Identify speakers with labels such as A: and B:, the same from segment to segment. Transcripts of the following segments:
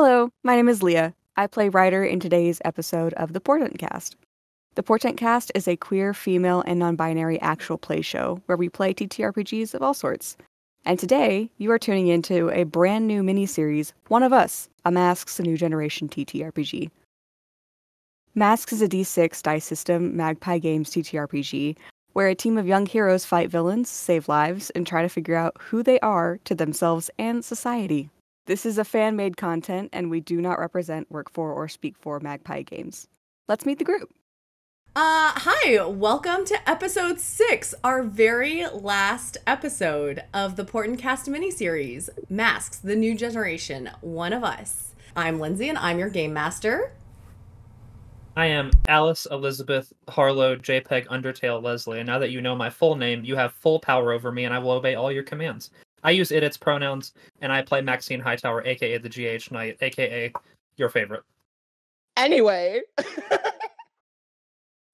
A: Hello, my name is Leah. I play Ryder in today's episode of the Portent Kast. The Portent Kast is a queer, female, and non-binary actual play show where we play TTRPGs of all sorts. And today, you are tuning into a brand new miniseries, One of Us, a Masks, a New Generation TTRPG. Masks is a D6 dice system Magpie Games TTRPG, where a team of young heroes fight villains, save lives, and try to figure out who they are to themselves and society. This is a fan-made content, and we do not represent, work for, or speak for Magpie Games. Let's meet the group.
B: Hi, welcome to episode 6, our very last episode of the Portent Kast miniseries, Masks, the New Generation, One of Us. I'm Lindsay, and I'm your game master.
C: I am Alice Elizabeth Harlow JPEG Undertale Leslie, and now that you know my full name, you have full power over me, and I will obey all your commands. I use its pronouns, and I play Maxine Hightower, aka the GH Knight, aka your favorite.
D: Anyway,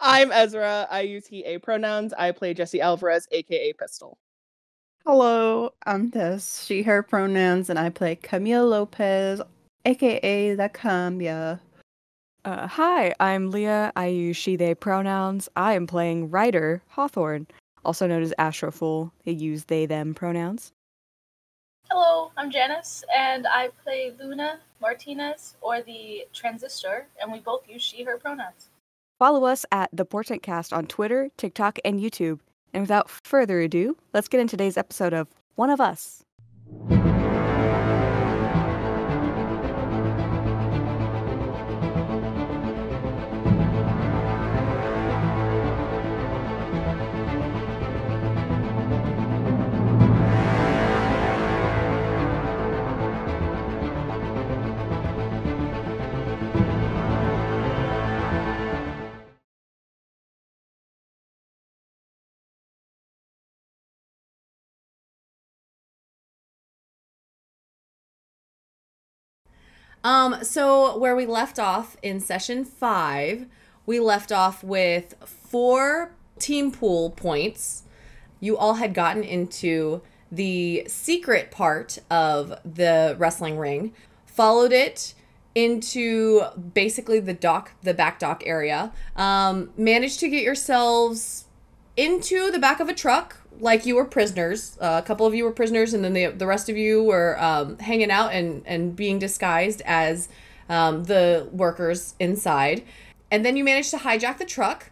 D: I'm Ezra. I use he/a pronouns. I play Jesse Alvarez, aka Pistol.
E: Hello, I'm Tess, she/her pronouns, and I play Camille Lopez, aka the Cambia.
A: Hi, I'm Leah. I use she/they pronouns. I am playing Ryder Hawthorne, also known as Astrofool. They use they/them pronouns.
F: Hello, I'm Janice, and I play Luna Martinez, or the Transistor, and we both use she/her pronouns.
A: Follow us at The Portent Kast on Twitter, TikTok, and YouTube. And without further ado, let's get into today's episode of One of Us.
B: So where we left off in session 5, we left off with 4 team pool points. You all had gotten into the secret part of the wrestling ring, followed it into basically the back dock area, managed to get yourselves into the back of a truck like you were prisoners. A couple of you were prisoners, and then the rest of you were hanging out and being disguised as the workers inside. And then you managed to hijack the truck.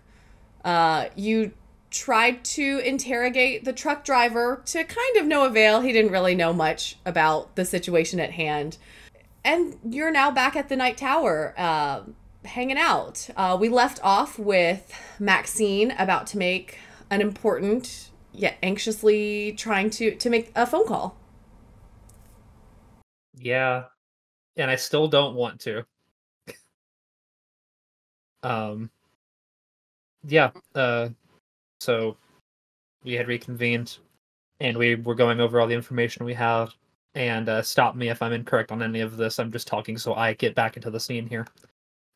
B: You tried to interrogate the truck driver to kind of no avail. He didn't really know much about the situation at hand. And you're now back at the Night Tower, hanging out. We left off with Maxine about to make an important, yet anxiously trying to make a phone call.
C: Yeah, and I still don't want to. So we had reconvened, and we were going over all the information we have, and stop me if I'm incorrect on any of this. I'm just talking so I get back into the scene here.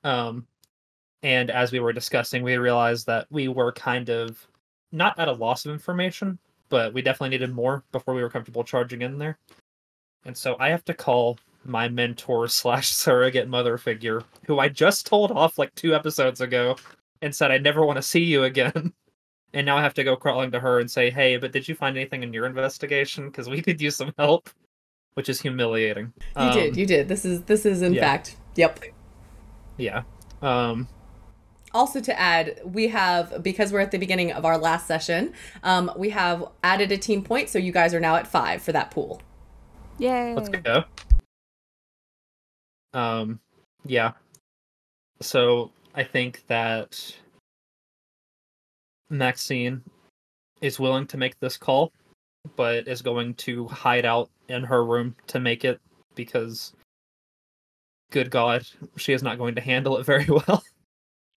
C: And as we were discussing, we realized that we were kind of not at a loss of information, but we definitely needed more before we were comfortable charging in there. And so I have to call my mentor / surrogate mother figure, who I just told off like 2 episodes ago and said I never want to see you again. And now I have to go crawling to her and say, hey, but did you find anything in your investigation? Because we could use some help, which is humiliating.
B: You did. This is in fact. Yep.
C: Yeah.
B: Also to add, we have, because we're at the beginning of our last session, we have added a team point, so you guys are now at 5 for that pool.
A: Yay!
C: Let's go. Yeah. So I think that Maxine is willing to make this call, but is going to hide out in her room to make it, because, good God, she is not going to handle it very well.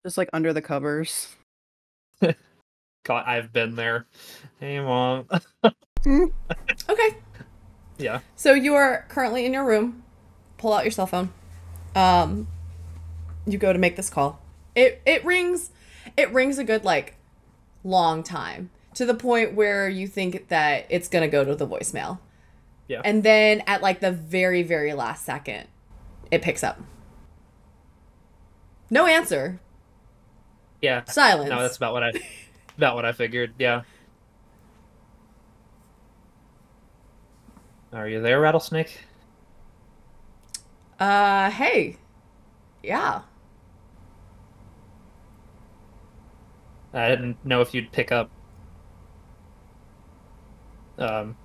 E: Just like under the covers.
C: God, I've been there. Hey, Mom.
B: Okay.
C: Yeah.
B: So you are currently in your room. Pull out your cell phone. You go to make this call. It rings a good, like, long time, to the point where you think that it's gonna go to the voicemail.
C: Yeah.
B: And then at like the very, very last second, it picks up. No answer.
C: Yeah.
B: Silence.
C: No, that's about what I figured. Yeah. Are you there, Rattlesnake?
B: Hey. Yeah.
C: I didn't know if you'd pick up. Glad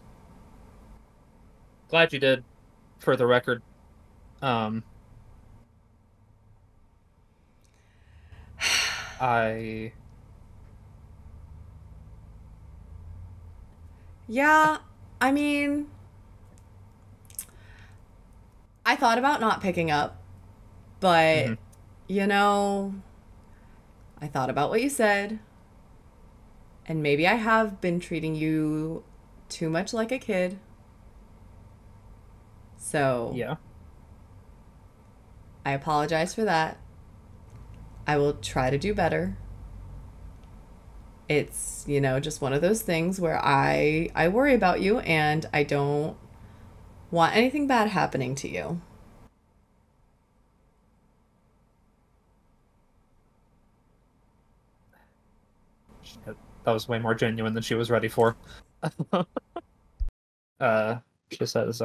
C: you did, for the record. I
B: Yeah, I mean, I thought about not picking up, but,
C: Mhm.
B: you know, I thought about what you said, and maybe I have been treating you too much like a kid. So,
C: yeah.
B: I apologize for that. I will try to do better. It's, just one of those things where I worry about you and I don't want anything bad happening to you.
C: Shit, that was way more genuine than she was ready for. She says,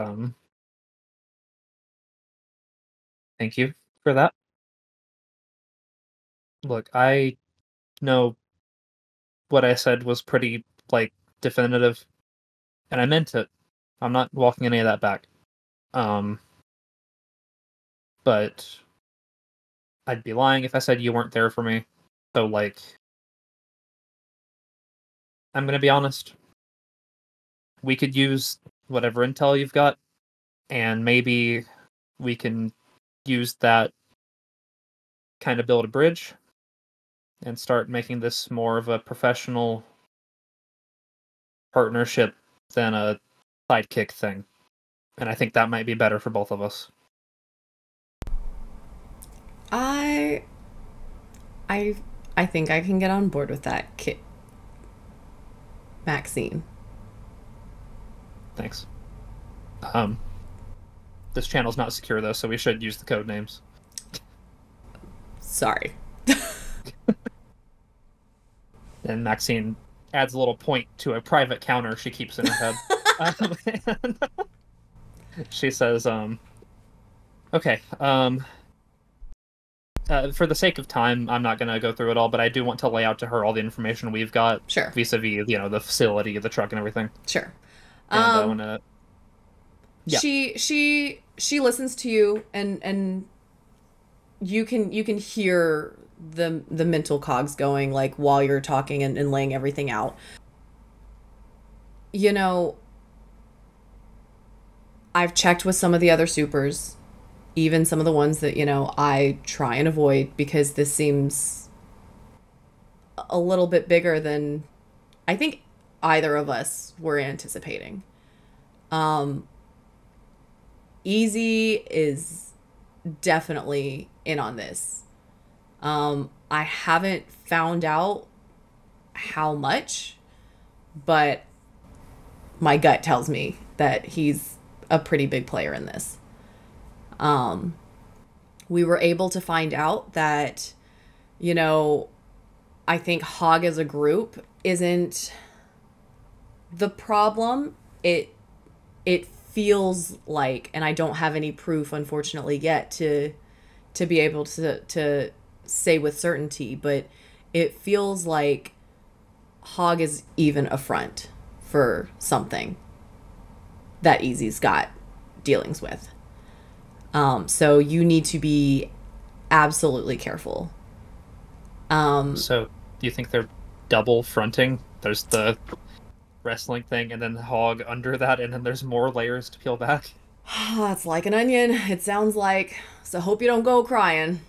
C: thank you for that. Look, I know what I said was pretty, like, definitive, and I meant it. I'm not walking any of that back. But I'd be lying if I said you weren't there for me. So, like, I'm gonna be honest. We could use whatever intel you've got, and maybe we can use that, kind of build a bridge and start making this more of a professional partnership than a sidekick thing. And I think that might be better for both of us.
B: I I I think I can get on board with that, Maxine.
C: Thanks. This channel's not secure though, so we should use the code names.
B: Sorry.
C: And Maxine adds a little point to a private counter she keeps in her head. And she says, okay, for the sake of time, I'm not going to go through it all, but I do want to lay out to her all the information we've got.
B: Sure.
C: Vis-a-vis, the facility, the truck, and everything.
B: Sure.
C: And I want to... Yeah.
B: She listens to you and you can hear the mental cogs going, like, while you're talking and laying everything out. I've checked with some of the other supers, even some of the ones that, I try and avoid, because this seems a little bit bigger than I think either of us were anticipating. Easy is definitely in on this. I haven't found out how much, but my gut tells me that he's a pretty big player in this. We were able to find out that, I think Hog as a group isn't the problem. It feels like, and I don't have any proof, unfortunately, yet to be able to say with certainty, but it feels like Hog is even a front for something that Easy's got dealings with. So you need to be absolutely careful.
C: So, do you think they're double fronting? There's the wrestling thing, and then the Hog under that, and then there's more layers to peel back?
B: It's like an onion, it sounds like. So hope you don't go crying.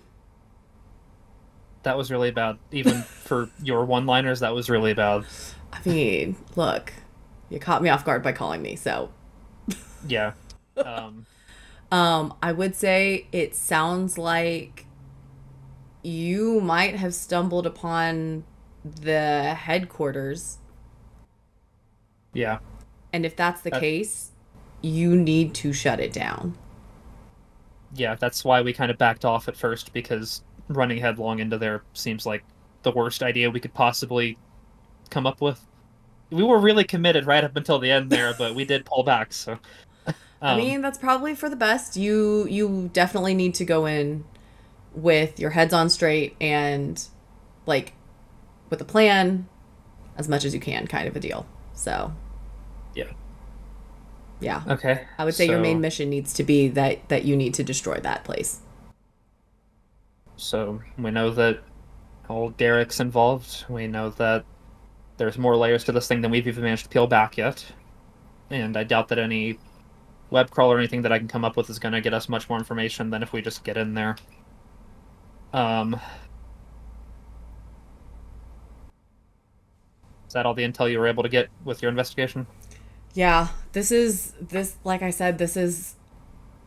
C: That was really bad. Even for your one-liners, that was really bad.
B: I mean, look, you caught me off guard by calling me, so.
C: Yeah.
B: I would say it sounds like you might have stumbled upon the headquarters.
C: Yeah.
B: And if that's the case, you need to shut it down.
C: yeah, that's why we kind of backed off at first, because running headlong into there seems like the worst idea we could possibly come up with. We were really committed right up until the end there, but we did pull back, so...
B: I mean, that's probably for the best. You definitely need to go in with your heads on straight and, like, with a plan as much as you can, kind of a deal. So,
C: yeah.
B: Yeah.
C: Okay.
B: I would say your main mission needs to be that you need to destroy that place.
C: So we know that old Derek's involved. We know that there's more layers to this thing than we've even managed to peel back yet. And I doubt that any web crawl or anything that I can come up with is going to get us much more information than if we just get in there. Is that all the intel you were able to get with your investigation?
B: Yeah, this like I said, this is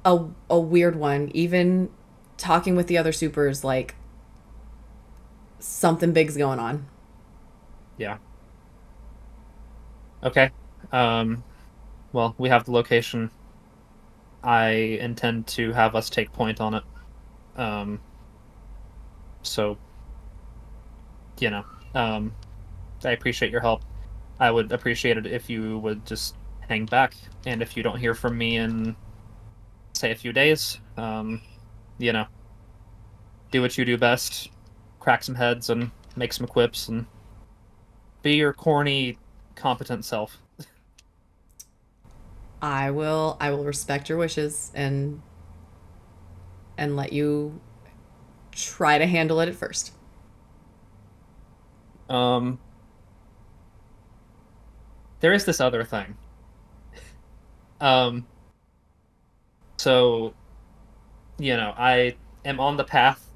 B: a weird one. Even talking with the other supers, like, something big's going on.
C: Yeah. Okay. Well, we have the location. I intend to have us take point on it. So, you know, I appreciate your help. I would appreciate it if you would just hang back, and if you don't hear from me in, say, a few days, you know, do what you do best, crack some heads and make some quips, and be your corny, competent self.
B: I will respect your wishes and let you try to handle it at first.
C: There is this other thing. So, you know, I am on the path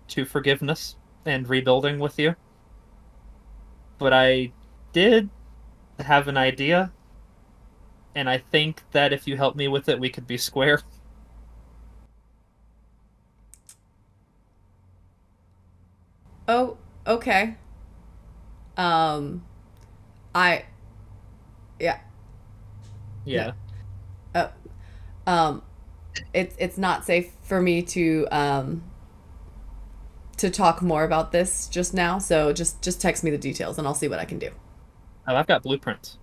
C: to forgiveness and rebuilding with you. But I did have an idea, and I think that if you help me with it, we could be square.
B: Oh, okay. I yeah.
C: Yeah.
B: Oh, it's not safe for me to talk more about this just now. So just text me the details and I'll see what I can do.
C: Oh, I've got blueprints.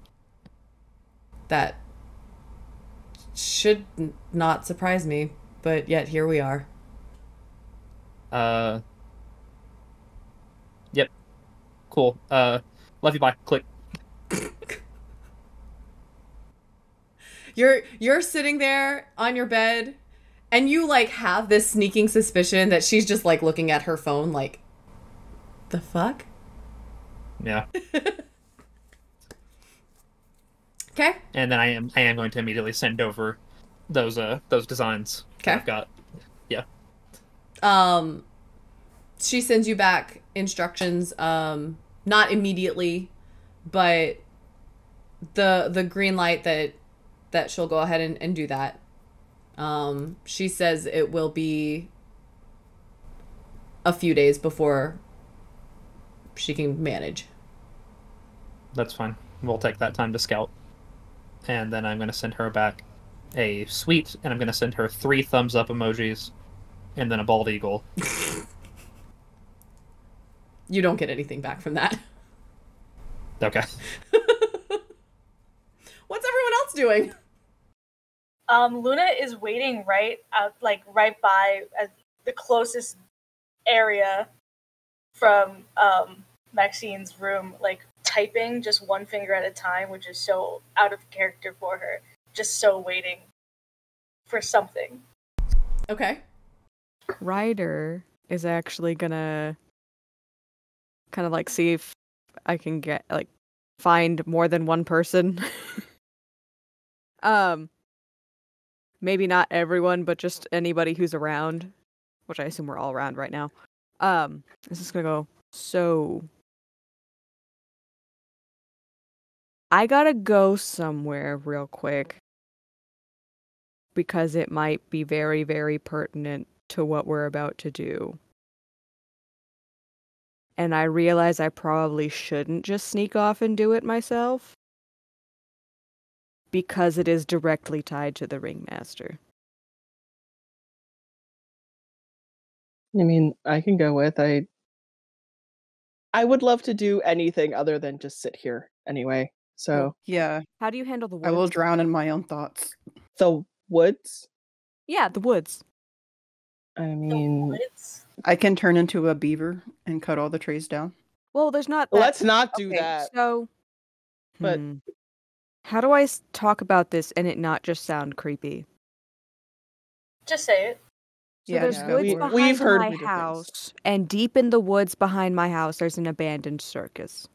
B: That should not surprise me, but yet here we are.
C: Yep. Cool. Love you, bye. Click.
B: You're sitting there on your bed and you, like, have this sneaking suspicion that she's just, like, looking at her phone like, the fuck?
C: Yeah.
B: Okay.
C: And then I am going to immediately send over those designs that I've got. Yeah.
B: She sends you back instructions, not immediately, but the green light that she'll go ahead and do that. She says it will be a few days before she can manage.
C: That's fine. We'll take that time to scout. And then I'm going to send her back a sweet, and I'm going to send her 3 thumbs up emojis, and then a bald eagle.
B: You don't get anything back from that.
C: Okay.
B: What's everyone else doing?
F: Luna is waiting right by the closest area from Maxine's room, like typing just one finger at a time, which is so out of character for her. Just so waiting for something.
B: Okay.
A: Ryder is actually gonna kind of like see if I can find more than one person. Maybe not everyone, but just anybody who's around, which I assume we're all around right now. This is gonna go, so I gotta go somewhere real quick because it might be very, very pertinent to what we're about to do. And I realize I probably shouldn't just sneak off and do it myself, because it is directly tied to the Ringmaster.
D: I mean, I can go with I would love to do anything other than just sit here anyway. So
E: Yeah,
A: How do you handle the woods?
E: I will drown in my own thoughts.
D: the woods.
A: Yeah, the woods.
D: I mean,
E: I can turn into a beaver and cut all the trees down.
A: Well, there's not that.
D: let's not do
A: Okay,
D: that.
A: So,
D: But-
A: how do I talk about this and it not just sound creepy?
F: Just say it.
A: So
E: Yeah,
A: there's
E: just
D: yeah,
A: woods
E: go for it.
A: behind
D: we've heard
A: my
D: weirder things.
A: house, and deep in the woods behind my house, there's an abandoned circus.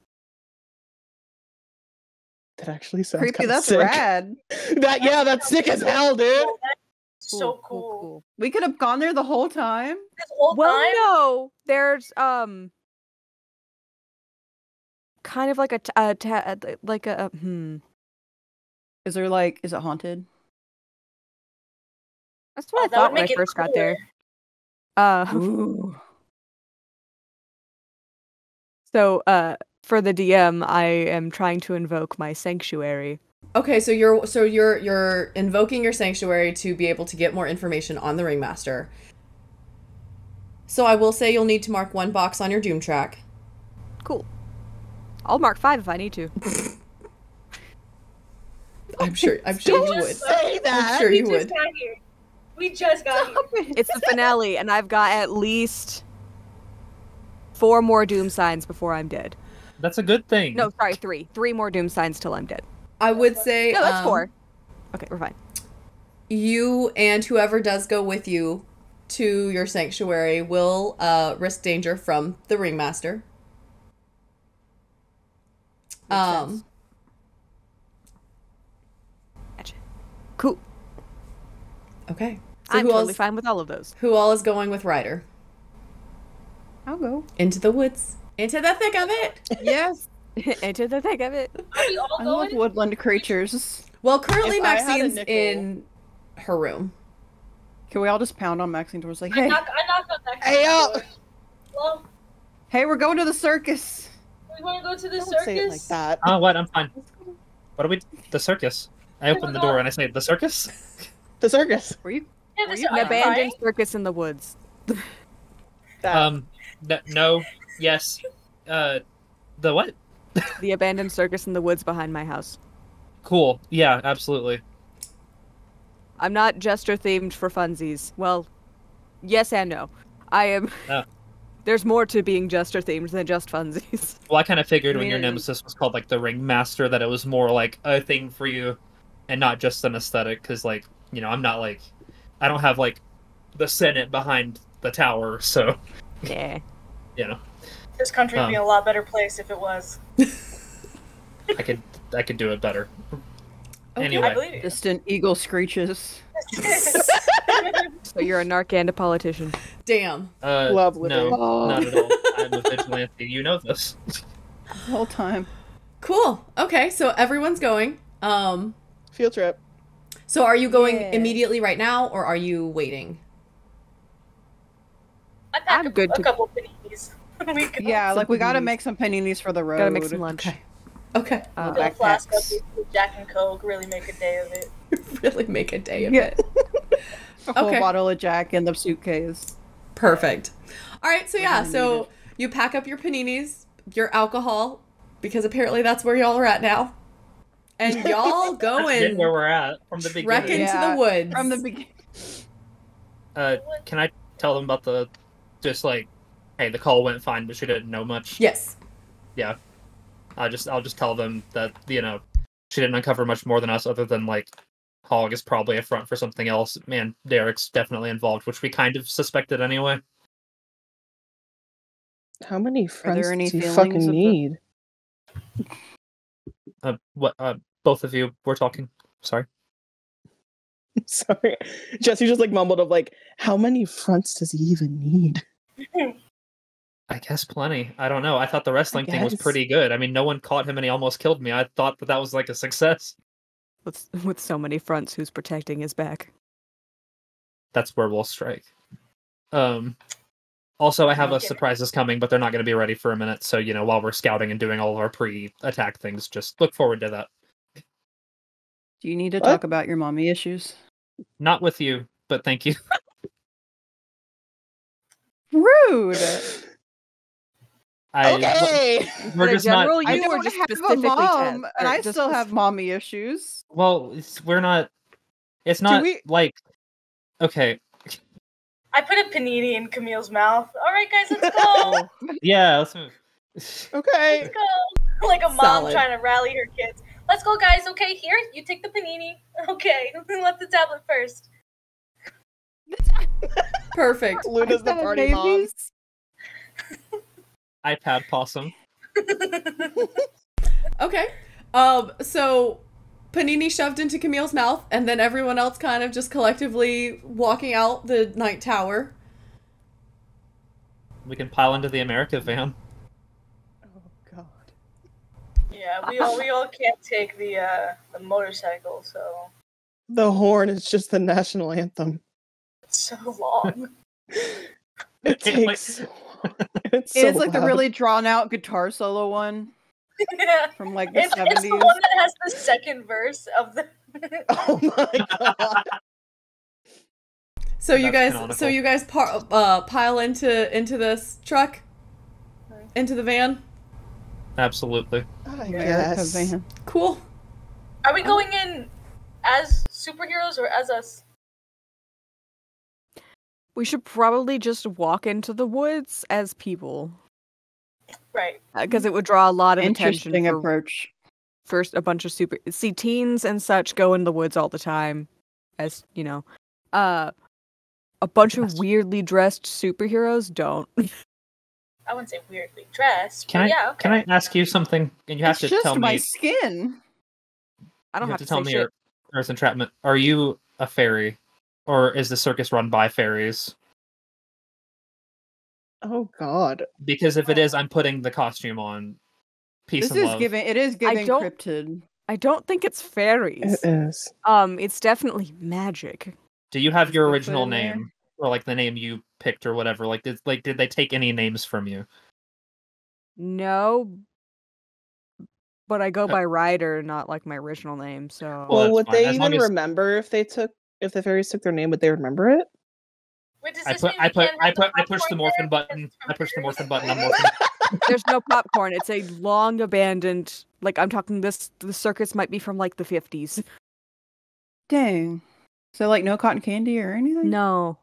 D: That actually sounds
E: Creepy,
D: kinda
E: that's
D: sick.
E: rad.
D: That's sick as hell, dude.
F: Oh, that's so cool.
E: We could have gone there the whole time.
F: This whole
A: Well,
F: time?
A: no, there's kind of like
E: Is there like, is it haunted?
A: That's what I
F: that
A: thought
F: would
A: when I
F: make it
A: first got
F: cooler.
A: there.
E: Ooh.
A: So for the DM, I am trying to invoke my sanctuary.
B: Okay, so you're invoking your sanctuary to be able to get more information on the Ringmaster. So I will say you'll need to mark 1 box on your Doom track.
A: Cool. I'll mark 5 if I need to.
B: I'm sure you would.
D: Say that.
B: I'm sure you
F: We
B: would.
F: just got here. We just got here.
A: It's the finale, and I've got at least 4 more doom signs before I'm dead.
C: That's a good thing.
A: No, sorry, 3. 3 more doom signs till I'm dead.
B: I would say
A: No, that's 4. Okay, we're fine.
B: You and whoever does go with you to your sanctuary will risk danger from the Ringmaster.
A: Gotcha. Cool.
B: Okay. So
A: I'm
B: who
A: totally
B: else?
A: fine with all of those.
B: Who all is going with Ryder?
E: I'll go.
B: Into the woods. Into the thick of it.
E: Yes.
A: Into the thick of it.
F: Are we all
E: I love
F: going?
E: woodland creatures.
B: Well, currently
D: If I had a
B: Maxine's
D: nickel-
B: in her room.
E: Can we all just pound on Maxine doors like,
F: I
E: hey,
F: knock on that.
D: Hey,
F: door. Well,
E: hey, we're going to the circus.
F: we want to go to the
D: Don't
F: circus.
D: say it like that.
C: Oh, what? I'm fine. What are we? The circus. I open the door and I say, the circus?
D: The circus.
E: Were you?
F: Yeah,
A: An
F: this, are you
A: abandoned
F: crying?
A: circus in the woods.
D: That.
C: No, yes. The what?
A: The abandoned circus in the woods behind my house.
C: Cool. Yeah, absolutely.
A: I'm not jester themed for funsies. Well, yes and no. I am.
C: Oh.
A: There's more to being jester themed than just funsies.
C: Well, I kind of figured
E: I
C: when
E: mean,
C: your
E: it-
C: nemesis was called like the Ringmaster that it was more like a thing for you, and not just an aesthetic. Because like I'm not like, I don't have like the Senate behind the tower, so
A: Yeah.
F: This country would be a lot better place if it was.
C: I could do it better.
B: Okay.
C: Anyway.
F: I believe you.
E: Distant eagle screeches.
A: So you're a narc and a politician.
B: Damn.
D: Love living.
C: No, not at all. I'm a vigilante. You know this.
E: The whole time.
B: Cool. Okay, so everyone's going.
D: Field trip.
B: So are you going
E: Yeah.
B: immediately right now, or are you waiting?
F: I packed
A: I'm good
F: a
A: to-
F: couple paninis. We could
E: Yeah, like we gotta
A: paninis.
E: make some paninis for the road.
A: Gotta make some lunch.
B: Okay.
A: Uh,
F: fill a flask up
E: backpacks.
F: with Jack and Coke. Really make a day of it.
B: Really make a day of
E: Yeah.
B: it.
E: A whole
B: Okay.
E: bottle of Jack in the suitcase.
B: Perfect. All right, so yeah,
E: Really
B: so
E: needed.
B: you pack up your paninis, your alcohol, because apparently that's where y'all are at now. And y'all go
C: That's been
B: and
C: where we're at from the
B: trek
C: beginning.
B: into
E: Yeah,
B: the woods.
E: From the beginning.
C: Can I tell them about the, just like, hey, the call went fine, but she didn't know much.
B: Yes.
C: Yeah. I'll just tell them that she didn't uncover much more than us, other than like Hog is probably a front for something else. Man, Derek's definitely involved, which we kind of suspected anyway.
D: How many friends
E: any
D: do you
E: feelings
D: fucking
E: of the-
D: need?
C: What? Both of you were talking. Sorry.
D: Sorry. Jesse just like mumbled of like, how many fronts does he even need?
C: I guess plenty. I don't know. I thought the wrestling thing was
D: guess.
C: pretty good. I mean, no one caught him and he almost killed me. I thought that was like a success.
A: With so many fronts, who's protecting his back?
C: That's where we'll strike. Also, I have
F: Okay.
C: surprises coming, but they're not going to be ready for a minute. So, while we're scouting and doing all of our pre-attack things, just look forward to that.
E: Do you need to
D: What?
E: talk about your mommy issues?
C: Not with you, but thank you.
E: Rude.
D: Okay.
C: We're
A: In
C: just not.
A: general,
E: I
A: you were
E: don't
A: just
E: have a
A: specifically
E: mom,
A: tense,
E: and
A: or
E: I
A: just
E: still have mommy issues.
C: Well, we're not. It's not
D: we-
C: like. Okay.
F: I put a panini in Camille's mouth. All right, guys, let's go.
C: Yeah. Let's move.
D: Okay.
F: Let's go. Like a mom
B: Solid.
F: trying to rally her kids. Let's go, guys. Okay, here, you take the panini. Okay, left the tablet first.
B: Perfect.
D: Luna's the party mom.
C: iPad possum.
B: Okay. So panini shoved into Camille's mouth, and then everyone else kind of just collectively walking out the night tower.
C: We can pile into the America van.
D: Oh God.
F: Yeah, we all can't take the motorcycle, so
D: The horn is just the national anthem.
F: it's so long.
D: It takes so long. It's so
E: It's like the
D: loud.
E: really drawn out guitar solo one
F: Yeah.
E: from like the
F: It's
E: 70s.
F: the one that has the second verse of the.
D: Oh my God.
B: So you
C: That's
B: guys,
C: canonical.
B: pile into this truck, into the van.
C: Absolutely.
D: I
E: America
D: guess.
E: van.
B: Cool.
F: Are we going in as superheroes or as us?
A: We should probably just walk into the woods as people,
F: Right.
A: because it would draw a lot of attention
E: Interesting
A: for
E: approach.
A: first a bunch of teens and such go in the woods all the time, as you know. A bunch of weirdly dressed superheroes don't.
F: I wouldn't say weirdly dressed.
C: Can
F: but
C: I?
F: yeah, okay.
C: Can I ask you something? And you have
E: It's
C: to
E: just
C: tell
E: my
C: me.
E: skin.
A: I don't
C: You
A: have to
C: tell
A: say
C: me
A: shit.
C: your Earth entrapment. Are you a fairy, or is the circus run by fairies?
D: Oh God.
C: Because if it is, I'm putting the costume on. Peace
E: This
C: and
E: is
C: love.
E: giving. It is giving
A: don't-
E: cryptid.
A: I don't think it's fairies.
D: It is.
A: It's definitely magic.
C: Do you have your
E: Bigfoot
C: original
E: in there?
C: name, or like the name you picked, or whatever? Did they take any names from you?
A: No, but I go by Ryder, not like my original name. So
C: Well,
D: Well,
C: that's
D: would
C: fine.
D: they
C: As long
D: even
C: as-
D: remember if the fairies took their name? Would they remember it?
F: Wait, does
C: I
F: this
C: put
F: mean
C: I
F: we
C: put
F: can't
C: I
F: have
C: put
F: the
C: I pushed the
F: popcorn
C: morphin
F: there?
C: button.
F: It's
C: I pushed the
F: fairies.
C: morphin button. I'm morphing.
A: there's no popcorn. It's a long abandoned. Like I'm talking the circus might be from like the 50s.
E: Dang. So like no cotton candy or anything?
A: No,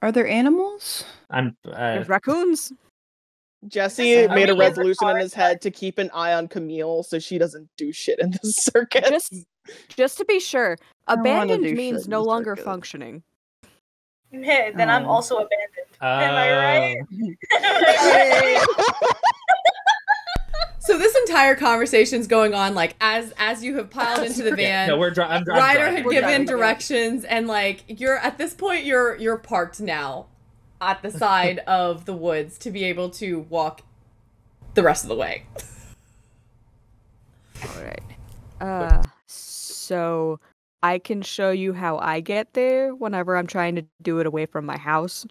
E: Are there animals?
C: I'm.
A: there's raccoons.
D: Jesse
F: Are
D: made a
F: we in the
D: resolution in
F: car?
D: his head to keep an eye on Camille so she doesn't do shit in the circus.
A: Just to be sure,
E: don't wanna
A: abandoned
E: do
A: means
E: shit in
A: no
E: the
A: longer
E: circus.
A: functioning.
F: Man, then I'm
E: Oh.
F: also abandoned. Am I right? Am I right?
B: So this entire conversation's going on like as you have piled into the van.
C: No, I'm
B: Ryder
C: driving.
B: had
A: We're
B: given
A: driving.
B: directions, and like you're at this point, you're parked now at the side of the woods to be able to walk the rest of the way.
A: All right. So I can show you how I get there whenever I'm trying to do it away from my house.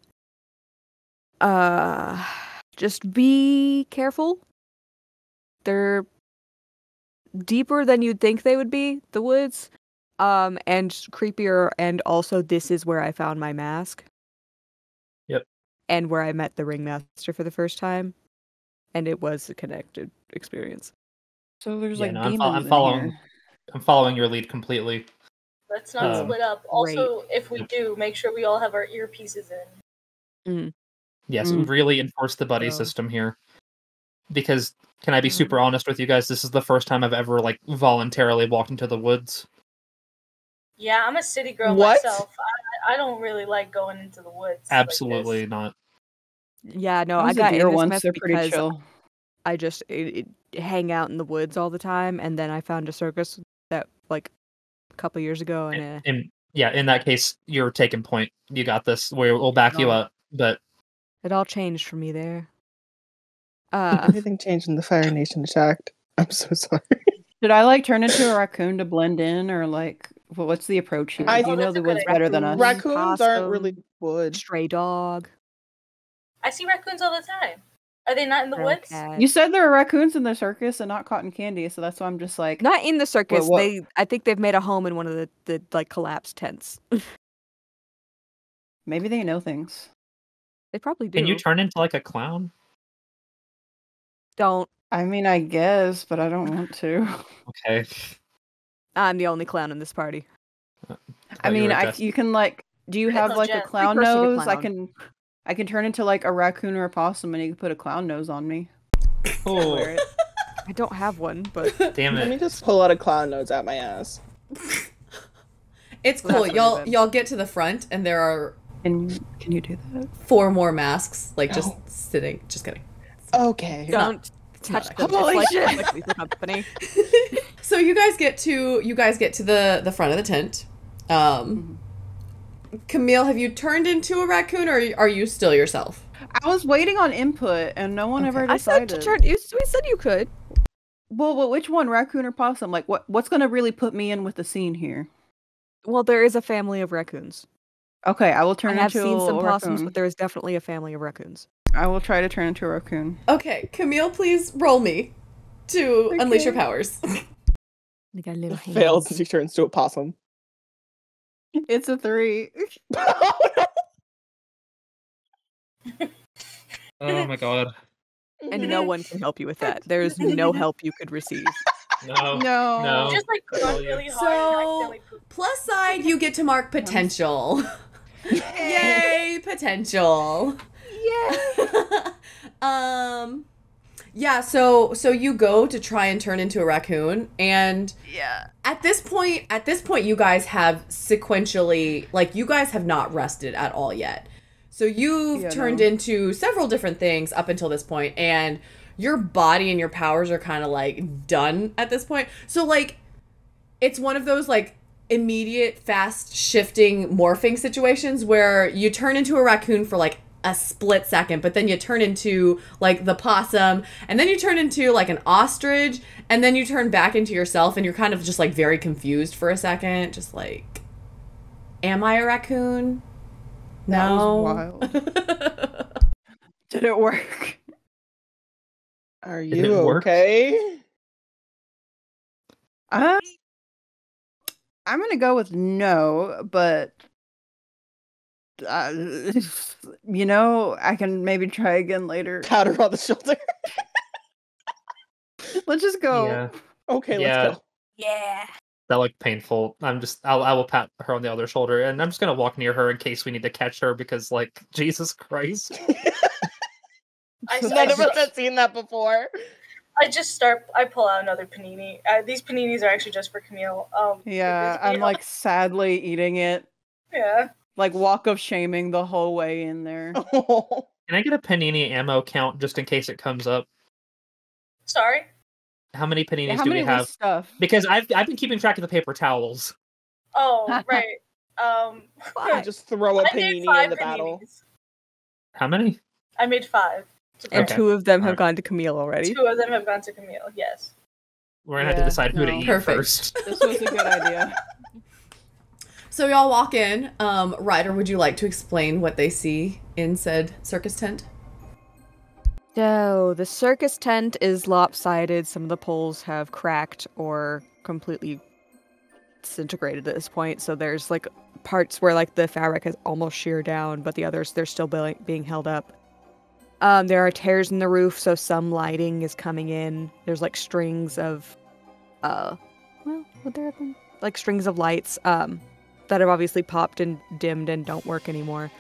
A: Just be careful. They're deeper than you'd think they would be, the woods. And creepier, and also this is where I found my mask.
C: Yep.
A: And where I met the ringmaster for the first time. And it was a connected experience.
E: So there's
C: Yeah,
E: like
C: no,
E: demons
C: I'm
E: in
C: following.
E: here.
C: I'm following your lead completely.
F: Let's not split up. Also, if we do, make sure we all have our earpieces in.
C: Yes,
E: Mm.
C: really enforce the buddy
A: So-
C: system here. Because can I be
A: Mhm.
C: super honest with you guys? This is the first time I've ever like voluntarily walked into the woods.
F: Yeah, I'm a city girl
D: What?
F: myself. I don't really like going into the woods.
C: Absolutely
F: Like
C: not.
A: Yeah, no,
E: I
A: I
E: was a
A: got
E: deer
A: in this
E: once.
A: mess
E: They're pretty
A: because
E: chill.
A: I just hang out in the woods all the time, and then I found a circus that like a couple years ago, and
C: In that case, you're taking point. You got this. We'll back you
A: No.
C: up. But
A: it all changed for me there.
D: Everything changed when the Fire Nation attacked. I'm so sorry.
E: Did I like turn into a raccoon to blend in, or like what's the approach here?
D: I-
E: Do you
F: Oh,
E: know
F: that's
E: the
F: a good
E: woods
F: idea.
E: better than us?
D: Raccoons aren't really
A: possum,
D: wood.
A: stray dog,
F: I see raccoons all the time. Are they not in the
A: feral
F: woods?
A: cat.
E: You said there are raccoons in the circus and not cotton candy, so that's why I'm just like,
A: Not in the circus.
E: what-
A: I think they've made a home in one of the like collapsed tents.
E: maybe they know things.
A: They probably do.
C: Can you turn into like a clown?
A: Don't.
E: I mean, I guess, but I don't want to.
C: Okay.
A: I'm the only clown in this party.
E: I mean,
C: Jester.
E: you can like. Do you have
F: no
E: like a
F: Jess.
E: clown
A: Reversing a
E: nose?
A: clown.
E: I can turn into like a raccoon or a possum, and you can put a clown nose on me.
C: Oh,
E: Wear it.
A: I don't have one, but
C: damn
D: Let me
C: it.
D: just pull out a clown nose out my ass.
B: It's
A: That's
B: cool.
A: really
B: Y'all
A: bad.
B: y'all get to the front and there are
E: Can you do that?
B: 4 more masks like just
D: No.
B: sitting. Just kidding.
D: Okay.
A: don't touch them.
E: Holy
A: It's
E: shit.
A: like the company.
B: So you guys get to the front of the tent. Camille, have you turned into a raccoon or are you still yourself?
E: I was waiting on input, and no one ever
A: I said
E: decided.
A: to turn. We said you could.
E: Well, which one, raccoon or possum? Like, what's gonna really put me in with the scene here?
A: Well, there is a family of raccoons.
E: Okay, I will turn
A: I have
E: into
A: seen some
E: a
A: possums,
E: raccoon.
A: but there is definitely a family of raccoons.
E: I will try to turn into a raccoon.
B: Okay, Camille, please roll me to unleash your powers.
A: They got little hands.
D: Fails as he turns to a possum.
E: It's a 3.
C: Oh my god.
A: And no one can help you with that. There is no help you could receive.
C: No.
E: No.
C: No.
F: Just like
C: Oh,
F: run
C: yeah.
F: really hard and
B: So,
F: accidentally poop.
B: plus side, you get to mark potential. Yay, potential. Yeah, so you go to try and turn into a raccoon, and
E: Yeah.
B: at this point you guys have sequentially, like, you guys have not rested at all yet. So you've
E: Yeah,
B: turned
E: no.
B: into several different things up until this point, and your body and your powers are kind of like done at this point. So like it's one of those like immediate fast shifting morphing situations where you turn into a raccoon for like a split second, but then you turn into like the possum, and then you turn into like an ostrich, and then you turn back into yourself, and you're kind of just like very confused for a second, just like, am I a raccoon?
E: That
B: No.
E: was wild. Did it work?
D: Are
C: Did
D: you
C: it work?
D: okay?
E: I'm gonna go with no, but I can maybe try again later.
D: Pat her on the shoulder.
E: Let's just go.
C: Yeah.
D: Okay,
C: Yeah.
D: let's go.
A: Yeah.
C: That looked painful. I will pat her on the other shoulder, and I'm just gonna walk near her in case we need to catch her because, like, Jesus Christ.
D: None of us had seen that before.
F: I pull out another panini. These paninis are actually just for Camille.
E: Yeah,
F: basically,
E: I'm like sadly eating it.
F: yeah.
E: Like walk of shaming the whole way in there.
D: Oh.
C: Can I get a panini ammo count just in case it comes up?
F: Sorry.
C: How many paninis
E: How
C: do
E: many
C: we have?
E: stuff?
C: Because I've been keeping track of the paper towels.
F: Oh, right.
D: I just throw a
F: I made
D: panini
F: 5
D: in the battle.
F: paninis.
C: How many?
F: I made 5.
A: And
C: Okay.
A: 2 of them have
C: Alright.
A: gone to Camille already.
F: 2 of them have gone to Camille. Yes.
C: We're gonna have to
E: Yeah,
C: decide who to
E: no.
C: eat
B: Perfect.
C: first.
E: This was a good idea.
B: So y'all walk in. Ryder, would you like to explain what they see in said circus tent?
A: So, the circus tent is lopsided. Some of the poles have cracked or completely disintegrated at this point. So, there's like parts where like the fabric has almost sheared down, but the others, they're still being held up. There are tears in the roof, so some lighting is coming in. There's like strings of, would there have been? Like strings of lights, that have obviously popped and dimmed and don't work anymore.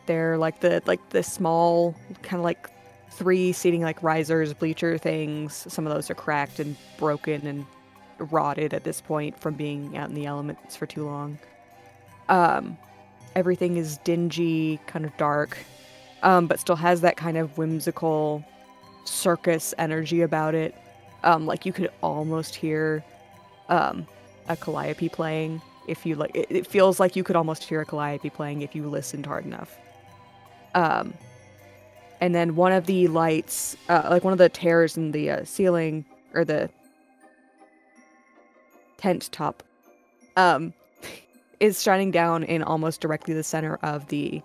A: They're like the small kind of like 3 seating like risers, bleacher things. Some of those are cracked and broken and rotted at this point from being out in the elements for too long. Everything is dingy, kind of dark, but still has that kind of whimsical circus energy about it. Like you could almost hear a calliope playing if you like. It feels like you could almost hear a calliope playing if you listened hard enough. And then one of the lights, like one of the tears in the ceiling or the tent top, is shining down in almost directly the center of the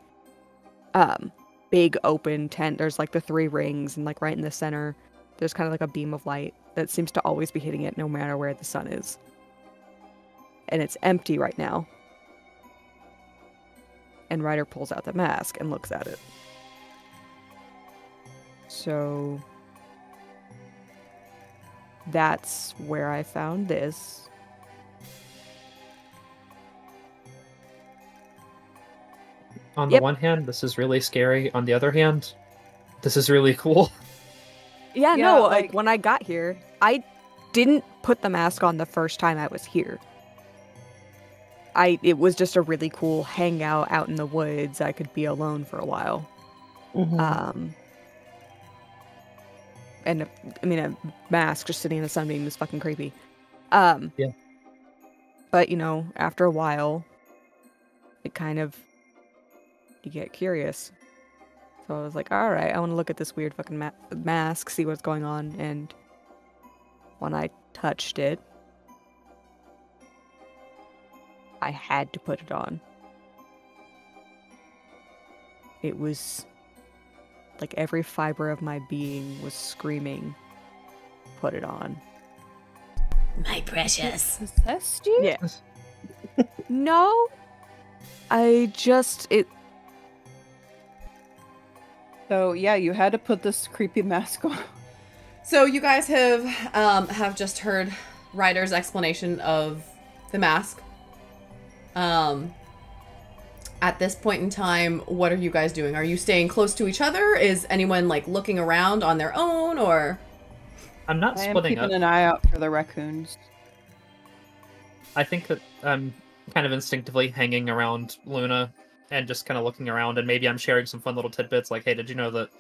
A: big open tent. There's like the 3 rings, and like right in the center, there's kind of like a beam of light that seems to always be hitting it no matter where the sun is. And it's empty right now. And Ryder pulls out the mask and looks at it. So that's where I found this.
C: On the
A: Yep.
C: one hand, this is really scary. On the other hand, this is really cool.
A: Yeah,
E: Yeah,
A: no,
E: like-
A: when I got here, I didn't put the mask on the first time I was here. It was just a really cool hangout out in the woods. I could be alone for a while.
D: Mhm.
A: And a mask just sitting in a sunbeam is fucking creepy.
C: Yeah.
A: But after a while, it kind of, you get curious. So I was like, all right, I want to look at this weird fucking mask, see what's going on. And when I touched it, I had to put it on. It was like every fiber of my being was screaming, put it on.
B: My precious.
E: Possessed you?
A: Yes. No.
E: So yeah, you had to put this creepy mask on.
B: So you guys have just heard Ryder's explanation of the mask. At this point in time, what are you guys doing? Are you staying close to each other? Is anyone like looking around on their own, or?
C: I'm not
E: I am
C: splitting
E: keeping
C: up.
E: an eye out for the raccoons.
C: I think that I'm kind of instinctively hanging around Luna and just kind of looking around, and maybe I'm sharing some fun little tidbits like, hey, did you know that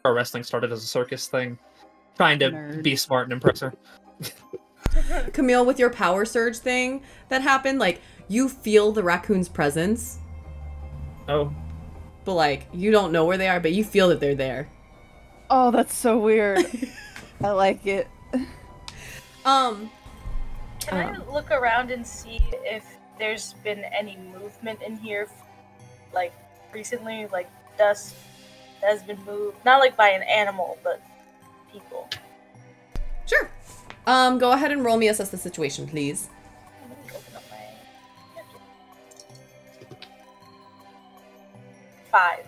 C: pro wrestling started as a circus thing? Trying to
E: Nerd.
C: be smart and impress her.
B: Camille, with your power surge thing that happened, like, you feel the raccoon's presence,
C: Oh,
B: but like, you don't know where they are, but you feel that they're there.
E: Oh, that's so weird. I like it.
F: Can I look around and see if there's been any movement in here, like recently, like dust that has been moved, not like by an animal, but people.
B: Sure. Go ahead and roll me assess the situation, please.
F: Let me open up my 5.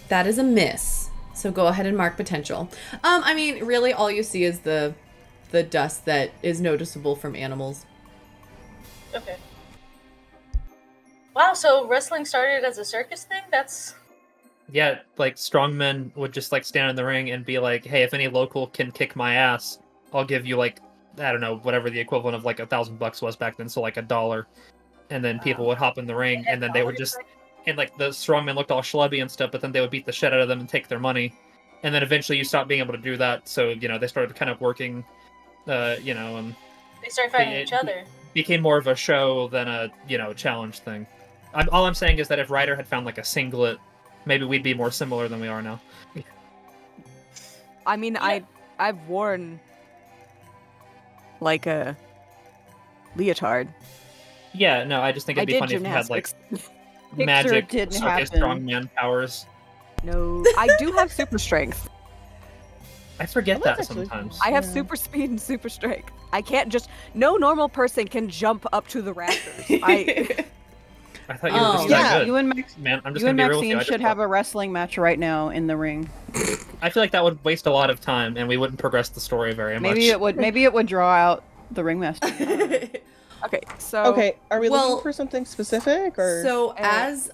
B: That is a miss. So go ahead and mark potential. I mean, really all you see is the dust that is noticeable from animals.
F: Okay. Wow, so wrestling started as a circus thing? That's
C: yeah, like strongmen would just like stand in the ring and be like, hey, if any local can kick my ass, I'll give you like, I don't know, whatever the equivalent of like $1,000 was back then, so like $1. And then people would hop in the ring, and then they would just, and like the strongmen looked all schlubby and stuff, but then they would beat the shit out of them and take their money. And then eventually you stop being able to do that, so they started kind of working, and
F: they started fighting each other.
C: became more of a show than a challenge thing. All I'm saying is that if Ryder had found like a singlet, maybe we'd be more similar than we are now.
A: I mean,
F: Yeah.
A: I've worn like a leotard.
C: Yeah, no, I just think
A: I
C: it'd be
A: did
C: funny if you had like
A: gymnastics.
C: magic
E: didn't
C: circus
E: happen.
C: strongman powers.
A: No, I do have super strength.
C: I forget
D: Oh, that's
C: that
D: actually
C: sometimes.
A: I have
D: Yeah.
A: super speed and super strength. I can't just. No normal person can jump up to the rafters.
C: I thought you were just
D: Yeah,
C: that good.
E: You and Max,
C: Man, I'm just
E: you and
C: gonna be real with
E: Maxine
C: you. I,
E: should
C: just
E: have a wrestling match right now in the ring.
C: I feel like that would waste a lot of time, and we wouldn't progress the story very much.
E: Maybe it would draw out the ringmaster.
A: Okay, so
D: Okay, are we
B: Well,
D: looking for something specific or?
B: So as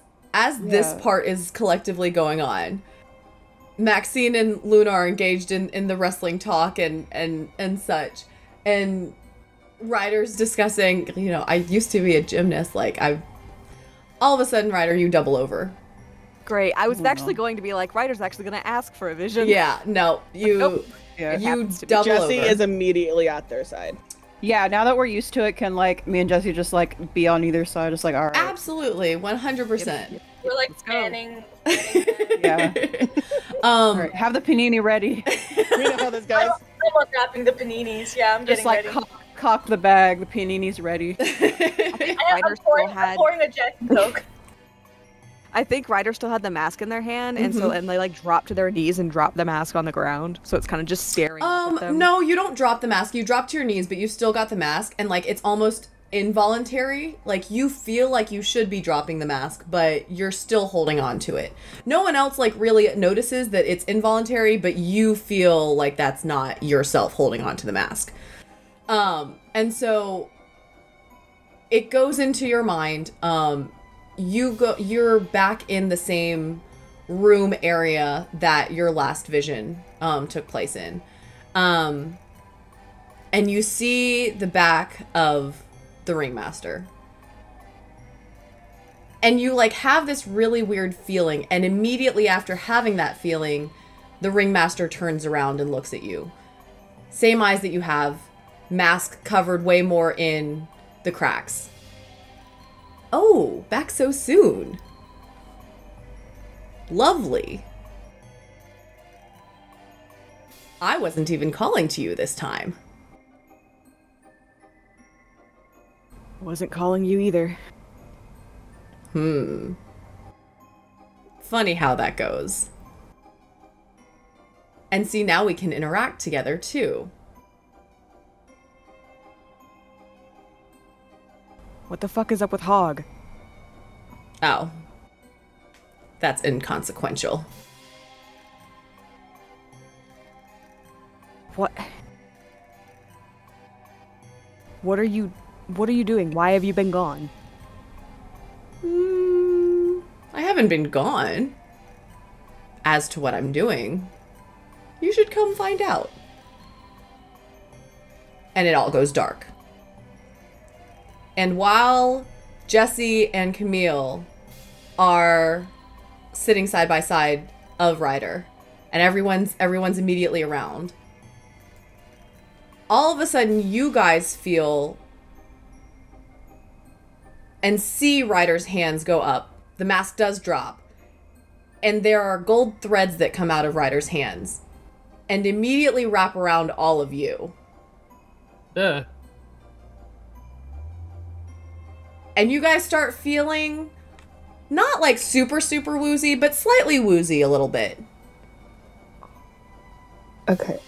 B: this
E: Yeah.
B: part is collectively going on, Maxine and Luna are engaged in the wrestling talk and such, and Ryder's discussing, I used to be a gymnast, like all of a sudden, Ryder, you double over.
A: great. I was
E: Oh,
A: actually
E: no.
A: going to be like, Ryder's actually going to ask for a vision.
B: Yeah, no, you
A: nope.
E: Yeah.
A: It
B: you
A: happens to be
B: double
D: Jesse
B: over.
D: is immediately at their side.
E: Yeah, now that we're used to it, can like me and Jesse just like be on either side, just like all right.
B: Absolutely, 100%.
F: We're like
A: Let's go.
F: panning.
E: Yeah. All right, have the panini ready.
D: We know how this goes.
F: I'm unwrapping the paninis. Yeah, I'm
E: Just
F: getting
E: like
F: ready.
E: cock the bag. The panini's ready.
A: I think
F: I'm
A: Ryder
F: pouring,
A: still had.
F: I'm pouring a Jack and Coke.
A: I think Ryder still had the mask in their hand, and and they like drop to their knees and drop the mask on the ground, so it's kind of just staring at them.
B: No, you don't drop the mask. You drop to your knees, but you still got the mask, and like it's almost involuntary. Like, you feel like you should be dropping the mask, but you're still holding on to it. No one else, like, really notices that it's involuntary, but you feel like that's not yourself holding on to the mask. And so it goes into your mind. You're back in the same room area that your last vision took place in. And you see the back of the ringmaster. And you like have this really weird feeling, and immediately after having that feeling, the ringmaster turns around and looks at you. Same eyes that you have, mask covered way more in the cracks. Oh, back so soon. Lovely. I wasn't even calling to you this time.
A: Wasn't calling you either.
B: Funny how that goes. And see, now we can interact together too.
A: What the fuck is up with Hog?
B: Oh. That's inconsequential.
A: What? What are you doing? Why have you been gone?
B: I haven't been gone. As to what I'm doing, you should come find out. And it all goes dark. And while Jesse and Camille are sitting side by side of Ryder, and everyone's immediately around, all of a sudden you guys feel and see Ryder's hands go up. The mask does drop. And there are gold threads that come out of Ryder's hands and immediately wrap around all of you.
C: Yeah.
B: And you guys start feeling not like super, super woozy, but slightly woozy a little bit.
D: Okay.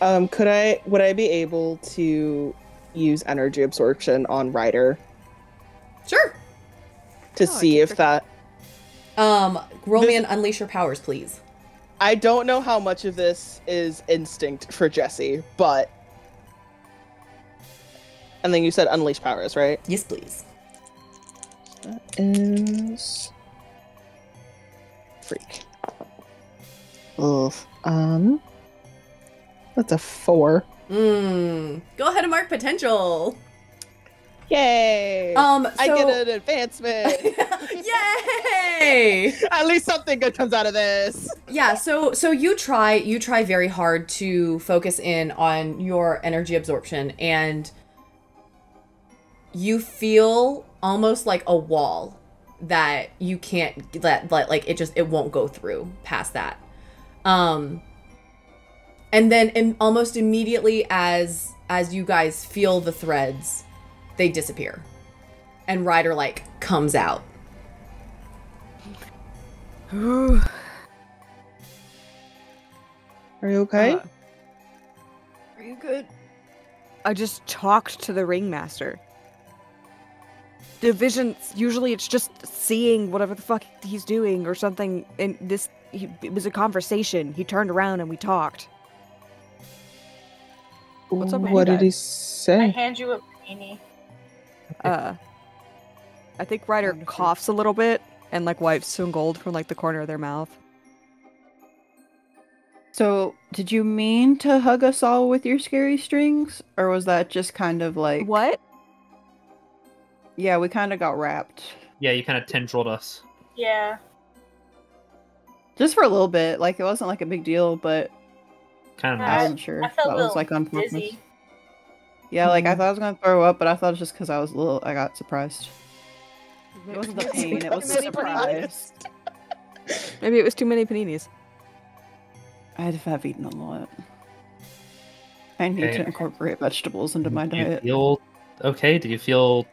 D: Would I be able to use energy absorption on Ryder
B: Sure.
D: to see if that...
B: Roll me an unleash your powers, please.
D: I don't know how much of this is instinct for Jesse, but... And then you said unleash powers, right?
B: Yes, please.
D: That is... Freak. Oof. That's a 4.
B: Go ahead and mark potential.
D: Yay! I get an advancement.
B: Yay!
D: At least something good comes out of this.
B: Yeah, so you try very hard to focus in on your energy absorption, and you feel almost like a wall that you can't like it won't go through past that. And then almost immediately as you guys feel the threads, they disappear. And Ryder like comes out.
D: Are you okay?
A: Are you good? I just talked to the ringmaster. The vision, usually it's just seeing whatever the fuck he's doing or something. And it was a conversation. He turned around and we talked. What's up with
D: What
A: you
D: did he
A: guys?
D: say?
F: I hand you a panini.
A: I think Ryder coughs a little bit and like wipes some gold from like the corner of their mouth.
E: So, did you mean to hug us all with your scary strings? Or was that just kind of like...
A: What?
E: Yeah, we kind of got wrapped.
C: Yeah, you kind of tendrilled us.
F: Yeah.
E: Just for a little bit. Like, it wasn't like a big deal, but
C: Kind of
E: I
C: nice.
E: wasn't sure.
F: I felt
E: That
F: a
E: was
F: little
E: like on purpose.
F: dizzy.
E: Yeah, like I thought I was gonna throw up, but I thought it was just because I got surprised. It wasn't the pain, it was the surprise.
A: Maybe it was too many paninis.
E: I've eaten a lot. I need to incorporate vegetables into my
C: Do you
E: diet.
C: feel okay? Do you feel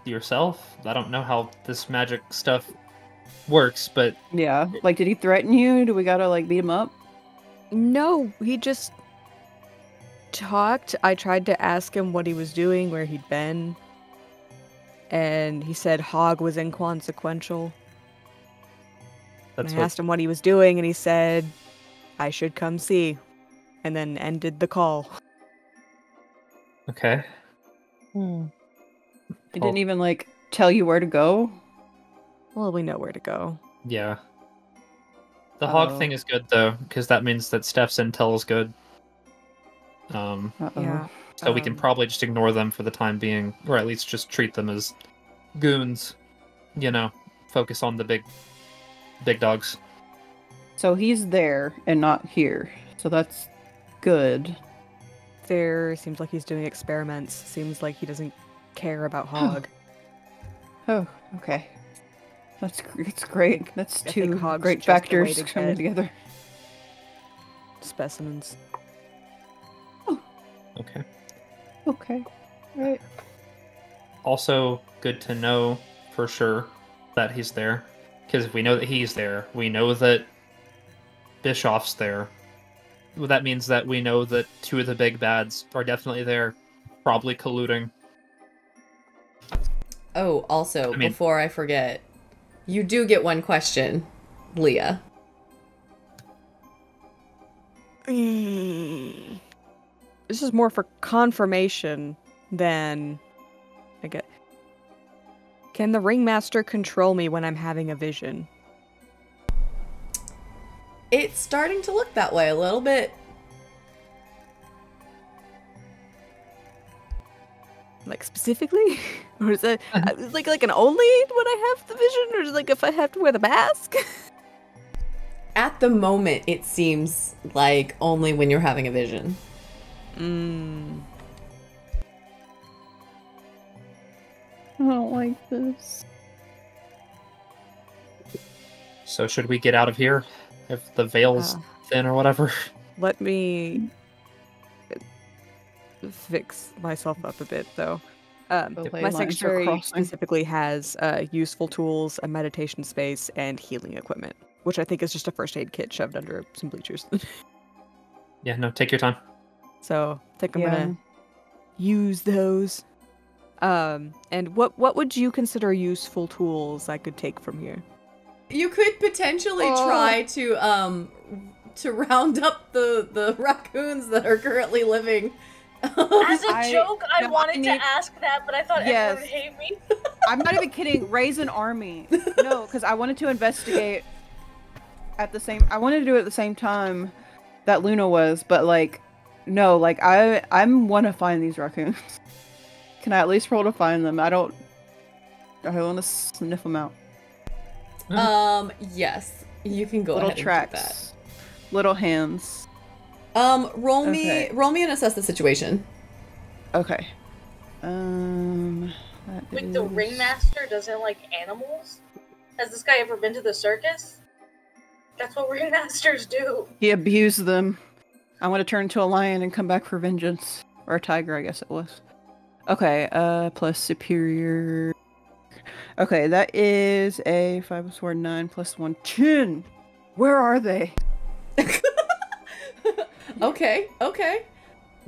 C: yourself? I don't know how this magic stuff works, but
E: Yeah, like did he threaten you? Do we gotta like beat him up?
A: No, he just talked. I tried to ask him what he was doing, where he'd been. and he said Hog was inconsequential.
C: That's
A: And I asked him what he was doing, and he said, I should come see, and then ended the call.
C: Okay.
E: He didn't even, like, tell you where to go?
A: Well, we know where to go.
C: Yeah. The hog thing is good, though, because that means that Steph's intel is good.
A: Yeah.
C: So we can probably just ignore them for the time being, or at least just treat them as goons. You know, focus on the big dogs.
E: So he's there and not here. So that's good.
A: There seems like he's doing experiments. Seems like he doesn't care about Hog.
E: Oh, okay. That's great. That's
A: I think
E: two
A: Hog's
E: great
A: just a way
E: factors
A: to
E: coming
A: get-
E: together.
A: Specimens.
C: Okay.
E: Okay. Right.
C: Also, good to know for sure that he's there. Because if we know that he's there, we know that Bischoff's there. Well, that means that we know that two of the big bads are definitely there, probably colluding.
B: Oh, also, before I forget, you do get one question, Leah.
A: This is more for confirmation than I get. Can the ringmaster control me when I'm having a vision?
B: It's starting to look that way a little bit.
A: Like specifically? Or is it like an only when I have the vision? Or is it like if I have to wear the mask?
B: At the moment, it seems like only when you're having a vision.
E: I don't like this.
C: So should we get out of here? If the veil's thin or whatever?
A: Let me fix myself up a bit, though.
E: ley
A: My
E: lines are
A: sanctuary
E: crossing.
A: specifically has useful tools, a meditation space, and healing equipment, which I think is just a first aid kit shoved under some bleachers.
C: Yeah, no, take your time.
A: So I think I'm gonna use those. And what would you consider useful tools I could take from here?
B: You could potentially try to round up the raccoons that are currently living.
F: As a joke, I wanted to ask that, but I thought everyone would hate me.
E: I'm not even kidding. Raise an army. No, because I wanted to investigate at the same. I wanted to do it at the same time that Luna was, but like, no, like I'm want to find these raccoons. Can I at least roll to find them? I want to sniff them out.
B: Yes, you can go
E: Little
B: ahead
E: tracks,
B: and do that.
E: little hands.
B: Roll me and assess the situation.
E: Okay.
F: Wait, the ringmaster doesn't like animals? Has this guy ever been to the circus? That's what ringmasters do.
E: He abused them. I want to turn into a lion and come back for vengeance. Or a tiger, I guess it was. Okay, plus superior. Okay, that is a 5 + 4, 9 + 1, 10. Where are they?
B: Okay.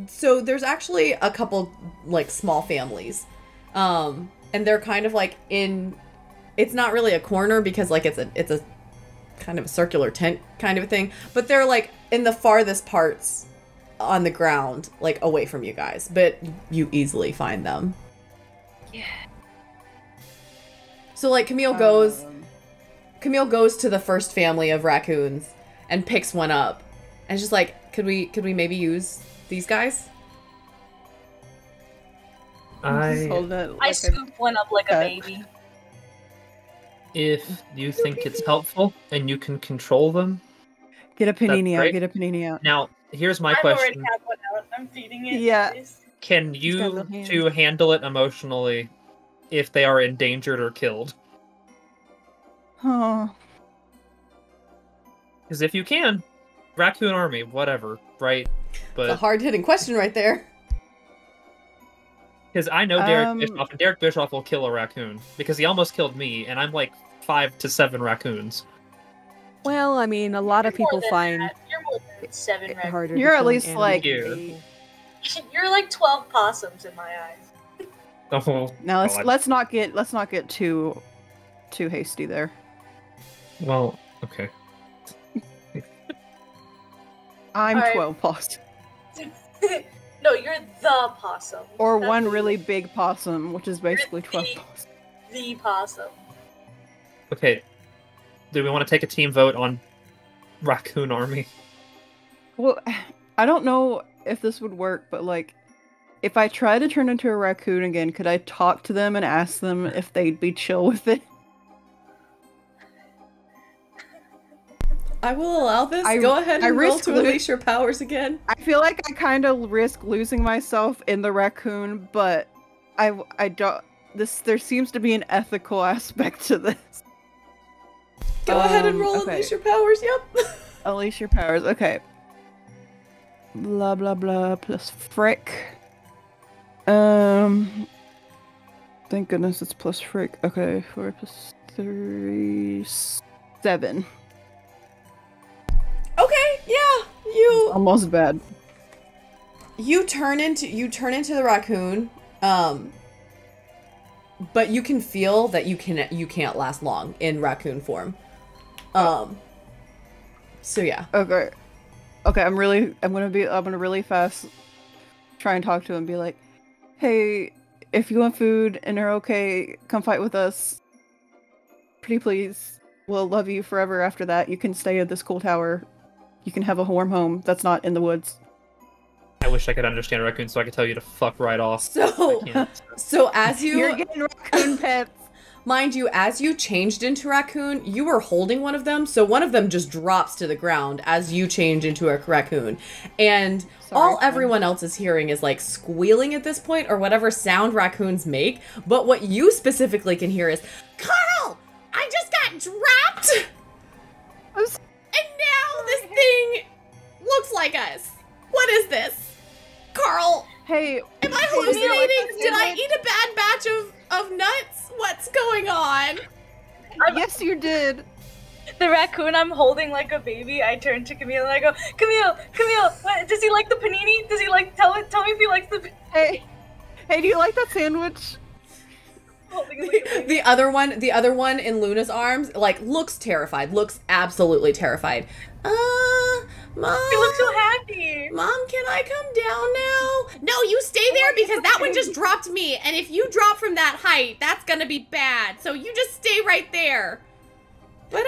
B: So there's actually a couple like small families. And they're kind of like in, it's not really a corner because like it's a kind of a circular tent kind of a thing, but they're like in the farthest parts on the ground, like away from you guys, but you easily find them.
F: Yeah.
B: So like Camille goes to the first family of raccoons and picks one up and just like, could we maybe use these guys?
F: I scoop one up like a baby.
C: If you think it's helpful and you can control them,
E: Get a panini
C: That's
E: out. Get a panini out.
C: now here's my
F: I've already
C: question:
F: had one out. I'm feeding it.
E: Yeah.
F: Please.
C: Can
A: got
C: you
A: little hands.
C: two handle it emotionally if they are endangered or killed?
E: Oh.
C: Because if you can, raccoon army, whatever, right?
B: It's a
C: But
B: hard-hitting question right there.
C: because I know Derek Bischoff, and Derek Bischoff will kill a raccoon because he almost killed me, and I'm like 5 to 7 raccoons.
A: Well, I mean, a lot of
F: You're more
A: people
F: than
A: find
F: that. You're more than 7
A: it
F: raccoons.
A: harder.
E: You're
A: to
E: at
A: kill an
E: least,
A: animal
E: like,
A: than
C: Yeah.
A: eight.
F: You're like 12 possums in my eyes.
C: Oh,
E: Now
C: God.
E: let's not get too hasty there.
C: Well, okay.
E: I'm
F: All right.
E: 12 possum.
F: No, you're the possum.
E: Or
F: That's
E: one
F: the-
E: really big possum, which is basically 12
F: the-
E: possum.
F: The possum.
C: Okay. Do we want to take a team vote on Raccoon Army?
E: Well, I don't know if this would work, but like, if I try to turn into a raccoon again, could I talk to them and ask them if they'd be chill with it?
B: I will allow this.
E: I-
B: Go ahead
E: I
B: and roll
E: risk
B: to
E: lo-
B: unleash your powers again.
E: I feel like I kind of risk losing myself in the raccoon, but I don't. There seems to be an ethical aspect to this.
B: Go ahead and roll
E: okay.
B: unleash your powers. Yep.
E: Unleash your powers. Okay. Blah blah blah plus frick. Thank goodness it's plus frick. Okay, 4 plus 3, 7.
B: Okay. Yeah. You
E: Almost bad.
B: turn into the raccoon. But you can feel that you can't last long in raccoon form. So yeah.
E: Okay. Okay, I'm gonna really fast try and talk to him and be like, hey, if you want food and are okay, come fight with us. Pretty please. We'll love you forever after that. You can stay at this cool tower. You can have a warm home that's not in the woods.
C: I wish I could understand raccoon so I could tell you to fuck right off.
B: So
C: I can't.
B: so as
E: You're
B: you
E: getting raccoon pets.
B: mind you, as you changed into raccoon, you were holding one of them, so one of them just drops to the ground as you change into a raccoon. And all
E: friend.
B: everyone else is hearing is like squealing at this point, or whatever sound raccoons make. But what you specifically can hear is, Carl! I just got dropped!
E: I'm s-
B: And now this thing looks like us. What is this? Carl,
E: Hey,
B: am I
E: hey,
B: hallucinating? Did I
E: sandwich?
B: eat a bad batch of nuts? What's going on?
E: Yes, you did.
F: The raccoon I'm holding like a baby, I turn to Camille and I go, Camille, what, does he like the panini? Does he like, tell me if he likes the
E: Hey, do you like that sandwich?
F: holding it like a baby.
B: The other one in Luna's arms, like, looks terrified. Looks absolutely terrified. Mom.
F: He looks so happy.
B: Mom, can I come down now? No, you stay there because that one just dropped me. And if you drop from that height, that's gonna be bad. So you just stay right there. But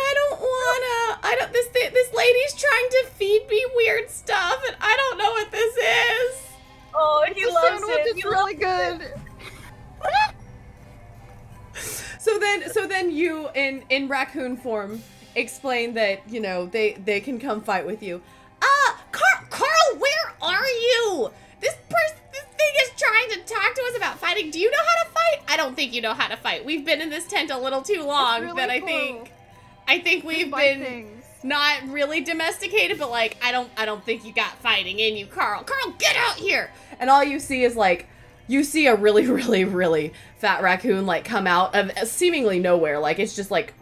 B: this lady's trying to feed me weird stuff and I don't know what this is.
F: Oh, he
E: The
F: loves
E: sandwich
F: it.
E: is
F: He
E: really
F: loves
E: good.
B: So then you in raccoon form explain that, you know, they can come fight with you. Carl, where are you? This thing is trying to talk to us about fighting. Do you know how to fight? I don't think you know how to fight. We've been in this tent a little too long
E: really
B: that
E: cool.
B: I think we've
E: Fight
B: been
E: things.
B: not really domesticated, but like I don't think you got fighting in you, Carl. Carl, get out here! And all you see is like you see a really, really, really fat raccoon like come out of seemingly nowhere. Like it's just like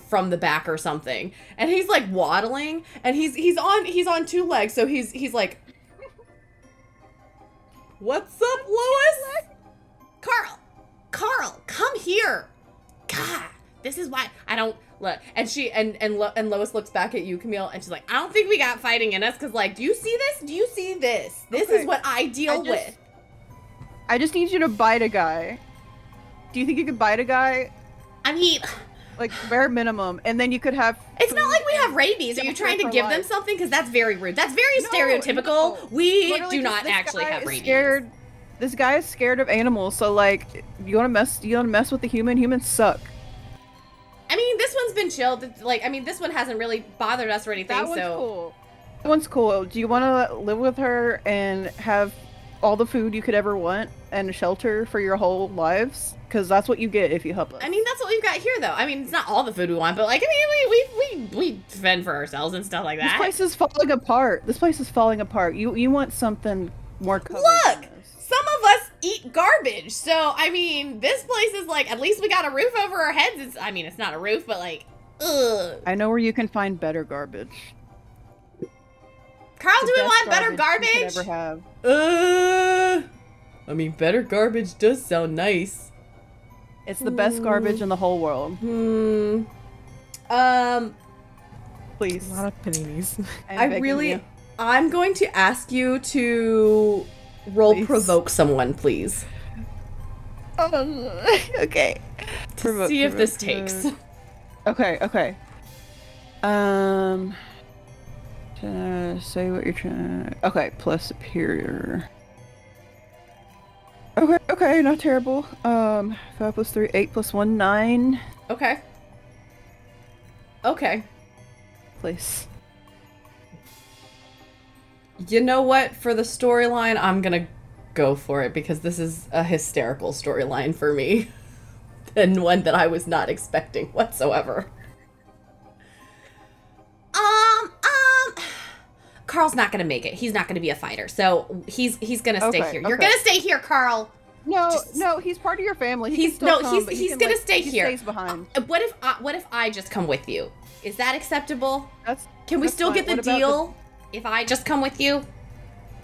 B: from the back or something. And he's like waddling and he's on two legs, so he's like, what's up, Lois? Carl, come here. God, this is why I don't look. And she and Lois looks back at you, Camille, and she's like, I don't think we got fighting in us, because like, do you see this? Do you see this? This is what I deal with.
E: I just need you to bite a guy. Do you think you could bite a guy?
B: I mean,
E: Like, bare minimum, and then you could have...
B: it's not like we
E: food
B: have rabies. Are you
E: shelter
B: trying to
E: for
B: give them
E: life.
B: something? Because that's very rude. That's very
E: No,
B: stereotypical.
E: no.
B: We
E: Literally,
B: do
E: just
B: not
E: this
B: actually
E: guy
B: have
E: is
B: rabies.
E: Scared. This guy is scared of animals, so like, you wanna mess with the human? Humans suck.
B: I mean, this one's been chilled. Like, I mean, this one hasn't really bothered us or anything.
E: That one's
B: so
E: cool. That one's cool. Do you wanna live with her and have all the food you could ever want and a shelter for your whole lives? Because that's what you get if you help us.
B: I mean, that's what we've got here, though. I mean, it's not all the food we want, but like, I mean, we fend for ourselves and stuff like
E: this
B: that.
E: place is falling apart. This place is falling apart. You want something more covered
B: Look!
E: than this.
B: Some of us eat garbage, so I mean, this place is like, at least we got a roof over our heads. It's not a roof, but like, ugh.
E: I know where you can find better garbage.
B: Carl,
E: The
B: do we
E: best
B: want better
E: you could
B: garbage?
E: ever have.
B: I mean, better garbage does sound nice.
E: It's the best garbage in the whole world. Please.
A: A lot of paninis.
B: I'm going to ask you to roll
E: Please.
B: provoke someone, please.
E: Okay.
B: See if this takes.
E: Okay. Say what you're trying. Okay, plus superior. Okay, not terrible. 5 plus 3, 8 plus 1, 9.
B: Okay.
E: Place.
B: You know what? For the storyline, I'm gonna go for it because this is a hysterical storyline for me. And one that I was not expecting whatsoever. Carl's not gonna make it. He's not gonna be a fighter, so he's gonna stay here. You're gonna stay here, Carl.
E: No, he's part of your family.
B: He's
E: can still
B: no,
E: come,
B: he's gonna stay
E: he
B: here.
E: Stays behind.
B: What if I just come with you? Is that acceptable? Can we
E: that's
B: still
E: fine.
B: get the
E: What about
B: deal if I just come with you?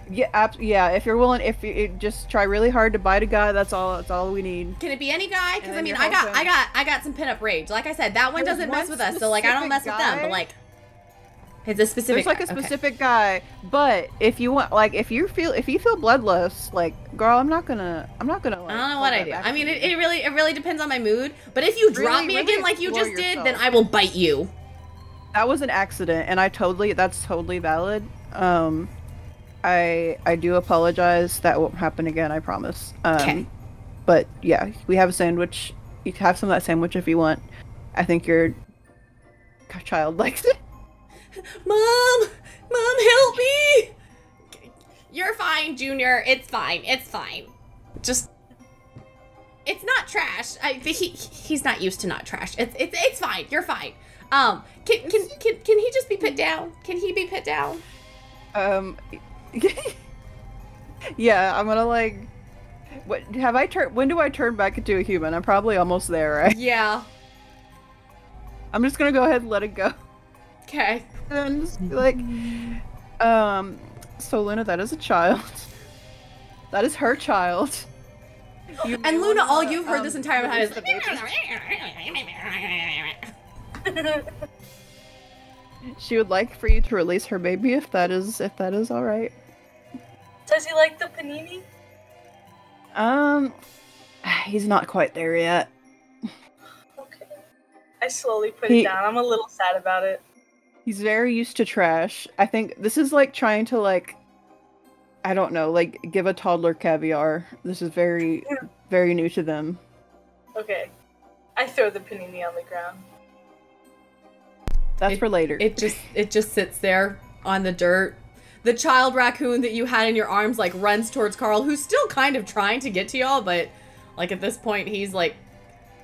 E: Yeah, if you're willing, if you just try really hard to bite a guy, that's all we need.
B: Can it be any guy? Because I
E: then
B: mean,
E: you're
B: I got some pinup rage. Like I said, that one
E: There's
B: doesn't
E: one
B: mess with us, so like I don't mess with them.
E: specific
B: But like, it's a specific.
E: There's like a specific guy, but if you want, like, if you feel bloodlust, like, girl, I'm not gonna. Like,
B: I don't know
E: hold
B: what I
E: that
B: do.
E: back
B: I mean,
E: from
B: it
E: you.
B: really depends on my mood. But if you drop me
E: really
B: again like you
E: explore
B: just did, then
E: yourself.
B: I will bite you.
E: That was an accident, and that's totally valid. I do apologize. That won't happen again. I promise.
B: Okay.
E: But yeah, we have a sandwich. You can have some of that sandwich if you want. I think your child likes it.
B: Mom, help me! You're fine, Junior. It's fine. Just, it's not trash. He's not used to not trash. It's fine. You're fine. Can he just be put down? Can he be put down?
E: Yeah, I'm gonna like. When do I turn back into a human? I'm probably almost there, right?
B: Yeah.
E: I'm just gonna go ahead and let it go.
B: Okay.
E: And just be like, so Luna, that is a child. That is her child.
B: And Luna, all you've heard this entire time is
E: the baby. She would like for you to release her baby if that is all right.
F: Does he like the panini?
E: He's not quite there yet.
F: Okay. I slowly put it down. I'm a little sad about it.
E: He's very used to trash. I think this is like trying to like, I don't know, like give a toddler caviar. This is very, very new to them.
F: Okay. I throw the panini on the ground.
E: That's for later.
B: It just sits there on the dirt. The child raccoon that you had in your arms like runs towards Carl, who's still kind of trying to get to y'all, but like at this point he's like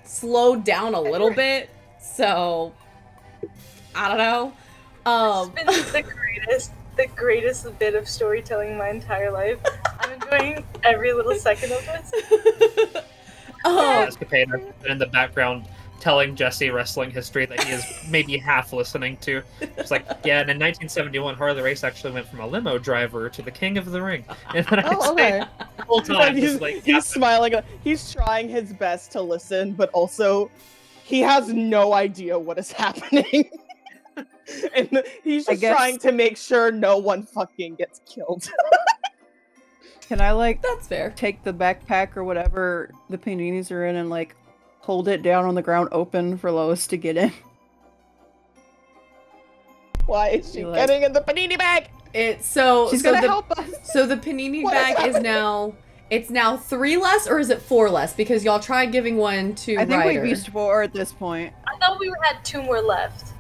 B: slowed down a little bit. So I don't know.
F: It's been the greatest bit of storytelling in my entire life. I'm enjoying every little second of this.
C: Escapade in the background telling Jesse wrestling history that he is maybe half listening to. It's like, yeah, and in 1971, Harley Race actually went from a limo driver to the king of the ring. And then
D: okay.
C: The whole time,
D: He's smiling. He's trying his best to listen, but also he has no idea what is happening. And he's just trying to make sure no one fucking gets killed.
E: Can I like
B: that's fair.
E: Take the backpack or whatever the paninis are in and like hold it down on the ground open for Lois to get in?
D: Why is she getting in the panini bag?
E: She's gonna help us.
B: So the panini bag is now 3 less, or is it 4 less? Because y'all tried giving one to
E: I think
B: Ryder.
E: we've used 4 at this point.
F: I thought we had 2 more left.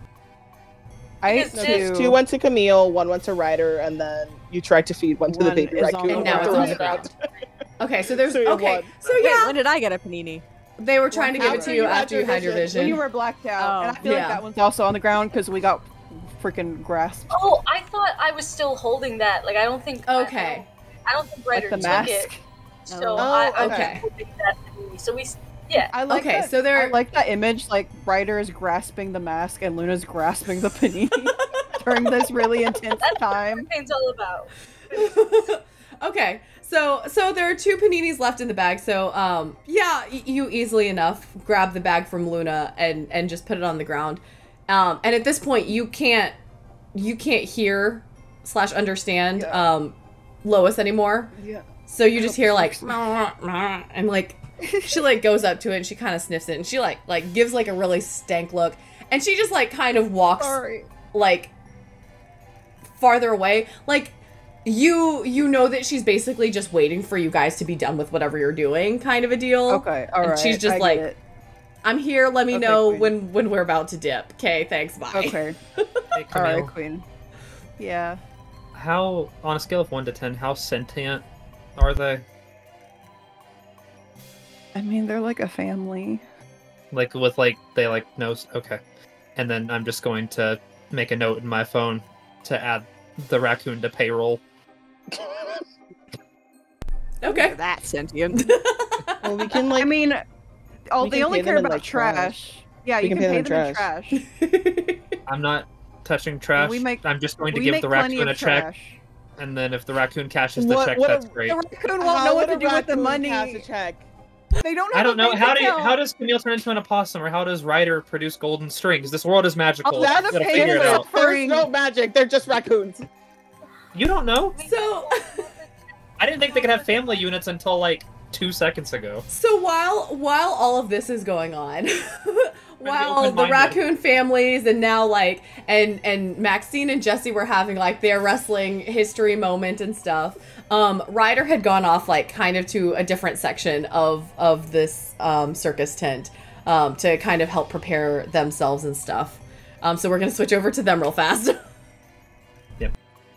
E: I ate 2.
D: 2 went to Camille, 1 went to Ryder, and then you tried to feed one to the baby raccoon.
B: And now it's on the ground. Okay, so there's
D: So
B: okay.
D: one.
B: So yeah,
A: when did I get a panini?
B: They were trying to give it to you after you had your vision.
E: When you were blacked out. And I feel like that one's also on the ground because we got freaking grasped.
F: Oh, I thought I was still holding that. Like, I don't think.
B: Okay.
F: I don't think Ryder
E: Like the
F: took
E: mask?
F: it. So
E: Oh,
F: I was
B: okay.
F: holding that panini. So yeah.
E: I like
B: Okay,
E: that.
B: so they're-
E: I like that image, like Ryder is grasping the mask and Luna's grasping the panini during this really intense
F: That's what
E: time.
F: the campaign's all about.
B: Okay, so there are 2 paninis left in the bag. So yeah, you easily enough grab the bag from Luna and just put it on the ground. And at this point, you can't hear / understand Lois anymore.
E: Yeah.
B: So you just hear like and like she like goes up to it and she kind of sniffs it and she like gives like a really stank look and she just like kind of walks like farther away. Like you know that she's basically just waiting for you guys to be done with whatever you're doing, kind of a deal.
E: Okay, all right.
B: And she's just
E: I
B: like,
E: get it.
B: I'm here. Let me know
E: Queen.
B: when we're about to dip. Okay, thanks. Bye.
E: Okay.
C: Hey,
E: All
C: Camille,
E: right, Queen. Yeah.
C: how, on a scale of 1 to 10, how sentient are they?
E: I mean, they're like a family.
C: Like, with, like, they, like, knows? Okay. And then I'm just going to make a note in my phone to add the raccoon to payroll.
B: Okay.
A: That sentient.
D: Well, we can like.
E: I mean,
D: we
E: they
D: can
E: only
D: pay
E: care
D: them in,
E: about
D: like, trash.
E: Yeah,
D: We
E: you
D: can
E: can
D: pay
E: pay
D: them
E: them
D: in
E: in trash.
C: I'm not touching trash. I'm just going to
E: We
C: give
E: make
C: the
E: plenty
C: raccoon
E: of
C: a check,
E: trash.
C: and then if the raccoon cashes the check,
D: What
C: that's
D: a-
C: great.
E: The raccoon won't
D: How
E: know what
D: would
E: to
D: a
E: do with the
D: raccoon
E: money.
D: cash a check?
E: They don't
C: I
E: have
C: don't know.
E: a bank account.
C: How does Camille turn into an opossum, or how does Ryder produce golden strings? This world is magical.
E: Oh, that's
C: You gotta
E: a
C: figure it
E: pain.
C: out.
D: There's no magic. They're just raccoons.
C: You don't know?
B: So
C: I didn't think they could have family units until like 2 seconds ago.
B: So while all of this is going on, while the
C: open-minded.
B: raccoon families and now like and Maxine and Jesse were having like their wrestling history moment and stuff, Ryder had gone off like kind of to a different section of this circus tent to kind of help prepare themselves and stuff. So we're gonna switch over to them real fast.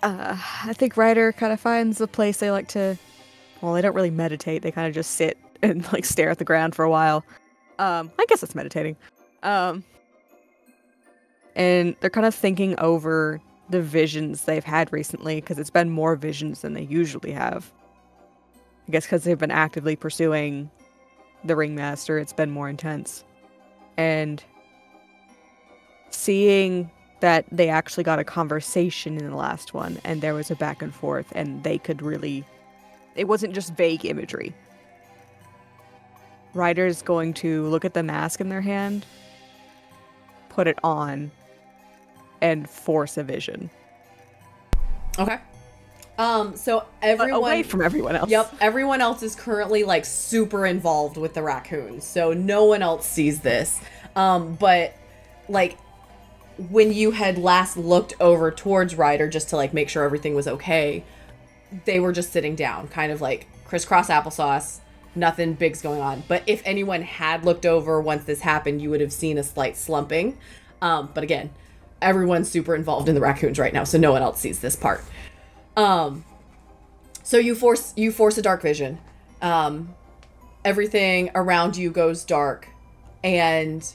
A: I think Ryder kind of finds a place they like to. Well, they don't really meditate. They kind of just sit and like stare at the ground for a while. I guess it's meditating. And they're kind of thinking over the visions they've had recently because it's been more visions than they usually have. I guess because they've been actively pursuing the ringmaster, it's been more intense. And seeing that they actually got a conversation in the last one and there was a back and forth and they could really... It wasn't just vague imagery. Ryder's going to look at the mask in their hand, put it on, and force a vision.
B: Okay. So everyone
A: away from everyone else.
B: Yep, everyone else is currently like super involved with the raccoons, so no one else sees this. But like when you had last looked over towards Ryder just to like make sure everything was okay, they were just sitting down, kind of like crisscross applesauce. Nothing big's going on. But if anyone had looked over once this happened, you would have seen a slight slumping. But again, everyone's super involved in the raccoons right now, so no one else sees this part. So you force a dark vision. Everything around you goes dark, and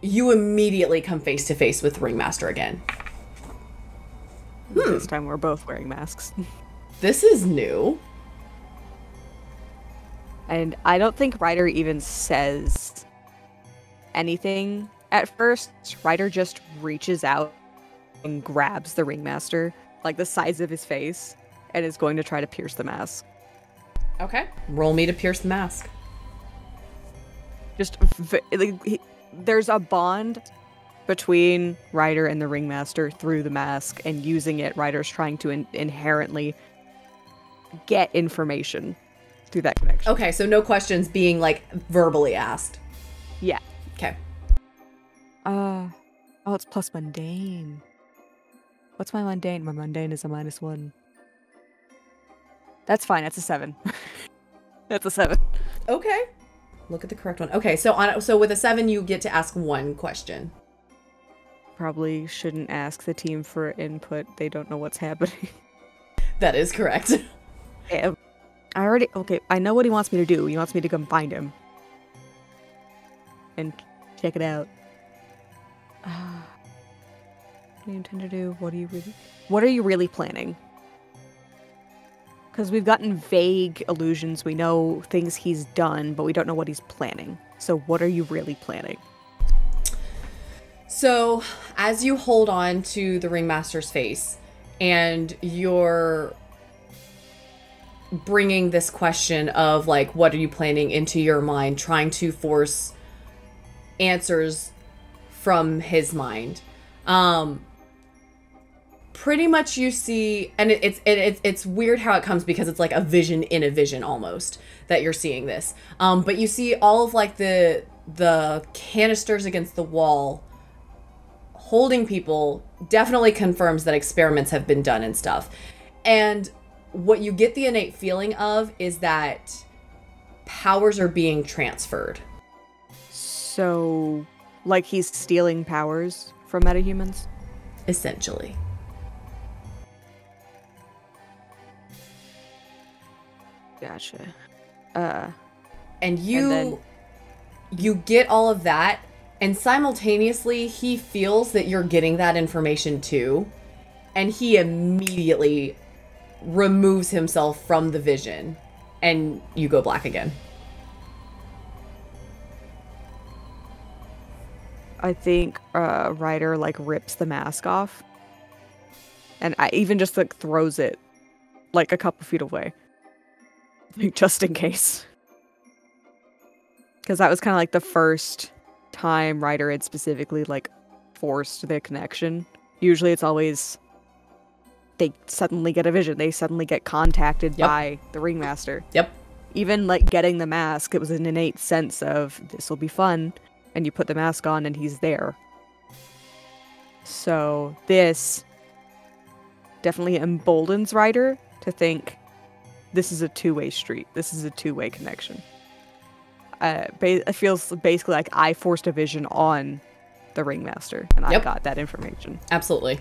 B: you immediately come face to face with the Ringmaster again.
A: This time we're both wearing masks.
B: This is new.
A: And I don't think Ryder even says anything at first. Ryder just reaches out and grabs the Ringmaster, like the size of his face, and is going to try to pierce the mask.
B: Okay. Roll me to pierce the mask.
A: Just, there's a bond between Ryder and the Ringmaster through the mask, and using it, Ryder's trying to inherently get information through that connection.
B: Okay, so no questions being like verbally asked.
A: Yeah.
B: Okay.
A: Oh, it's plus mundane. What's my mundane? My mundane is a -1. That's fine. That's a 7. That's a 7.
B: Okay. Look at the correct one. Okay, so with a 7, you get to ask one question.
A: Probably shouldn't ask the team for input. They don't know what's happening.
B: That is correct.
A: Yeah. I know what he wants me to do. He wants me to come find him. And check it out. What do you intend to do? What are you really planning? Because we've gotten vague allusions. We know things he's done, but we don't know what he's planning. So what are you really planning?
B: So as you hold on to the Ringmaster's face and you're bringing this question of like, what are you planning into your mind, trying to force answers from his mind. Pretty much you see, and it's weird how it comes because it's like a vision in a vision almost that you're seeing this. But you see all of like the canisters against the wall holding people definitely confirms that experiments have been done and stuff. And what you get the innate feeling of is that powers are being transferred.
A: So, like he's stealing powers from metahumans?
B: Essentially.
A: Gotcha.
B: And you get all of that, and simultaneously he feels that you're getting that information too, and he immediately removes himself from the vision, and you go black again.
A: I think Ryder like rips the mask off, and I even just like throws it like a couple feet away, just in case. Because that was kind of like the first time Ryder had specifically like forced the connection. Usually it's always they suddenly get a vision, they suddenly get contacted by the Ringmaster.
B: Yep.
A: Even like getting the mask, it was an innate sense of this will be fun, and you put the mask on and he's there. So this definitely emboldens Ryder to think this is a two-way street. This is a two-way connection. It feels basically like I forced a vision on the Ringmaster, and I got that information.
B: Absolutely.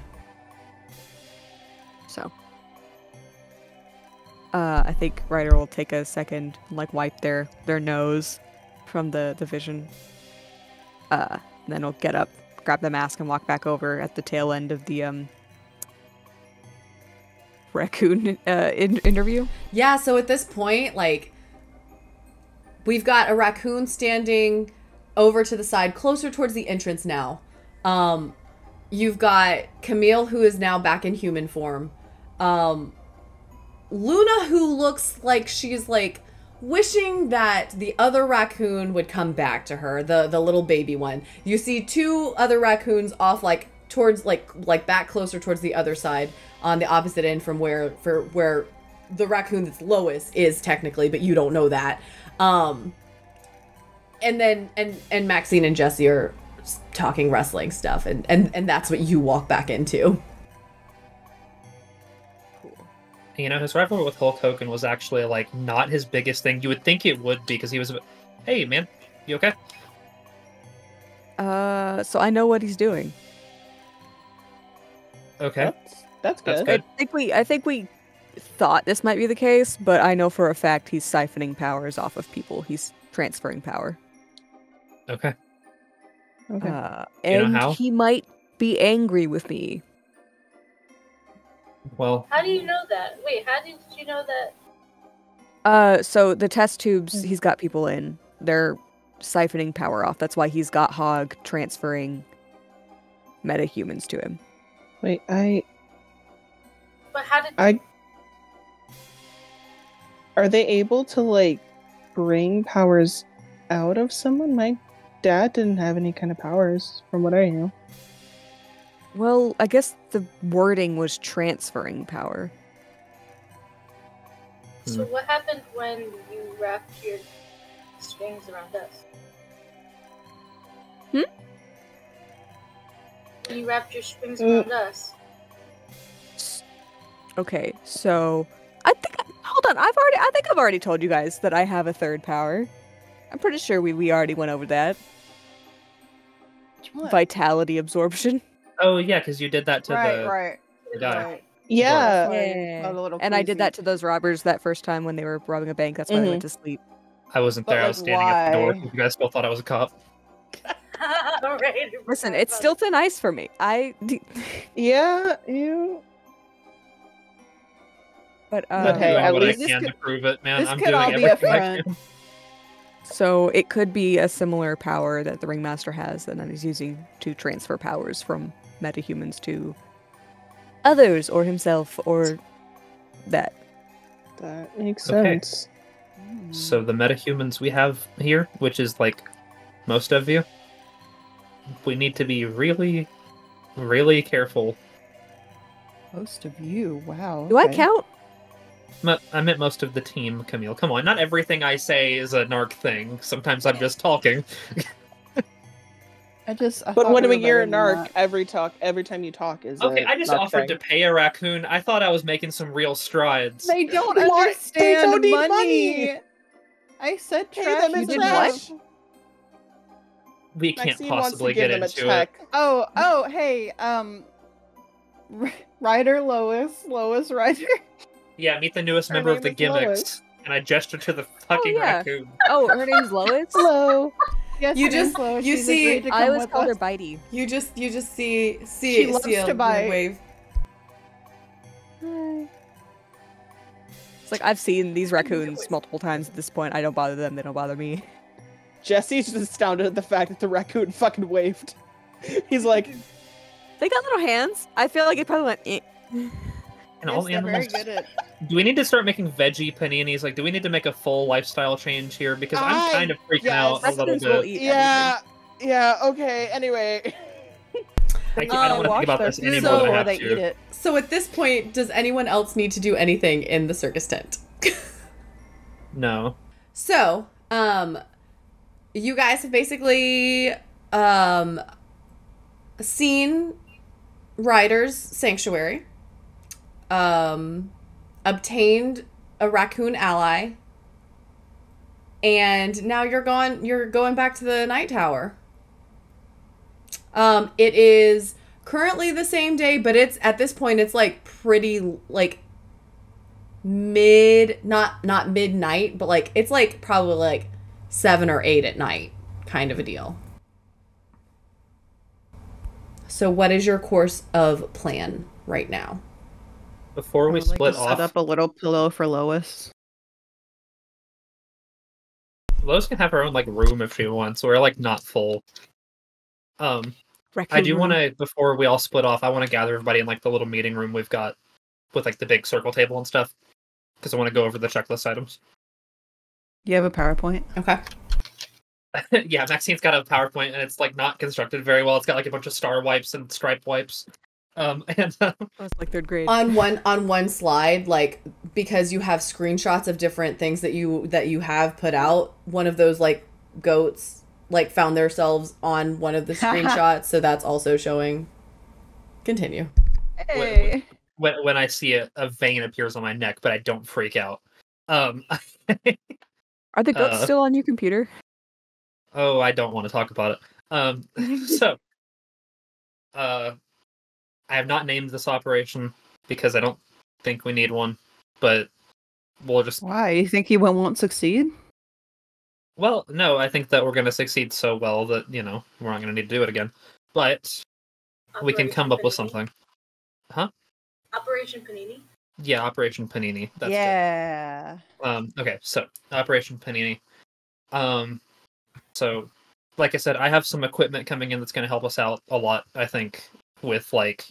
A: So, I think Ryder will take a second, like wipe their nose from the vision. Then he'll get up, grab the mask, and walk back over at the tail end of the raccoon interview.
B: Yeah. So at this point, like, we've got a raccoon standing over to the side, closer towards the entrance now. You've got Camille, who is now back in human form. Luna, who looks like she's like wishing that the other raccoon would come back to her, the little baby one. You see two other raccoons off like towards like back closer towards the other side on the opposite end from where the raccoon that's lowest is technically, but you don't know that. And then Maxine and Jesse are talking wrestling stuff, and that's what you walk back into.
C: You know, his rivalry with Hulk Hogan was actually like not his biggest thing. You would think it would be because he was, hey man, you okay?
A: So I know what he's doing.
C: Okay,
D: That's good.
C: That's good.
A: I think we thought this might be the case, but I know for a fact he's siphoning powers off of people. He's transferring power.
C: Okay.
D: Okay.
C: You know
A: And
C: how?
A: he might be angry with me.
C: Well,
F: How do you know that? Wait, how did you know that?
A: So the test tubes he's got people in, they're siphoning power off. That's why he's got Hog transferring metahumans to him.
D: Wait,
F: But how did
D: are they able to like bring powers out of someone? My dad didn't have any kind of powers, from what I know.
A: Well, I guess the wording was transferring power.
F: So what happened when you wrapped your strings around us? When you wrapped your strings around us?
A: Okay, so hold on. I think I've already told you guys that I have a third power. I'm pretty sure we already went over that.
E: What?
A: Vitality absorption.
C: oh yeah, because you did that to
E: Right.
C: the guy.
E: Right.
D: Yeah.
E: Like, a little
A: And I did that
E: queasy.
A: to those robbers that first time when they were robbing a bank. That's why I went to sleep.
C: I wasn't
E: But,
C: there. I was
E: like,
C: standing at the door.
E: why?
C: You guys still thought I was a cop.
F: Right.
A: Listen, it's still thin ice for me.
D: Yeah, you.
A: But
C: I'm
D: hey,
C: doing
D: at
C: what I
D: least
E: this
C: can
E: could-
C: to prove it, man.
E: this
C: I'm
E: could
C: doing
E: all be a
C: everything I
E: front.
C: can.
A: so it could be a similar power that the Ringmaster has that he's using to transfer powers from metahumans to others or himself or that.
D: That makes
C: Okay.
D: sense.
C: So the metahumans we have here, which is like most of you, we need to be really, really careful.
E: Most of you, wow.
A: Do I
E: okay.
A: count?
C: I meant most of the team, Camille. Come on, not everything I say is a narc thing. Sometimes I'm just talking.
E: I
D: But
E: thought
D: when
E: we were
D: you're a
E: better than
D: narc,
E: that.
D: every time you talk is
C: Okay,
D: a
C: I just
D: narc
C: offered
D: thing.
C: to pay a raccoon. I thought I was making some real strides.
E: They don't
D: Why?
E: understand
D: They don't need
E: money.
D: money.
E: I said
D: Pay
E: trash.
D: them
A: You
D: in
A: did
D: trash.
A: what?
C: We can't
D: Maxine wants to
C: possibly
D: give
C: get
D: them a
C: into
D: check.
C: it.
E: Oh, hey, Ryder Lois Ryder.
C: Yeah, meet the newest
D: Her
C: member of
D: name
C: the
D: is Lois.
C: gimmicks. And I gesture to the fucking
A: yeah.
C: raccoon.
A: Oh, her name's Lois?
D: Hello.
E: Yes,
B: You
E: her name's
B: just-
E: Lois.
B: you
E: She's
B: see-
E: agreed to
A: I
E: come
A: always
E: with
A: called her
E: us.
A: Bitey.
B: You just see
E: She loves
B: see a
E: to bite.
B: wave.
A: It's like I've seen these raccoons multiple times at this point. I don't bother them, they don't bother me.
D: Jesse's just astounded at the fact that the raccoon fucking waved. He's like,
A: They got little hands. I feel like it probably went eh.
C: And
E: Yes,
C: all
E: they're very
C: animals.
E: good at.
C: Do we need to start making veggie paninis? Like, do we need to make a full lifestyle change here? Because I'm kind of freaking
D: yes.
C: out a little
A: Raccoons will
C: bit.
A: eat
D: yeah, okay, anyway.
C: I don't want to think about this
E: food
C: any more than I
E: before
C: have
E: they
C: to.
E: eat it.
B: So at this point, does anyone else need to do anything in the circus tent?
C: No.
B: So, you guys have basically seen Ryder's sanctuary, obtained a raccoon ally, and now you're going back to the night tower. It is currently the same day, but it's at this point it's like pretty like not midnight, but like it's like probably like 7 or 8 at night kind of a deal. So what is your course of plan right now?
C: Before
E: I
C: we
E: would like
C: split
E: to
C: off,
E: set up a little pillow for Lois.
C: Lois can have her own like room if she wants. We're like not full. I
A: Raccoon
C: do want
A: room.
C: to, before we all split off, I want to gather everybody in like the little meeting room we've got with like the big circle table and stuff, because I want to go over the checklist items.
E: You have a PowerPoint?
B: Okay.
C: Yeah, Maxine's got a PowerPoint and it's like not constructed very well. It's got like a bunch of star wipes and stripe wipes. And
A: I was like third grade.
B: On one slide, like because you have screenshots of different things that you have put out, one of those like goats like found themselves on one of the screenshots, so that's also showing. Continue.
E: Hey.
C: when I see a vein appears on my neck, but I don't freak out.
A: Are the goats
C: uh,
A: still on your computer?
C: Oh, I don't want to talk about it. So, I have not named this operation because I don't think we need one, but we'll just.
E: Why? You think he won't succeed?
C: Well, no, I think that we're going to succeed so well that, we're not going to need to do it again. But we can come up with something. Huh?
F: Operation Panini.
C: Yeah, Operation Panini. That's
E: yeah.
C: good. Okay, so Operation Panini. So, like I said, I have some equipment coming in that's going to help us out a lot, I think, with, like...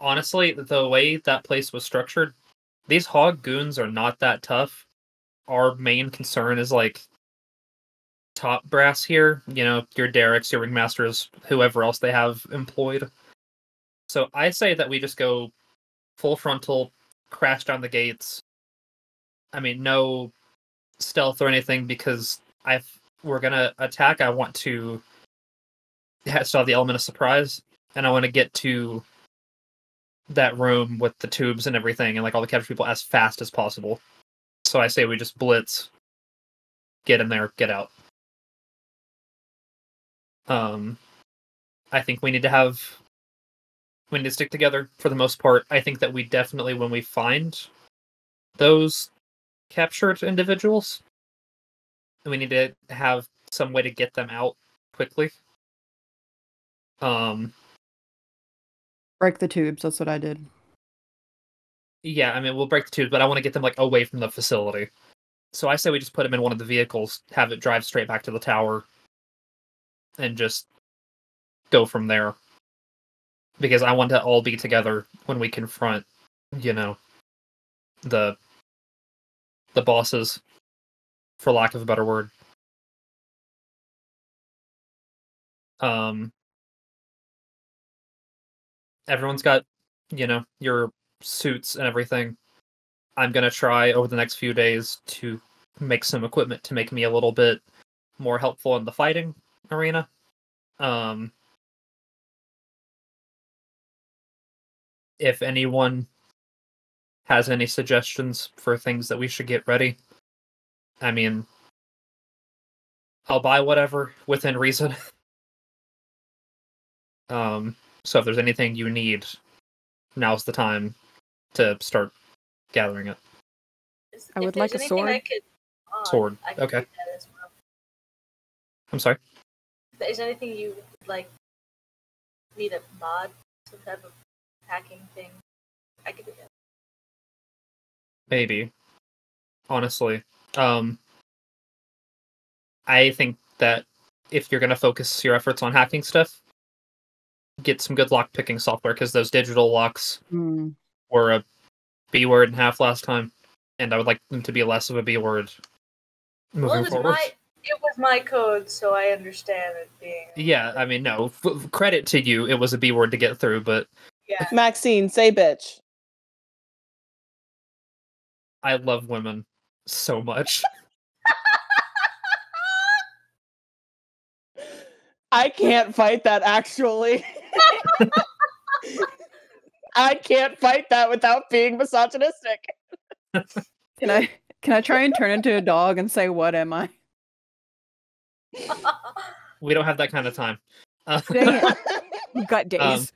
C: Honestly, the way that place was structured, these hog goons are not that tough. Our main concern is, like, top brass here. Your Derricks, your Ringmasters, whoever else they have employed. So I say that we just go full frontal, crash down the gates. I mean, no stealth or anything, because we're gonna attack. I want to still have the element of surprise, and I want to get to that room with the tubes and everything, and like all the captured people as fast as possible. So I say we just blitz, get in there, get out. I think we need to stick together for the most part. I think that we definitely, when we find those captured individuals, we need to have some way to get them out quickly.
E: Break the tubes. That's what I did.
C: Yeah, I mean, we'll break the tubes, but I want to get them like away from the facility. So I say we just put them in one of the vehicles, have it drive straight back to the tower, and just go from there. Because I want to all be together when we confront, the bosses, for lack of a better word. Everyone's got, your suits and everything. I'm gonna try over the next few days to make some equipment to make me a little bit more helpful in the fighting arena. If anyone has any suggestions for things that we should get ready, I mean, I'll buy whatever within reason. So if there's anything you need, now's the time to start gathering it.
A: I would like a sword.
C: Sword. Okay.
F: Well.
C: I'm sorry.
F: Is there anything you like need a mod, some type of hacking thing? I could do that.
C: Maybe. Honestly. I think that if you're gonna focus your efforts on hacking stuff, get some good lock picking software, because those digital locks were a B word and a half last time, and I would like them to be less of a B word moving forward.
F: It was my code, so I understand it being.
C: Yeah, I mean, no, credit to you. It was a B word to get through, but
F: yeah.
D: Maxine, say bitch.
C: I love women so much.
D: I can't fight that, actually. I can't fight that without being misogynistic.
E: Can I try and turn into a dog and say, "What am I?"
C: We don't have that kind of time.
A: Dang it. We've got days.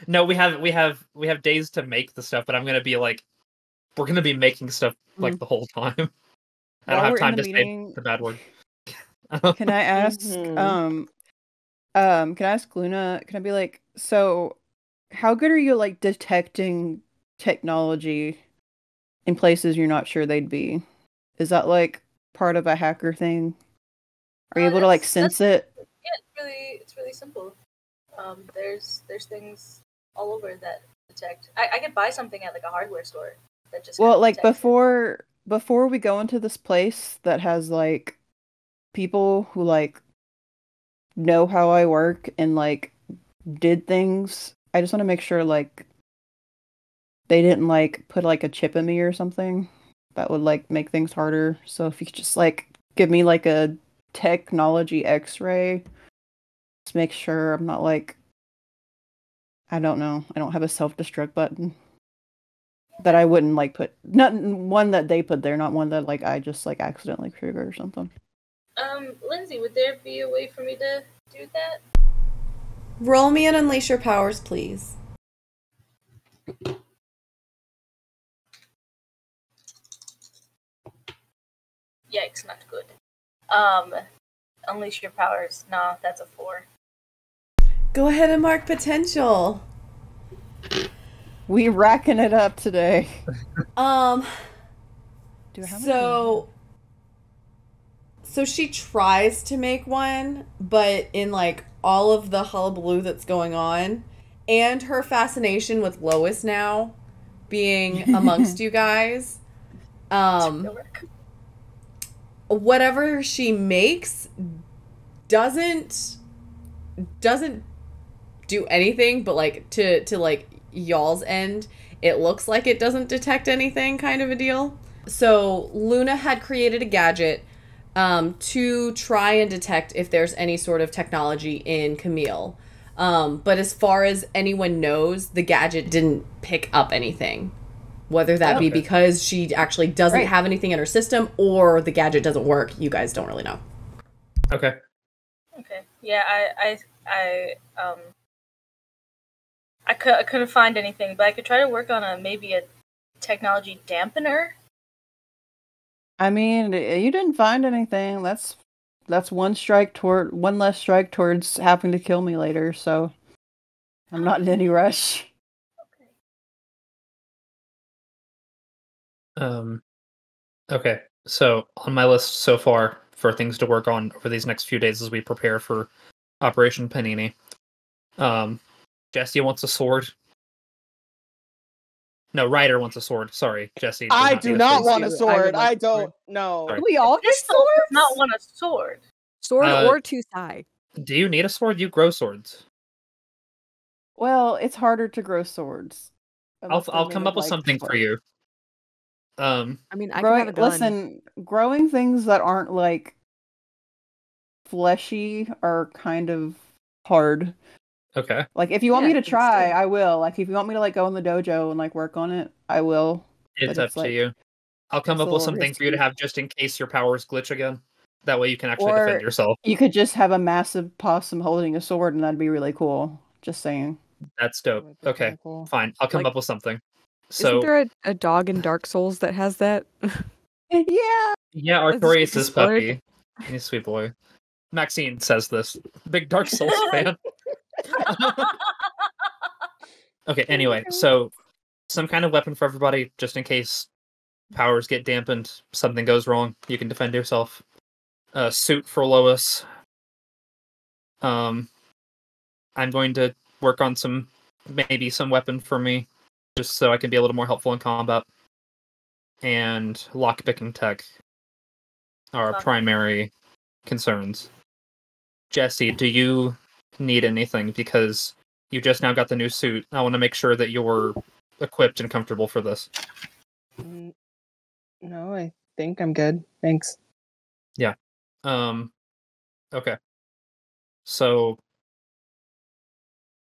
C: No, we have days to make the stuff, but I'm gonna be like, we're gonna be making stuff like the whole time. I don't have time to say the bad word.
E: Can I ask? Can I ask Luna? Can I be like, so, how good are you like detecting technology in places you're not sure they'd be? Is that like part of a hacker thing? Are you able to like sense it?
F: Yeah, it's really simple. There's things all over that detect. I could buy something at like a hardware store that just
E: like before we go into this place that has like people who like know how I work and like did things. I just want to make sure like they didn't like put like a chip in me or something that would like make things harder. So if you could just like give me like a technology x-ray, just make sure I'm not like, I don't know, I don't have a self-destruct button that I wouldn't like put, not one that they put there, not one that like I just like accidentally trigger or something.
F: Lindsay, would there be a way for me to do that?
B: Roll me and unleash your powers, please.
F: Yikes, not good. Unleash your powers. No, that's a 4.
B: Go ahead and mark potential.
E: We racking it up today.
B: So she tries to make one, but in like all of the hullabaloo that's going on, and her fascination with Lois now being amongst you guys, whatever she makes doesn't do anything, but like to like y'all's end, it looks like it doesn't detect anything, kind of a deal. So Luna had created a gadget to try and detect if there's any sort of technology in Camille. But as far as anyone knows, the gadget didn't pick up anything. Whether that be because she actually doesn't have anything in her system or the gadget doesn't work, you guys don't really know.
C: Okay.
F: Yeah, I couldn't find anything, but I could try to work on maybe a technology dampener.
E: I mean, you didn't find anything. That's one less strike towards having to kill me later, so I'm not in any rush.
C: Okay. So on my list so far for things to work on over these next few days as we prepare for Operation Panini. Jessie wants a sword. No, Ryder wants a sword. Sorry, Jesse. does
D: I
C: need
D: do
C: a
D: not
C: sword.
D: want a
A: I
D: sword.
A: would like
D: I
A: a sword.
D: don't know.
C: Sorry.
E: We all get
F: Crystal does
E: swords?
F: not want a sword.
A: Sword
C: Uh,
A: or two thigh.
C: Do you need a sword? You grow swords.
E: Well, it's harder to grow swords. Unless they're
C: I'll
E: made
C: come
E: of,
C: up with
E: like,
C: something for
E: clay.
C: you.
A: I mean, I can have a gun.
E: Listen, growing things that aren't like fleshy are kind of hard.
C: Okay.
E: Like if you want
A: Yeah,
E: me to
A: but
E: try,
A: still.
E: I will. Like if you want me to like go in the dojo and like work on it, I will.
C: It's
E: But
C: up
E: it's
C: to
E: like
C: you. I'll come
E: it's
C: up
E: a
C: with
E: little
C: something for you to
E: risky.
C: have just in case your powers glitch again. That way you can actually defend
E: Or
C: yourself.
E: you could just have a massive possum holding a sword and that'd be really cool. Just saying.
C: That's
D: That
C: dope.
D: would be
C: Okay,
D: kinda cool.
C: fine. I'll come
A: Like-
C: up with something.
A: Isn't
C: So,
A: there a dog in Dark Souls that has that?
E: Yeah.
C: yeah,
A: That's
C: Artorias'
A: just sword.
C: puppy. He's a sweet boy. Maxine says this. Big Dark Souls fan. Okay, anyway, so some kind of weapon for everybody, just in case powers get dampened, something goes wrong, you can defend yourself. A suit for Lois. I'm going to work on maybe some weapon for me, just so I can be a little more helpful in combat. And lockpicking tech are our
F: Okay.
C: primary concerns. Jesse, do you need anything? Because you just now got the new suit. I want to make sure that you're equipped and comfortable for this.
D: No, I think I'm good. Thanks.
C: Okay. So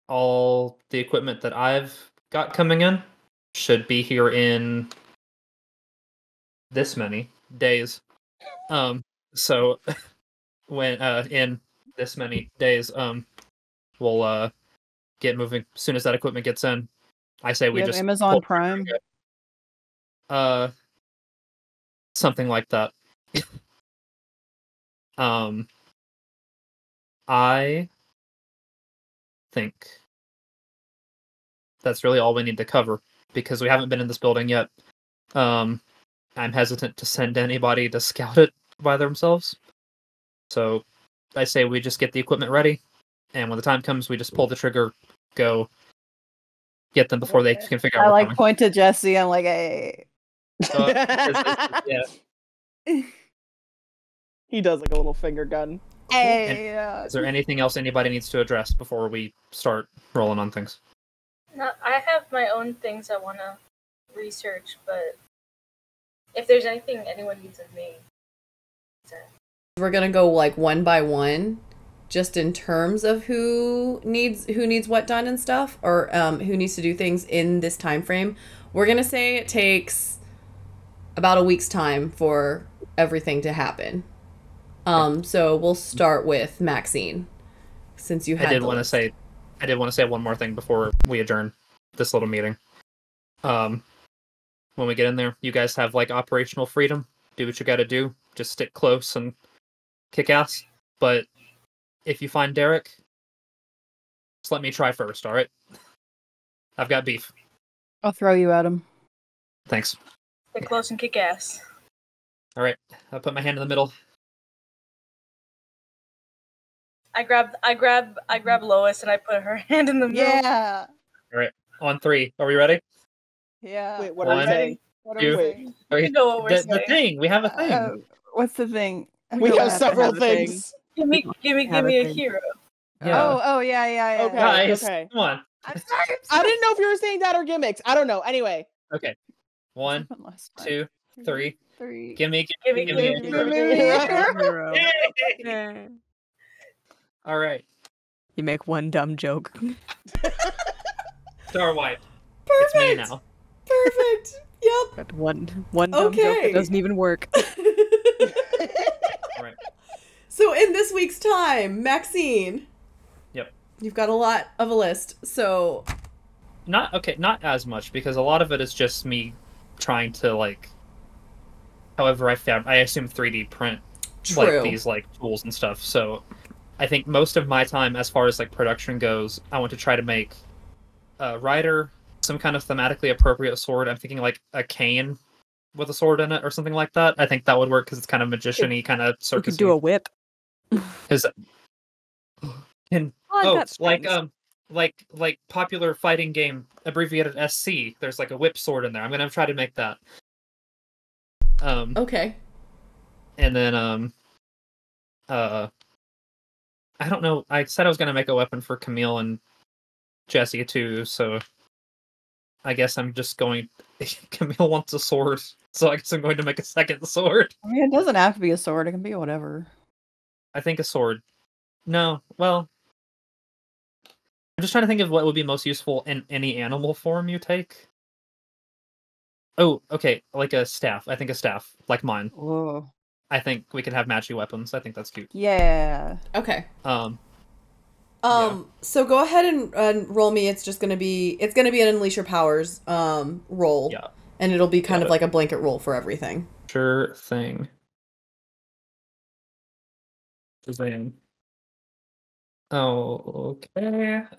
C: all the equipment that I've got coming in should be here in this many days. So when in this many days, we'll get moving. As soon as that equipment gets in, I say we
E: You have
C: just
E: Amazon
C: pull-
E: Prime.
C: Something like that. I think that's really all we need to cover because we haven't been in this building yet. I'm hesitant to send anybody to scout it by themselves. So I say we just get the equipment ready, and when the time comes, we just pull the trigger, go get them before they can figure out
E: I
C: we're
E: like
C: coming.
E: point to Jesse. I'm like, hey.
C: Yeah.
D: He does like a little finger gun.
E: Hey.
C: Is there anything else anybody needs to address before we start rolling on things?
F: No, I have my own things I want to research, but if there's anything anyone needs of me,
B: We're gonna go like one by one, just in terms of who needs what done and stuff, or who needs to do things in this time frame. We're gonna say it takes about a week's time for everything to happen. So we'll start with Maxine, since you had.
C: I did want to say one more thing before we adjourn this little meeting. When we get in there, you guys have like operational freedom. Do what you got to do. Just stick close and kick ass. But if you find Derek, just let me try first. All right? I've got beef.
E: I'll throw you at him.
C: Thanks.
F: get close and kick ass.
C: All right. I'll put my hand in the middle.
F: I grab Lois and I put her hand in the middle.
E: Yeah.
C: All right. On 3. Are we ready?
E: Yeah.
D: Wait, what are we
C: One,
D: saying?
E: What are
C: two,
E: we
D: Wait.
E: saying?
C: Three.
F: You know what we're
C: The
F: saying.
C: thing. We have a thing.
E: What's the thing?
D: We
A: don't
D: have
A: have to
D: several
A: have a thing.
D: things.
F: Give me
A: Have a
F: a
A: thing.
F: hero.
C: Yeah.
E: Oh, yeah.
D: Okay.
C: Guys,
D: okay.
C: come on.
E: I'm sorry.
D: I didn't know if you were saying that or gimmicks. I don't know. Anyway.
C: Okay. 1, 2, 3.
E: Three.
C: Gimme
F: Give me
C: a hero.
A: Hero.
C: Yay!
A: Yeah.
C: All right.
A: You make one dumb joke.
C: Star White.
B: Perfect.
C: It's me now.
B: Perfect. Yep.
A: Got one dumb joke
B: Okay.
A: that doesn't even work.
C: All right.
B: So in this week's time, Maxine.
C: Yep.
B: You've got a lot of a list. So
C: Not as much because a lot of it is just me trying to like. However, I assume 3D print
B: true.
C: like these like tools and stuff. So I think most of my time, as far as like production goes, I want to try to make Ryder some kind of thematically appropriate sword. I'm thinking like a cane with a sword in it or something like that. I think that would work because it's kind of magician-y, kind of
A: We
C: circus.
A: could do a whip.
C: Is
A: I've got
C: like
A: strings.
C: like popular fighting game abbreviated SC. There's like a whip sword in there. I'm gonna try to make that.
B: Okay.
C: And then I don't know. I said I was gonna make a weapon for Camille and Jesse too, so I guess I'm just going. Camille wants a sword, so I guess I'm going to make a second sword.
E: I mean, it doesn't have to be a sword. It can be whatever.
C: I think a sword. No, well, I'm just trying to think of what would be most useful in any animal form you take. Oh, okay, like a staff. I think a staff, like mine.
E: Whoa.
C: I think we can have matchy weapons. I think that's cute.
E: Yeah.
B: Okay.
C: Yeah.
B: So go ahead and roll me. It's gonna be an Unleash Your Powers roll.
C: Yeah.
B: And it'll be kind of like a blanket roll for everything.
C: Sure thing. Shazam. Oh,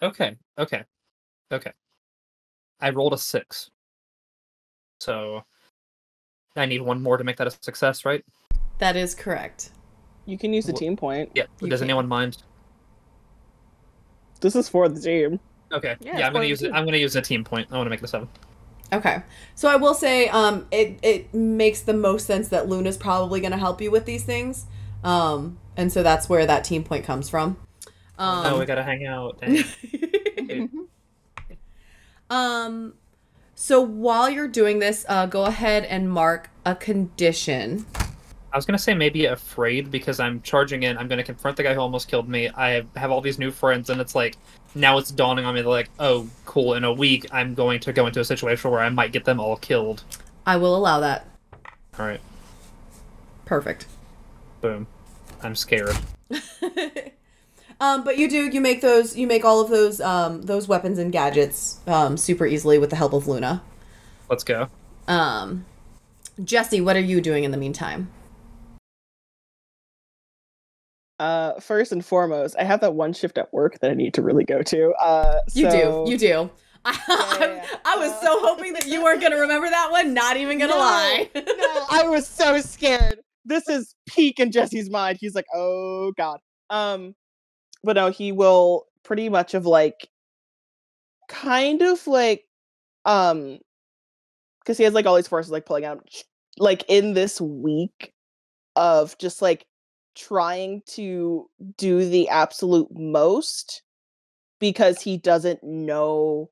C: okay. I rolled a 6. So I need one more to make that a success, right?
B: That is correct.
D: You can use a team point.
C: Yeah. Does anyone mind?
D: This is for the team.
C: Okay.
A: Yeah,
C: Yeah, I'm gonna
A: it's
C: use it. I'm gonna use a team point. I want to make it a 7.
B: Okay. So I will say, it makes the most sense that Luna's probably going to help you with these things. And so that's where that team point comes from.
C: Oh, we gotta hang out.
B: So while you're doing this, go ahead and mark a condition.
C: I was gonna say maybe afraid because I'm charging in. I'm gonna confront the guy who almost killed me. I have all these new friends, and it's like now it's dawning on me that like, oh, cool. In a week, I'm going to go into a situation where I might get them all killed.
B: I will allow that.
C: All right.
B: Perfect.
C: Boom. I'm scared.
B: But you make all of those weapons and gadgets super easily with the help of Luna.
C: Let's go.
B: Jesse, what are you doing in the meantime?
D: First and foremost, I have that one shift at work that I need to really go to.
B: You do. I was so hoping that you weren't gonna remember that one. Not even gonna lie.
D: No, I was so scared. This is peak in Jesse's mind. He's like, oh god. But no, he will pretty much have like, kind of like, because he has like all these forces like pulling out, like in this week of just like trying to do the absolute most because he doesn't know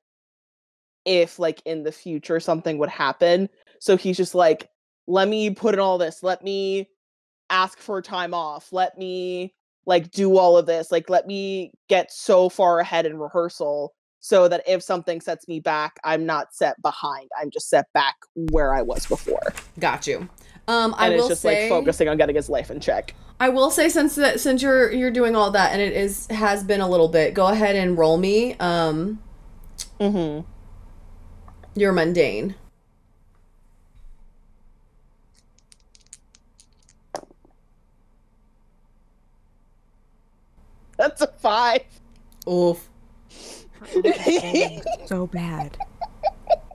D: if like in the future something would happen. So he's just like, let me put in all this, let me ask for time off, let me like do all of this, like let me get so far ahead in rehearsal so that if something sets me back, I'm not set behind, I'm just set back where I was before.
B: Got you.
D: And it's just like focusing on getting his life in check.
B: I will say since you're doing all that and it has been a little bit, go ahead and roll me your mundane.
D: That's a 5.
B: Oof.
A: So bad.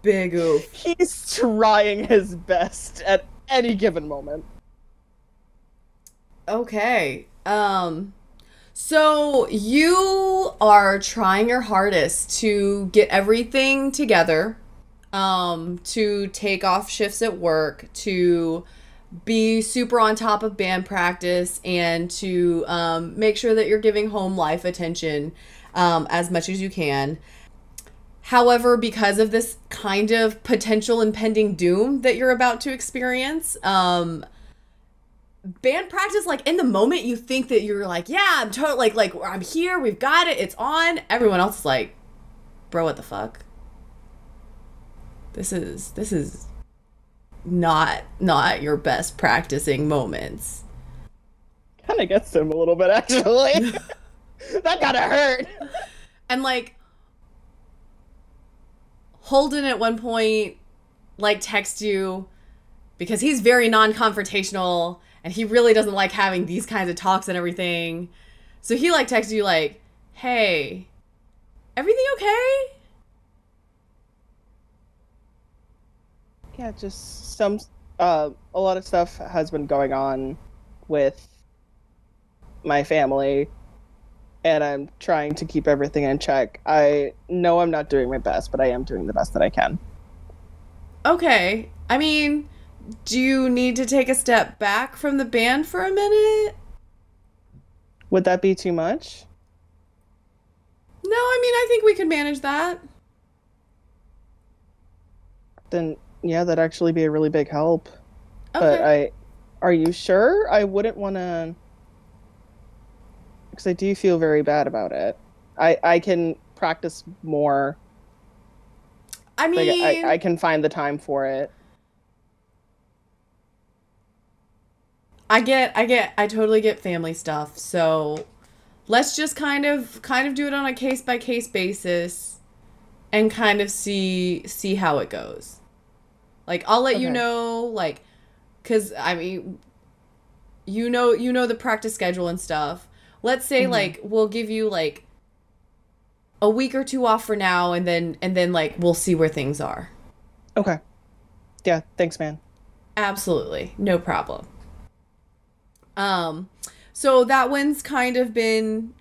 B: Big oof.
D: He's trying his best at any given moment.
B: Okay. So you are trying your hardest to get everything together, to take off shifts at work, to be super on top of band practice, and to make sure that you're giving home life attention as much as you can. However, because of this kind of potential impending doom that you're about to experience, band practice, like in the moment you think that you're like, yeah, I'm totally like I'm here, we've got it, it's on. Everyone else is like, bro, what the fuck? This is not your best practicing moments.
D: Kind of gets to him a little bit, actually. That gotta hurt.
B: And like Holden at one point like texts you because he's very non-confrontational and he really doesn't like having these kinds of talks and everything. So he like texts you like, hey, everything okay?
D: Yeah, just some a lot of stuff has been going on with my family, and I'm trying to keep everything in check. I know I'm not doing my best, but I am doing the best that I can.
B: Okay. I mean, do you need to take a step back from the band for a minute?
D: Would that be too much?
B: No, I mean, I think we could manage that.
D: Then, yeah, that'd actually be a really big help.
B: Okay.
D: But are you sure? I wouldn't want to, because I do feel very bad about it. I can practice more.
B: I mean,
D: Like, I can find the time for it.
B: I totally get family stuff. So let's just kind of do it on a case by case basis and kind of see how it goes. Like, I'll let you know, like, because I mean, you know the practice schedule and stuff. Let's say like we'll give you like a week or two off for now, and then like we'll see where things are.
D: Okay. Yeah, thanks, man.
B: Absolutely, no problem. So that one's kind of been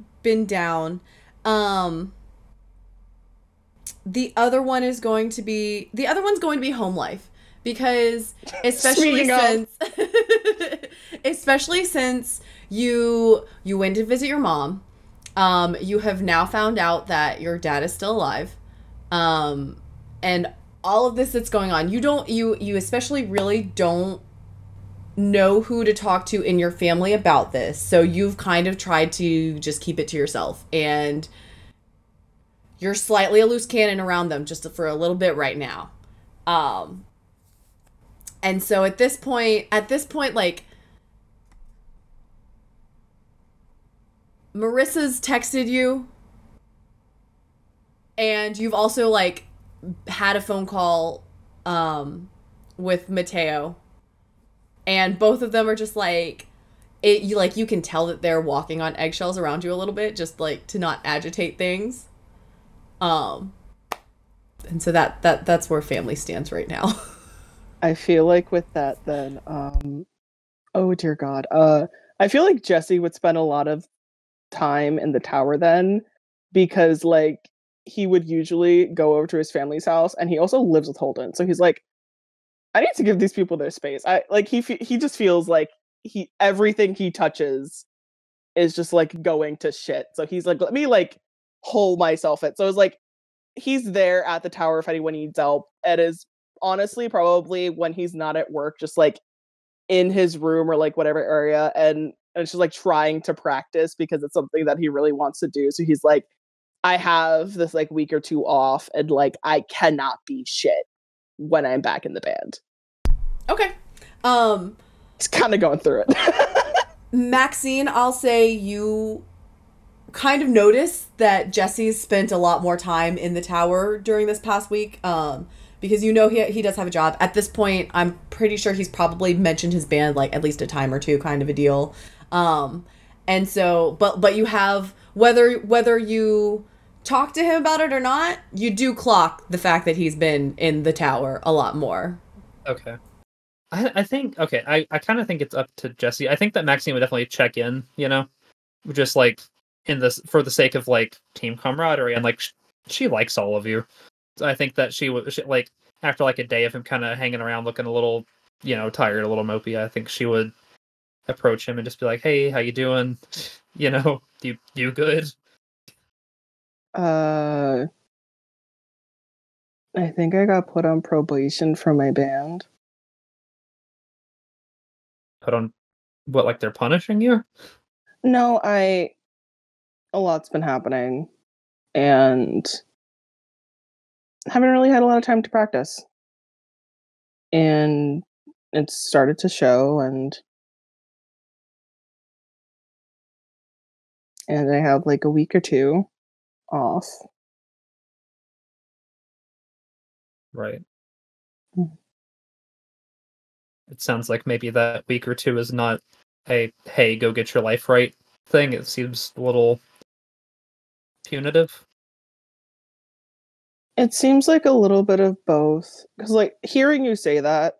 B: down. The other one's going to be home life, because especially since you went to visit your mom, you have now found out that your dad is still alive, and all of this that's going on, you especially really don't know who to talk to in your family about this, so you've kind of tried to just keep it to yourself, and you're slightly a loose cannon around them just for a little bit right now. And so at this point, like, Marissa's texted you, and you've also, like, had a phone call, with Mateo, and both of them are just, like, you can tell that they're walking on eggshells around you a little bit, just, like, to not agitate things. And so that's where family stands right now.
D: I feel like with that then, oh dear God. I feel like Jesse would spend a lot of time in the tower then, because like he would usually go over to his family's house, and he also lives with Holden. So he's like, I need to give these people their space. He just feels like everything he touches is just like going to shit. So he's like, let me like hold myself it. So it's like he's there at the tower if anyone needs help. It is honestly probably when he's not at work, just like in his room or like whatever area, and it's just like trying to practice because it's something that he really wants to do. So he's like, I have this like week or two off, and like I cannot be shit when I'm back in the band.
B: Okay.
D: He's kind of going through it.
B: Maxine, I'll say you kind of notice that Jesse's spent a lot more time in the tower during this past week, because you know he does have a job. At this point, I'm pretty sure he's probably mentioned his band like at least a time or two, kind of a deal. And so, but you have, whether you talk to him about it or not, you do clock the fact that he's been in the tower a lot more.
C: Okay. I think, okay, I kind of think it's up to Jesse. I think that Maxine would definitely check in, you know, just like in this for the sake of like team camaraderie, and like she likes all of you. So I think that she would like after like a day of him kind of hanging around looking a little, you know, tired, a little mopey. I think she would approach him and just be like, "Hey, how you doing? You know, you good?"
D: I think I got put on probation for my band.
C: Put on what, like they're punishing you?
D: No, a lot's been happening, and haven't really had a lot of time to practice. And it started to show, and I have like a week or two off.
C: Right.
D: Mm.
C: It sounds like maybe that week or two is not a hey, go get your life right thing. It seems a little punitive.
D: It seems like a little bit of both. Because, like, hearing you say that,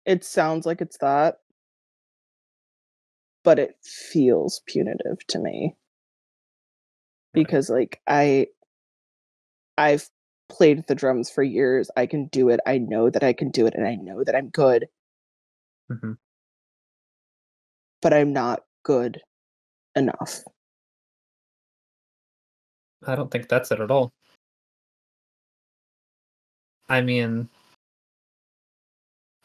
D: it sounds like it's that. But it feels punitive to me. because like I've played the drums for years. I can do it. I know that I can do it, and I know that I'm good.
C: Mm-hmm.
D: But I'm not good enough.
C: I don't think that's it at all. I mean,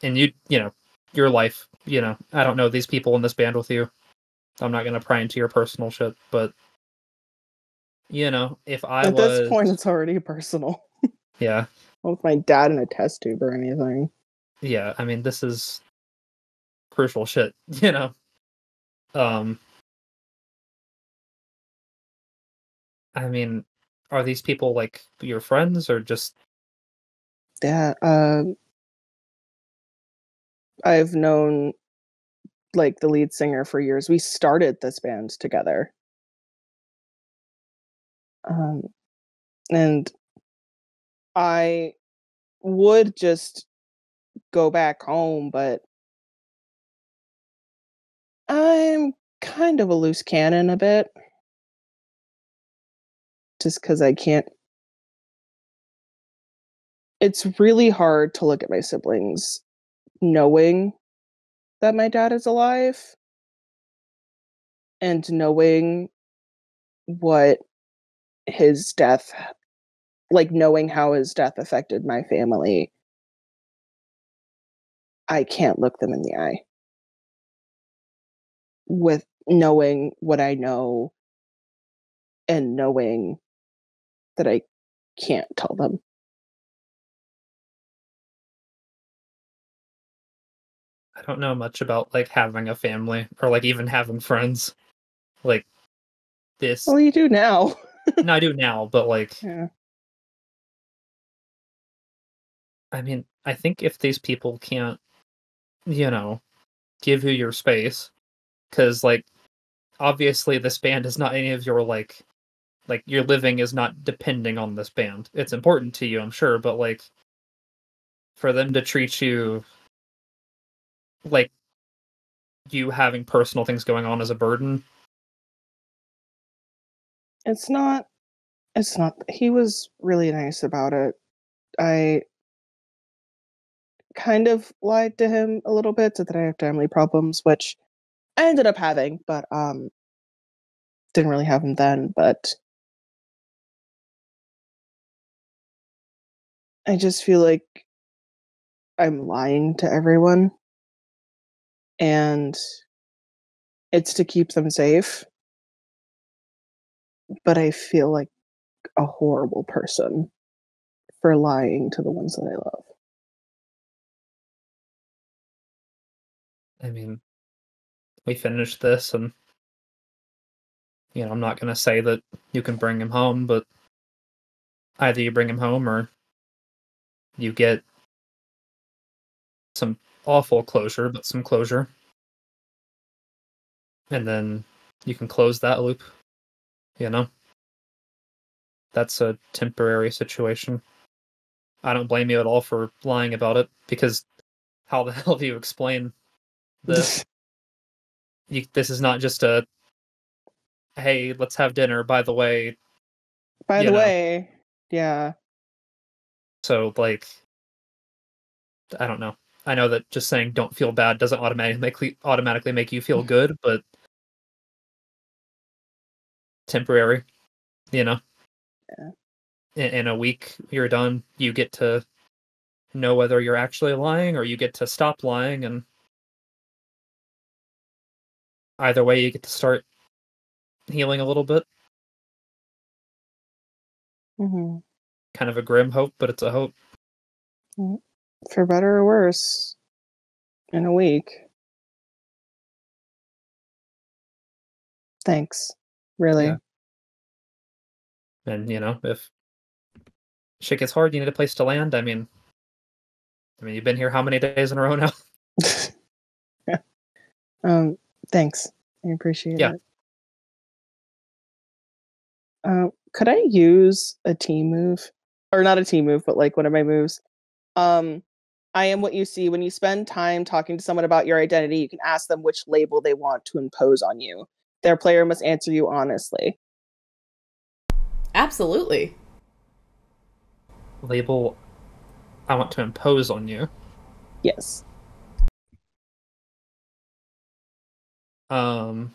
C: and you know, your life, you know, I don't know these people in this band with you. I'm not going to pry into your personal shit, but, you know, if I
D: At
C: was...
D: this point, it's already personal.
C: Yeah.
D: Not with my dad in a test tube or anything.
C: Yeah, I mean, this is crucial shit, you know? I mean, are these people, like, your friends, or just...
D: Yeah, I've known, like, the lead singer for years. We started this band together. And I would just go back home, but I'm kind of a loose cannon a bit. Just because I can't... It's really hard to look at my siblings knowing that my dad is alive and knowing what his death, like knowing how his death affected my family. I can't look them in the eye with knowing what I know and knowing that I can't tell them.
C: I don't know much about, like, having a family, or, like, even having friends. Like, this...
D: Well, you do now.
C: No, I do now, but, like...
D: Yeah.
C: I mean, I think if these people can't, you know, give you your space, because, like, obviously this band is not any of your, like, your living is not depending on this band. It's important to you, I'm sure, but, like, for them to treat you like you having personal things going on as a burden...
D: It's not, he was really nice about it. I kind of lied to him a little bit, said that I have family problems, which I ended up having, but didn't really have them then, but I just feel like I'm lying to everyone, and it's to keep them safe, but I feel like a horrible person for lying to the ones that I love.
C: I mean, we finished this, and, you know, I'm not going to say that you can bring him home, but either you bring him home or you get some awful closure, but some closure. And then you can close that loop, you know? That's a temporary situation. I don't blame you at all for lying about it, because how the hell do you explain this? This is not just a, hey, let's have dinner, by the way.
D: By the way, yeah.
C: So, like, I don't know. I know that just saying don't feel bad doesn't automatically make you feel good, but temporary, you know?
D: Yeah.
C: In a week, you're done. You get to know whether you're actually lying or you get to stop lying, and either way, you get to start healing a little bit.
D: Mm-hmm.
C: Kind of a grim hope, but it's a hope.
D: For better or worse, in a week. Thanks. Really.
C: Yeah. And, you know, if shit gets hard, you need a place to land. I mean, you've been here how many days in a row now?
D: Yeah. Thanks. I appreciate it. Could I use a team move? Or not a team move, but like one of my moves. I am what you see. When you spend time talking to someone about your identity, you can ask them which label they want to impose on you. Their player must answer you honestly.
B: Absolutely.
C: Label I want to impose on you.
D: Yes.
C: From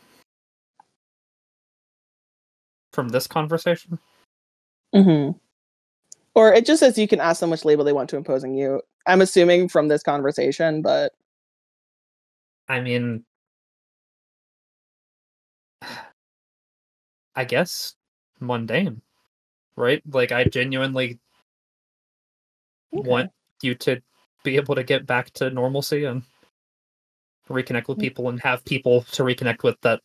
C: this conversation?
D: Mm-hmm. Or it just says you can ask them which label they want to impose on you. I'm assuming from this conversation, but...
C: I mean... I guess mundane, right? Like, I genuinely want you to be able to get back to normalcy and reconnect with people and have people to reconnect with that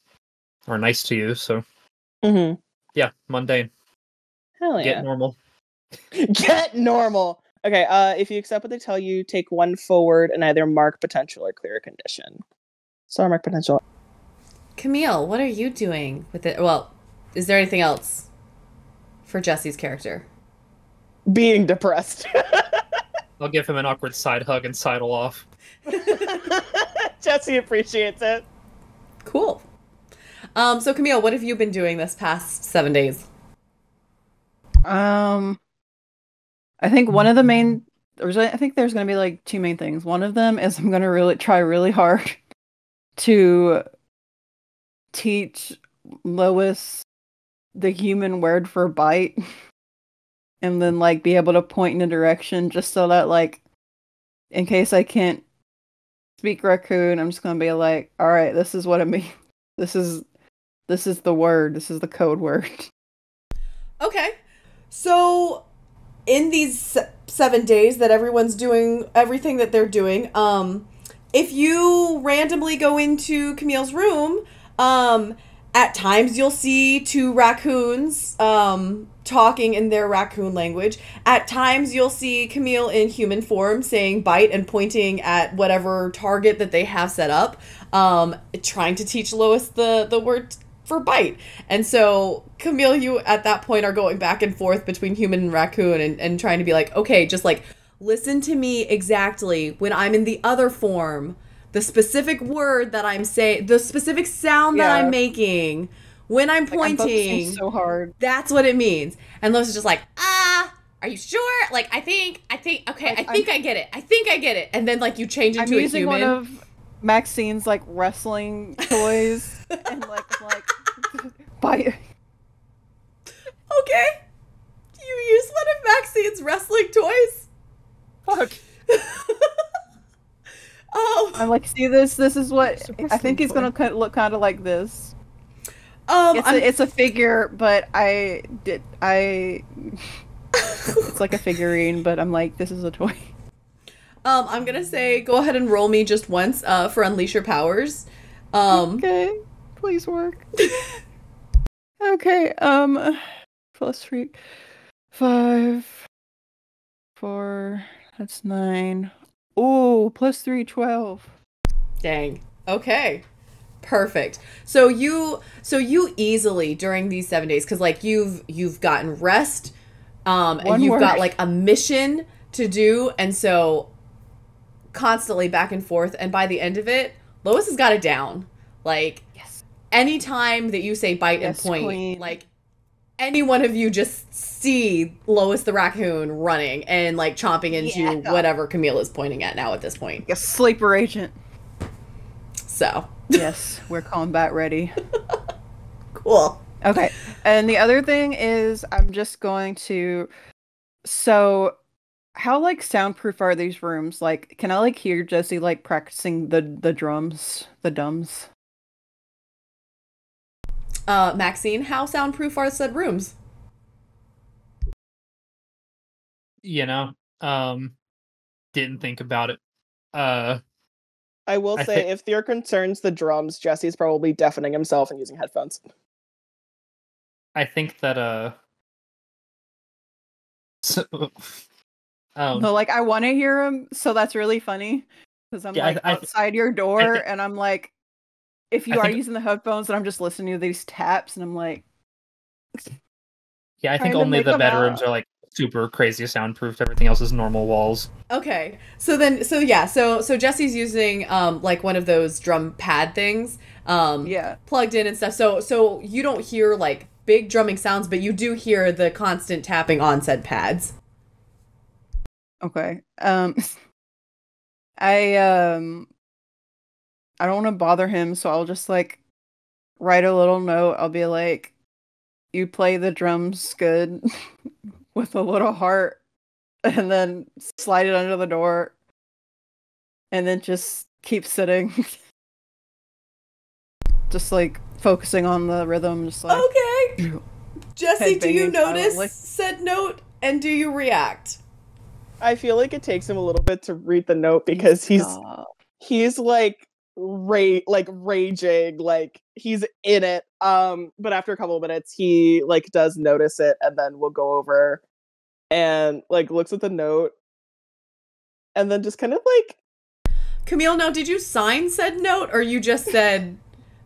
C: are nice to you, so... Yeah, mundane.
D: Hell yeah.
C: Get normal.
D: Get normal! Okay, if you accept what they tell you, take one forward and either mark potential or clear a condition. So I mark potential.
B: Camille, what are you doing with it? Well, is there anything else for Jesse's character?
D: Being depressed.
C: I'll give him an awkward side hug and sidle off.
D: Jesse appreciates it.
B: Cool. So Camille, what have you been doing this past 7 days?
E: I think one of the main... I think there's going to be like two main things. One of them is I'm going to try really hard to teach Lois the human word for bite. And then like be able to point in a direction just so that like in case I can't speak raccoon, I'm just gonna be like, all right, this is what it means. This is the word. This is the code word.
B: Okay. So in these 7 days that everyone's doing everything that they're doing, if you randomly go into Camille's room, at times you'll see two raccoons talking in their raccoon language. At times you'll see Camille in human form saying bite and pointing at whatever target that they have set up, trying to teach Lois the word for bite. And so Camille, you at that point are going back and forth between human and raccoon and trying to be like, okay, just like listen to me exactly when I'm in the other form. The specific word that I'm saying, the specific sound that I'm making when I'm pointing,
E: I'm so hard.
B: That's what it means. And Lois is just like, are you sure? Like, I think, okay, like, I think I get it. I think I get it. And then, like, you change into a human.
E: I'm using one of Maxine's, like, wrestling toys and, like, bite.
B: Okay. You use one of Maxine's wrestling toys?
C: Fuck.
E: I'm like, see this is what I think he's gonna look kind of like this. It's a figure, but it's like a figurine, but I'm like, this is a toy.
B: I'm gonna say go ahead and roll me just once for Unleash Your Powers.
E: Okay, please work. Okay, +3, 5, 4, that's 9. Ooh, +3, 12.
B: Dang. Okay. Perfect. So you easily during these 7 days, because like you've gotten rest, and you've got like a mission to do, and so constantly back and forth, and by the end of it, Lois has got it down. Like,
E: yes.
B: Anytime that you say bite and point,
E: queen.
B: like any one of you just see Lois the raccoon running and like chomping into whatever Camille is pointing at now at this point.
E: A sleeper agent.
B: So.
E: Yes, we're combat ready.
B: Cool.
E: Okay. And the other thing is I'm just going to... So, how, like, soundproof are these rooms? Like, can I, like, hear Jesse, like, practicing the drums? The dums?
B: Maxine, how soundproof are said rooms?
C: You know, didn't think about it.
D: I will say, if your concerns the drums, Jesse's probably deafening himself and using headphones.
C: I think that,
E: no, like, I want to hear him, so that's really funny. Because I'm, outside your door, and I'm like, if you are using the headphones, and I'm just listening to these taps, and I'm like...
C: Yeah, I think only the bedrooms are, like, super crazy soundproofed. Everything else is normal walls.
B: Okay. So Jesse's using like one of those drum pad things plugged in and stuff. So you don't hear like big drumming sounds, but you do hear the constant tapping on said pads.
E: Okay. I don't want to bother him, so I'll just like write a little note. I'll be like, "You play the drums good," with a little heart, and then slide it under the door, and then just keep sitting, just like focusing on the rhythm. Just like
B: Okay, Jesse, do you
E: headbanging
B: notice
E: silently.
B: said note and do you react?
D: I feel like it takes him a little bit to read the note because he's like raging, like he's in it. But after a couple of minutes, he like does notice it, and then we'll go over and like looks at the note, and then just kind of like,
B: Camille, now did you sign said note or you just said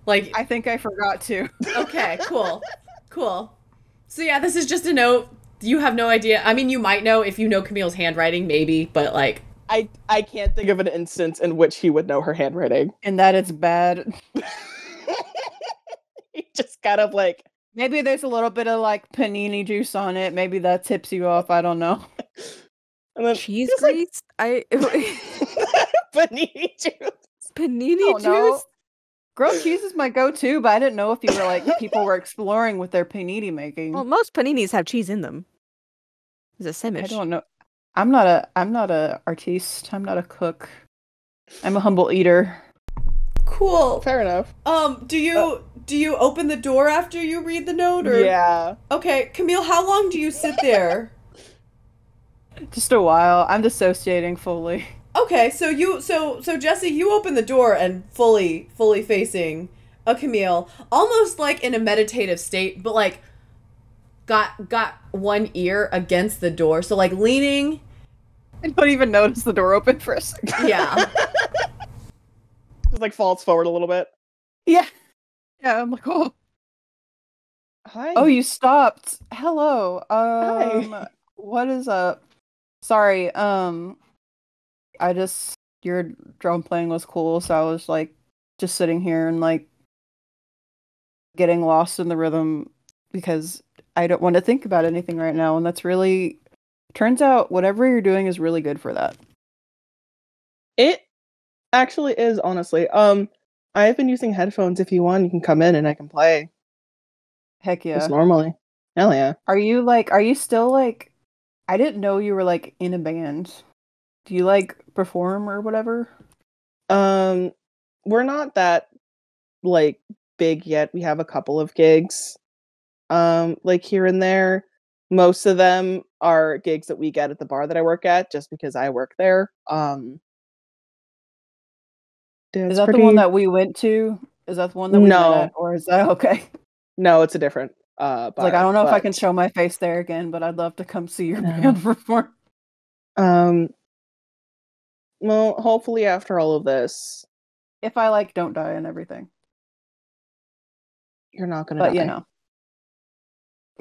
B: like?
E: I think I forgot to.
B: Okay, cool. So yeah, this is just a note. You have no idea. I mean, you might know if you know Camille's handwriting, maybe, but like,
D: I can't think of an instance in which he would know her handwriting.
E: And that it's bad.
D: He just kind of like,
E: Maybe there's a little bit of like panini juice on it. Maybe that tips you off. I don't know.
D: and then
A: Cheese
D: just, like,
A: grease?
D: panini juice.
A: Panini
E: don't know.
A: juice?
E: Grilled cheese is my go-to, but I didn't know if you were like people were exploring with their panini making.
A: Well, most paninis have cheese in them. It's a sandwich.
E: I don't know. I'm not a artiste. I'm not a cook. I'm a humble eater.
B: cool.
D: Fair enough.
B: Do you open the door after you read the note or?
D: Yeah.
B: Okay, Camille, how long do you sit there?
E: Just a while. I'm dissociating fully.
B: Okay, so Jesse, you open the door and fully facing a Camille, almost like in a meditative state, but like got one ear against the door, so like leaning.
E: I don't even notice the door open for a second.
B: Yeah.
D: Just like falls forward a little bit.
E: Yeah. Yeah, I'm like, oh.
D: Hi.
E: Oh, you stopped. Hello.
D: Hi.
E: What is up? Sorry, your drum playing was cool, so I was like just sitting here and like getting lost in the rhythm because I don't want to think about anything right now, and that's really turns out whatever you're doing is really good for that.
D: It actually is, honestly. I've been using headphones. If you want, you can come in and I can play.
E: Heck yeah.
D: Just normally. Hell yeah.
E: Are you still like I didn't know you were like in a band. Do you like perform or whatever?
D: We're not that like big yet. We have a couple of gigs. Like here and there. Most of them are gigs that we get at the bar that I work at just because I work there.
E: Is that the one that we went to? Is that the one that we met at? Or is that okay?
D: No, it's a different bar.
E: Like I don't know if I can show my face there again, but I'd love to come see your band perform.
D: Well, hopefully after all of this.
E: If I like don't die and everything.
D: You're not gonna die.
E: But you know.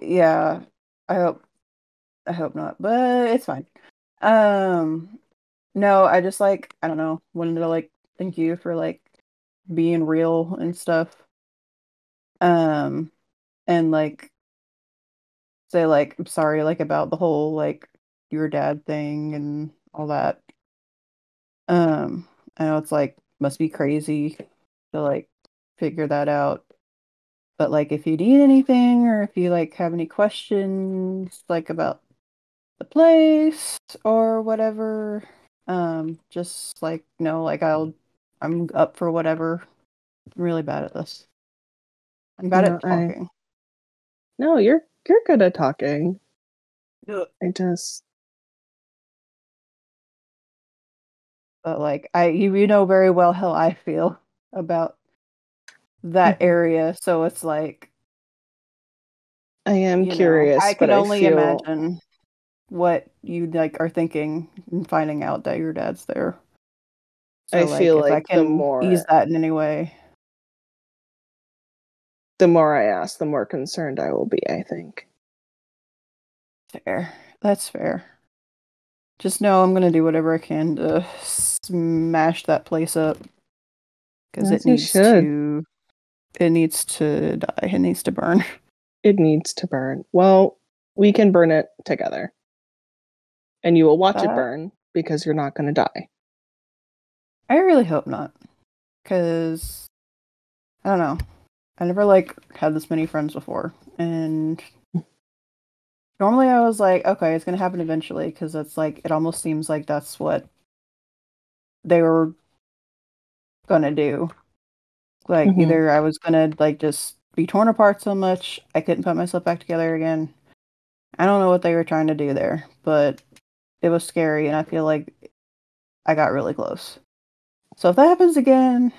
E: Yeah. I hope not, but it's fine. No, I just like I don't know, wanted to like thank you for like being real and stuff. And like say like I'm sorry like about the whole like your dad thing and all that. I know it's like must be crazy to like figure that out. But like if you need anything or if you like have any questions like about the place or whatever, just like no, like I'm up for whatever. I'm really bad at this. I'm bad at talking.
D: No, you're good at talking.
E: Ugh. But like you know very well how I feel about that area, so it's like
D: I am curious.
E: I can only imagine what you like are thinking and finding out that your dad's there. So,
D: I feel like
E: if I can ease that in any way.
D: The more I ask, the more concerned I will be, I think.
E: Fair. That's fair. Just know I'm gonna do whatever I can to smash that place up. Because it needs to die. It needs to burn.
D: It needs to burn. Well, we can burn it together. And you will watch it burn because you're not going to die.
E: I really hope not. Because, I don't know. I never, like, had this many friends before. And normally I was like, okay, it's going to happen eventually. Because it's like, it almost seems like that's what they were going to do. Like, either I was going to, like, just be torn apart so much, I couldn't put myself back together again. I don't know what they were trying to do there. But it was scary, and I feel like I got really close. So if that happens again,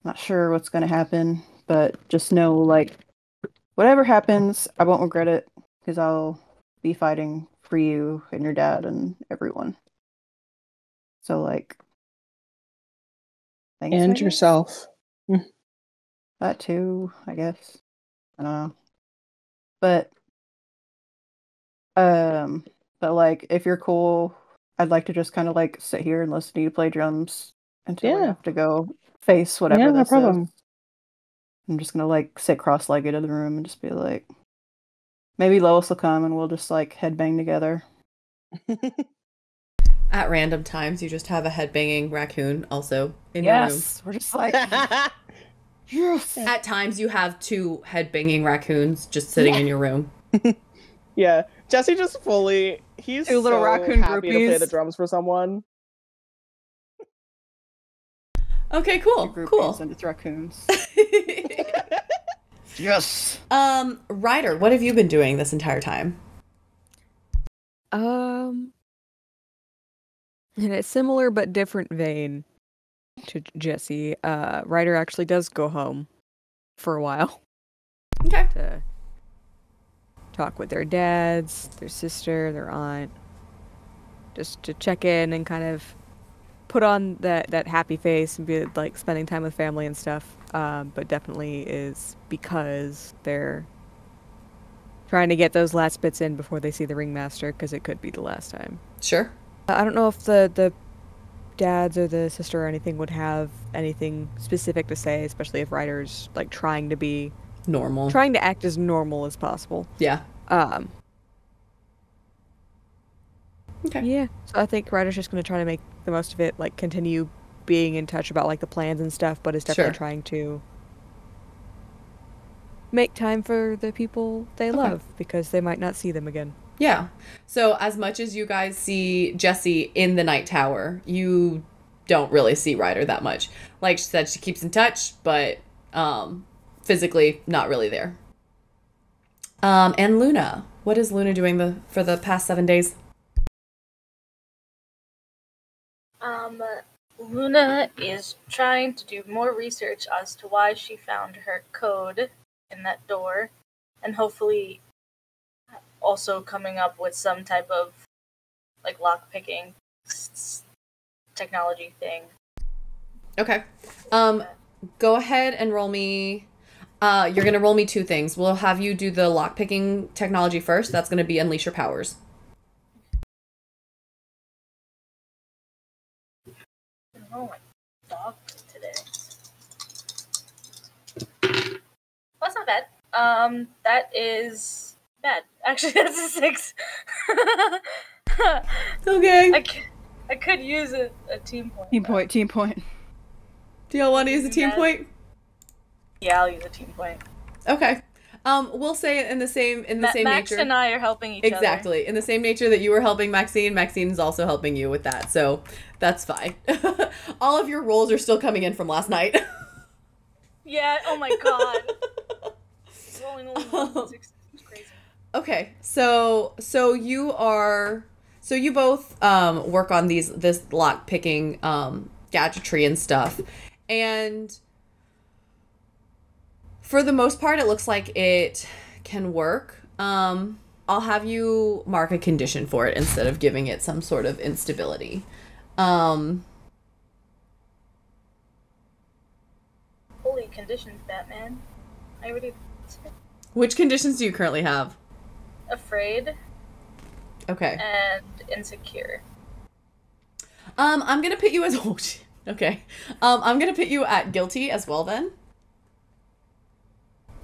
E: not sure what's going to happen, but just know, like, whatever happens, I won't regret it, because I'll be fighting for you and your dad and everyone. So, like, thanks,
D: and yourself.
E: That too, I guess. I don't know. But like, if you're cool, I'd like to just kind of, like, sit here and listen to you play drums until I have to go face whatever this is. I'm just gonna, like, sit cross-legged in the room and just be like, maybe Lois will come and we'll just, like, headbang together.
B: At random times, you just have a headbanging raccoon also in your room.
E: Yes, we're just like,
B: yes. At times, you have 2 headbanging raccoons just sitting in your room.
D: Yeah, Jesse just fully, he's
E: 2 little raccoon
D: happy to play the drums for someone.
B: Okay, cool, cool.
E: And it's raccoons.
C: Yes.
B: Ryder, what have you been doing this entire time?
A: In a similar but different vein to Jesse, Ryder actually does go home for a while.
B: Okay.
A: To talk with their dads, their sister, their aunt, just to check in and kind of put on that happy face and be like spending time with family and stuff. But definitely is because they're trying to get those last bits in before they see the ringmaster, because it could be the last time.
B: Sure.
A: I don't know if the dads or the sister or anything would have anything specific to say, especially if Ryder's like trying to be
B: normal,
A: trying to act as normal as possible.
B: Yeah.
A: Okay. Yeah. So I think Ryder's just going to try to make the most of it, like continue being in touch about like the plans and stuff, but is definitely trying to make time for the people they love, because they might not see them again.
B: Yeah. So as much as you guys see Jessie in the night tower, you don't really see Ryder that much. Like she said, she keeps in touch, but physically not really there. And Luna, what is Luna doing for the past 7 days?
F: Luna is trying to do more research as to why she found her code in that door, and hopefully also coming up with some type of like lockpicking technology thing.
B: Okay. Go ahead and roll me. You're gonna roll me 2 things. We'll have you do the lockpicking technology first. That's gonna be unleash your powers.
F: Oh my dog today. Well, that's not bad. That is bad. Actually, that's a 6.
B: Okay.
F: I could use a team point.
E: Team point.
B: Do y'all want to use a team point?
F: Yeah, I'll use a team point.
B: Okay. We'll say it in the same
F: Max
B: nature.
F: Max and I are helping each other.
B: Exactly. In the same nature that you were helping Maxine, Maxine's also helping you with that. So that's fine. All of your rolls are still coming in from last night.
F: Yeah, oh my god. Rolling only 6 is crazy.
B: Okay. So you both work on this lock picking gadgetry and stuff. And for the most part, it looks like it can work. I'll have you mark a condition for it instead of giving it some sort of instability.
F: Holy conditions, Batman. I already...
B: Which conditions do you currently have?
F: Afraid.
B: Okay.
F: And insecure.
B: I'm gonna put you as... Oh, shit. Okay. I'm gonna put you at guilty as well then.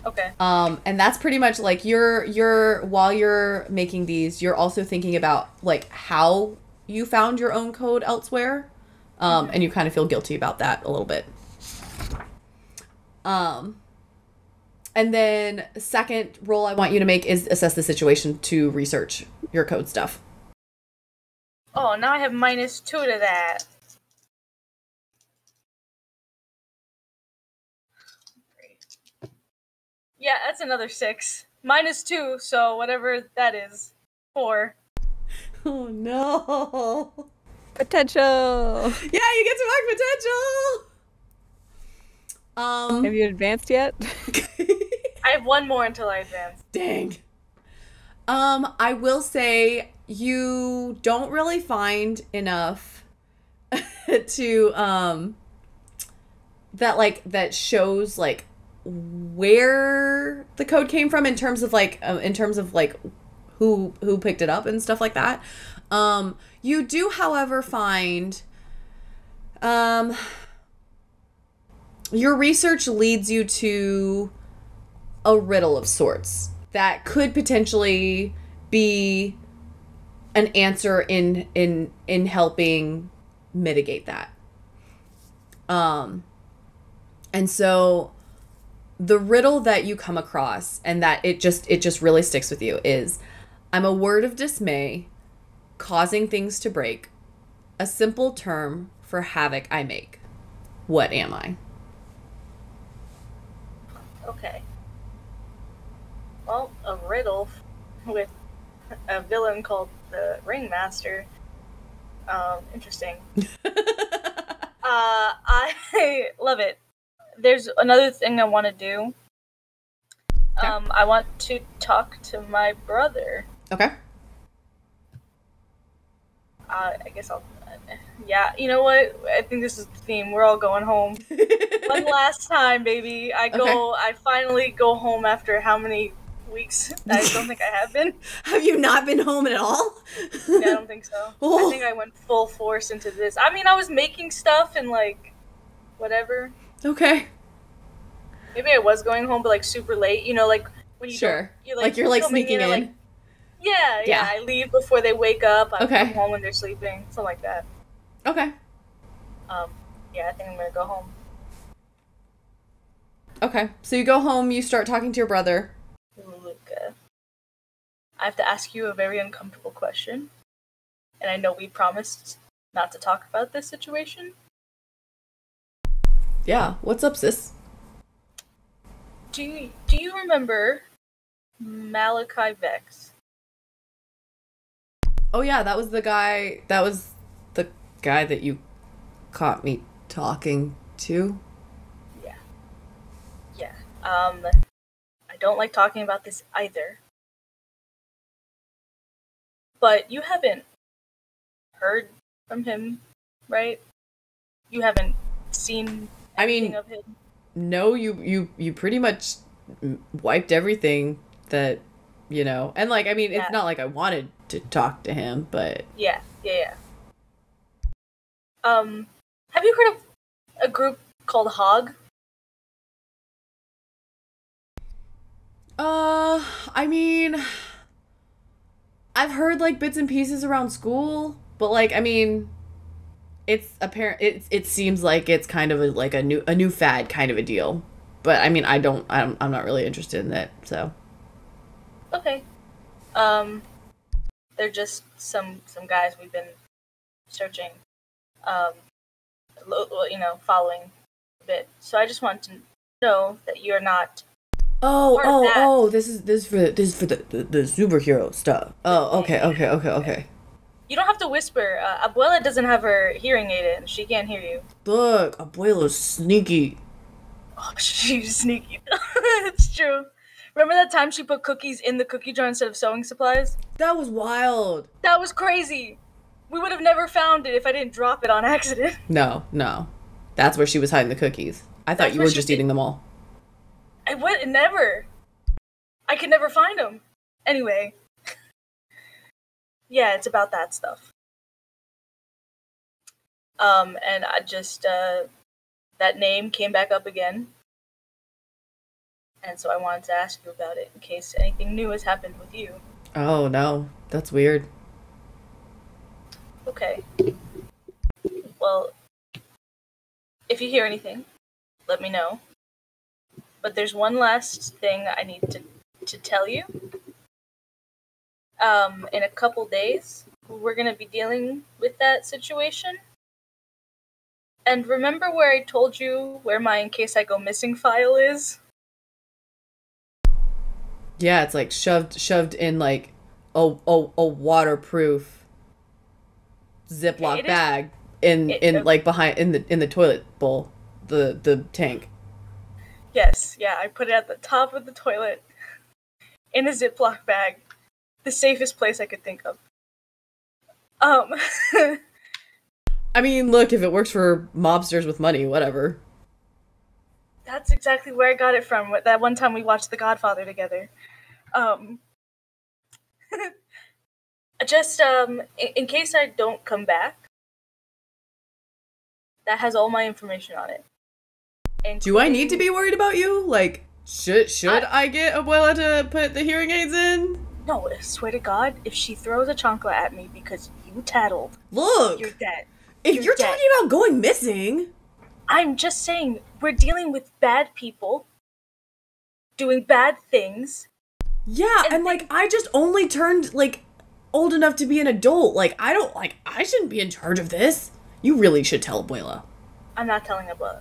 F: Okay.
B: And that's pretty much like you're while you're making these, you're also thinking about like how you found your own code elsewhere. And you kind of feel guilty about that a little bit. And then second roll I want you to make is assess the situation to research your code stuff.
F: Oh, now I have -2 to that. Yeah, that's another 6. -2, so whatever that is. 4.
B: Oh no.
A: Potential.
B: Yeah, you get to mark potential.
A: Have you advanced yet?
F: I have one more until I advance.
B: Dang. I will say you don't really find enough to that shows like where the code came from in terms of like who picked it up and stuff like that. You do, however, find your research leads you to a riddle of sorts that could potentially be an answer in helping mitigate that. And so the riddle that you come across and that it just really sticks with you is, I'm a word of dismay, causing things to break, a simple term for havoc I make. What am I?
F: Okay. Well, a riddle with a villain called the Ringmaster. Interesting. I love it. There's another thing I want to do.
B: Okay.
F: I want to talk to my brother.
B: Okay.
F: I guess I'll... yeah, you know what? I think this is the theme. We're all going home. One last time, baby. I finally go home after how many weeks? I don't think I have been.
B: Have you not been home at all?
F: Yeah, I don't think so.
B: Oh.
F: I think I went full force into this. I mean, I was making stuff and, like, whatever.
B: Okay.
F: Maybe I was going home, but, like, super late. You know, like, when you
B: Sure.
F: you're,
B: You're, like,
F: filming,
B: sneaking in.
F: like, yeah,
B: Yeah.
F: I leave before they wake up. I
B: Okay.
F: come home when they're sleeping. Something like that.
B: Okay.
F: Yeah, I think I'm gonna go home.
B: Okay. So you go home, you start talking to your brother.
F: Luca, I have to ask you a very uncomfortable question. And I know we promised not to talk about this situation.
B: Yeah. What's up, sis?
F: Do you remember Malachi Vex?
B: Oh yeah, that was the guy that you caught me talking to.
F: Yeah. I don't like talking about this either. But you haven't heard from him, right? You haven't seen anything of him?
B: No, you pretty much wiped everything that, you know. And like, I mean, it's not like I wanted to talk to him, but
F: Yeah. Have you heard of a group called Hog?
B: I mean, I've heard like bits and pieces around school, but like, I mean, it's apparent. It seems like it's kind of like a new fad kind of a deal. But I mean, I'm not really interested in that. So.
F: Okay. They're just some guys we've been searching, following a bit. So I just want to know that you're not.
B: This is for the superhero stuff. Oh, okay.
F: You don't have to whisper. Abuela doesn't have her hearing aid in. She can't hear you.
B: Look, Abuela's sneaky.
F: Oh, she's sneaky. It's true. Remember that time she put cookies in the cookie jar instead of sewing supplies?
B: That was wild.
F: That was crazy. We would have never found it if I didn't drop it on accident.
B: No. That's where she was hiding the cookies. I thought you were just eating them all.
F: I would never. I could never find them. Anyway. Yeah, it's about that stuff. And I just, that name came back up again. And so I wanted to ask you about it in case anything new has happened with you.
B: Oh, no. That's weird.
F: Okay. Well, if you hear anything, let me know. But there's one last thing I need to tell you. In a couple days, we're going to be dealing with that situation. And remember where I told you where my In Case I Go Missing file is?
B: Yeah, it's like shoved in like a waterproof Ziploc bag like behind in the toilet bowl, the tank.
F: Yes, yeah, I put it at the top of the toilet in a Ziploc bag, the safest place I could think of.
B: I mean, look, if it works for mobsters with money, whatever.
F: That's exactly where I got it from. That one time we watched The Godfather together. Just in case I don't come back, that has all my information on it.
B: Do I need to be worried about you? Like, should I get Abuela to put the hearing aids in?
F: No, I swear to God, if she throws a chancla at me because you tattled,
B: look,
F: you're dead.
B: If you're talking about going missing,
F: I'm just saying we're dealing with bad people doing bad things.
B: Yeah, and like I just only turned like old enough to be an adult. Like I shouldn't be in charge of this. You really should tell Abuela.
F: I'm not telling Abuela.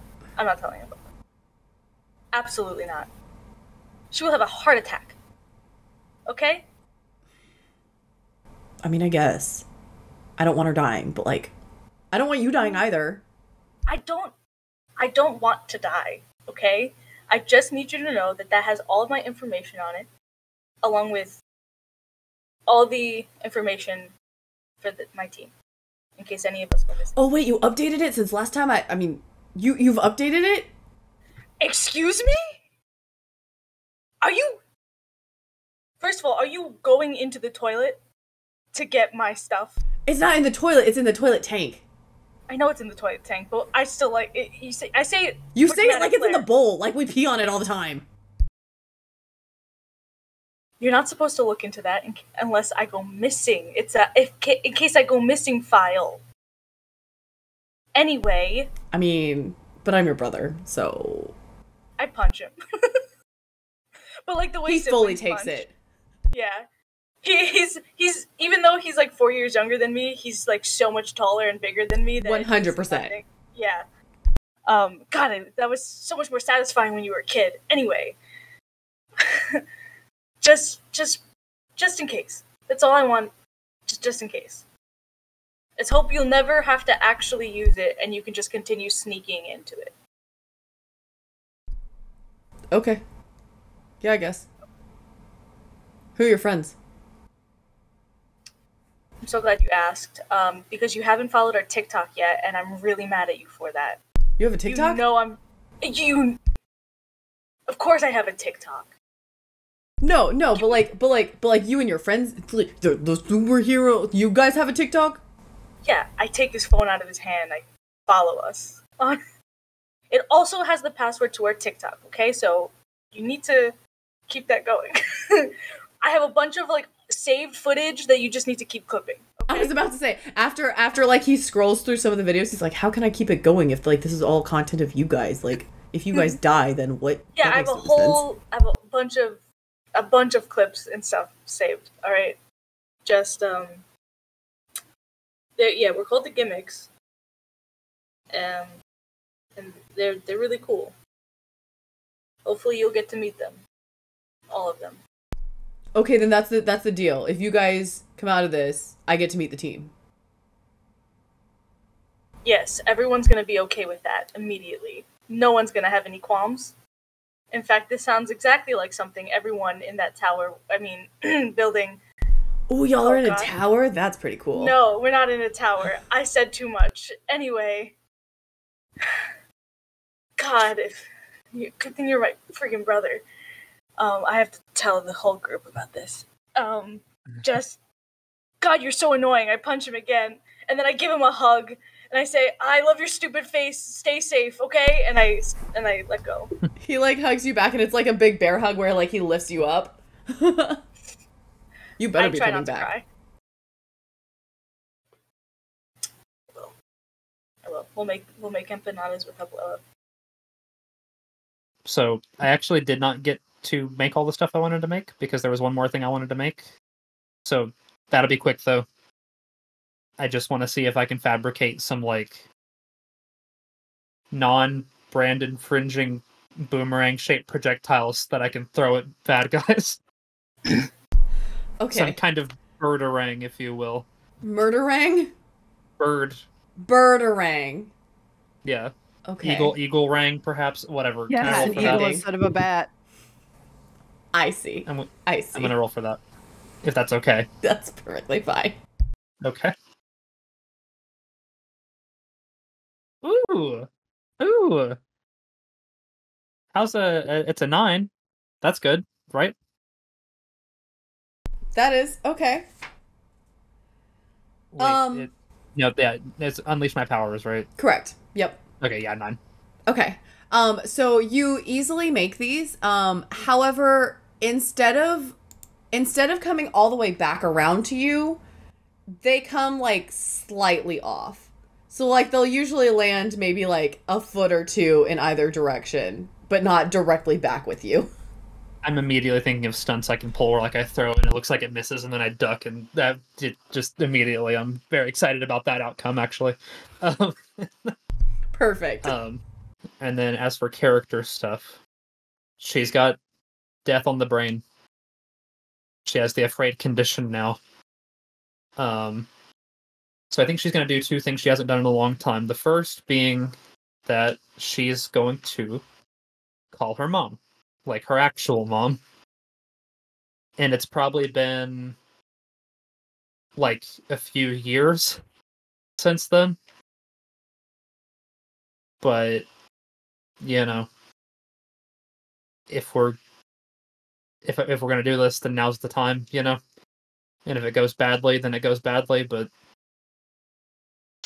F: Absolutely not. She will have a heart attack. Okay?
B: I mean, I guess. I don't want her dying, but like I don't want you dying either.
F: I don't want to die, okay? I just need you to know that has all of my information on it, along with all the information for my team, in case any of us go missing.
B: Oh wait, you updated it since last time? I mean, you've updated it?
F: Excuse me? First of all, are you going into the toilet to get my stuff?
B: It's not in the toilet, it's in the toilet tank.
F: I know it's in the toilet tank, but I still like it. You say it.
B: You say it like it's in the bowl, like we pee on it all the time.
F: You're not supposed to look into that unless I go missing. It's in case I go missing file. Anyway.
B: I mean, but I'm your brother, so
F: I'd punch him. But like the way
B: he fully takes it.
F: Yeah. He's even though he's like 4 years younger than me, he's like so much taller and bigger than me.
B: 100%.
F: Yeah. God, that was so much more satisfying when you were a kid. Anyway, just in case. That's all I want. Just in case. Let's hope you'll never have to actually use it, and you can just continue sneaking into it.
B: Okay. Yeah, I guess. Who are your friends?
F: I'm so glad you asked, because you haven't followed our TikTok yet, and I'm really mad at you for that.
B: You have a TikTok?
F: Of course I have a TikTok.
B: No, but like you and your friends, like, the superhero, you guys have a TikTok?
F: Yeah, I take his phone out of his hand, I follow us. It also has the password to our TikTok, okay? So you need to keep that going. I have a bunch of like saved footage that you just need to keep clipping. Okay?
B: I was about to say, after like he scrolls through some of the videos, he's like, how can I keep it going if like this is all content of you guys? Like if you guys die, then what?
F: Yeah, I have a bunch of clips and stuff saved. All right, just we're called the Gimmicks, and they're really cool. Hopefully, you'll get to meet them, all of them.
B: Okay, then that's the deal. If you guys come out of this, I get to meet the team.
F: Yes, everyone's gonna be okay with that immediately. No one's gonna have any qualms. In fact, this sounds exactly like something everyone in that building.
B: Ooh, y'all are in a tower? That's pretty cool.
F: No, we're not in a tower. I said too much. Anyway. God, good thing you're my freaking brother. I have to tell the whole group about this. God, you're so annoying. I punch him again, and then I give him a hug, and I say, "I love your stupid face. Stay safe, okay?" And I let go.
B: He like hugs you back, and it's like a big bear hug where like he lifts you up. You better
F: I
B: be
F: try
B: coming
F: not to
B: back.
F: cry. I will. We'll make empanadas with Huplo.
C: So I actually did not get to make all the stuff I wanted to make because there was one more thing I wanted to make. So that'll be quick though. I just want to see if I can fabricate some like non-brand infringing boomerang shaped projectiles that I can throw at bad guys.
B: Okay.
C: Some kind of birdarang, if you will.
B: Murderang? Birdarang.
C: Yeah.
B: Okay.
C: Eagle rang, perhaps. Whatever.
E: Yes,
C: Can I roll
E: an
C: for
E: eagle
C: that?
E: instead of a bat.
B: I see. I see.
C: I'm gonna roll for that. If that's okay.
B: That's perfectly fine.
C: Okay. Ooh. How's it's a 9. That's good, right?
B: That is okay.
C: Wait, it's Unleash My Powers, right?
B: Correct. Yep.
C: Okay, yeah, 9.
B: Okay. So you easily make these. However, instead of coming all the way back around to you, they come like slightly off. So like they'll usually land maybe like a foot or two in either direction, but not directly back with you.
C: I'm immediately thinking of stunts I can pull where like I throw and it looks like it misses and then I duck and that just immediately I'm very excited about that outcome actually.
B: Perfect.
C: And then as for character stuff, she's got death on the brain. She has the afraid condition now. So I think she's going to do 2 things she hasn't done in a long time. The first being that she's going to call her mom, like her actual mom. And it's probably been like a few years since then. But, you know, if we're going to do this, then now's the time, you know? And if it goes badly, then it goes badly, but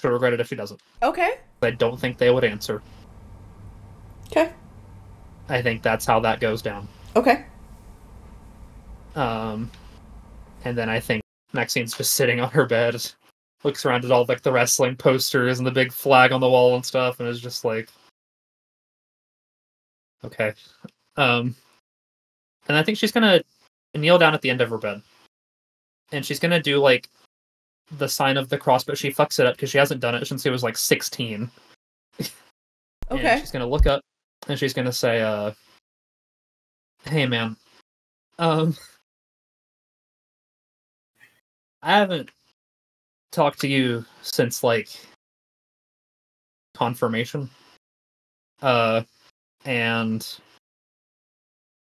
C: she'll regret it if she doesn't.
B: Okay.
C: I don't think they would answer.
B: Okay.
C: I think that's how that goes down.
B: Okay.
C: And then I think Maxine's just sitting on her bed, looks around at all like the wrestling posters and the big flag on the wall and stuff, and is just like, okay. And I think she's gonna kneel down at the end of her bed, and she's gonna do like the sign of the cross, but she fucks it up because she hasn't done it since she was like 16.
B: Okay.
C: And she's gonna look up and she's gonna say, "Hey, man, I haven't talked to you since like confirmation, and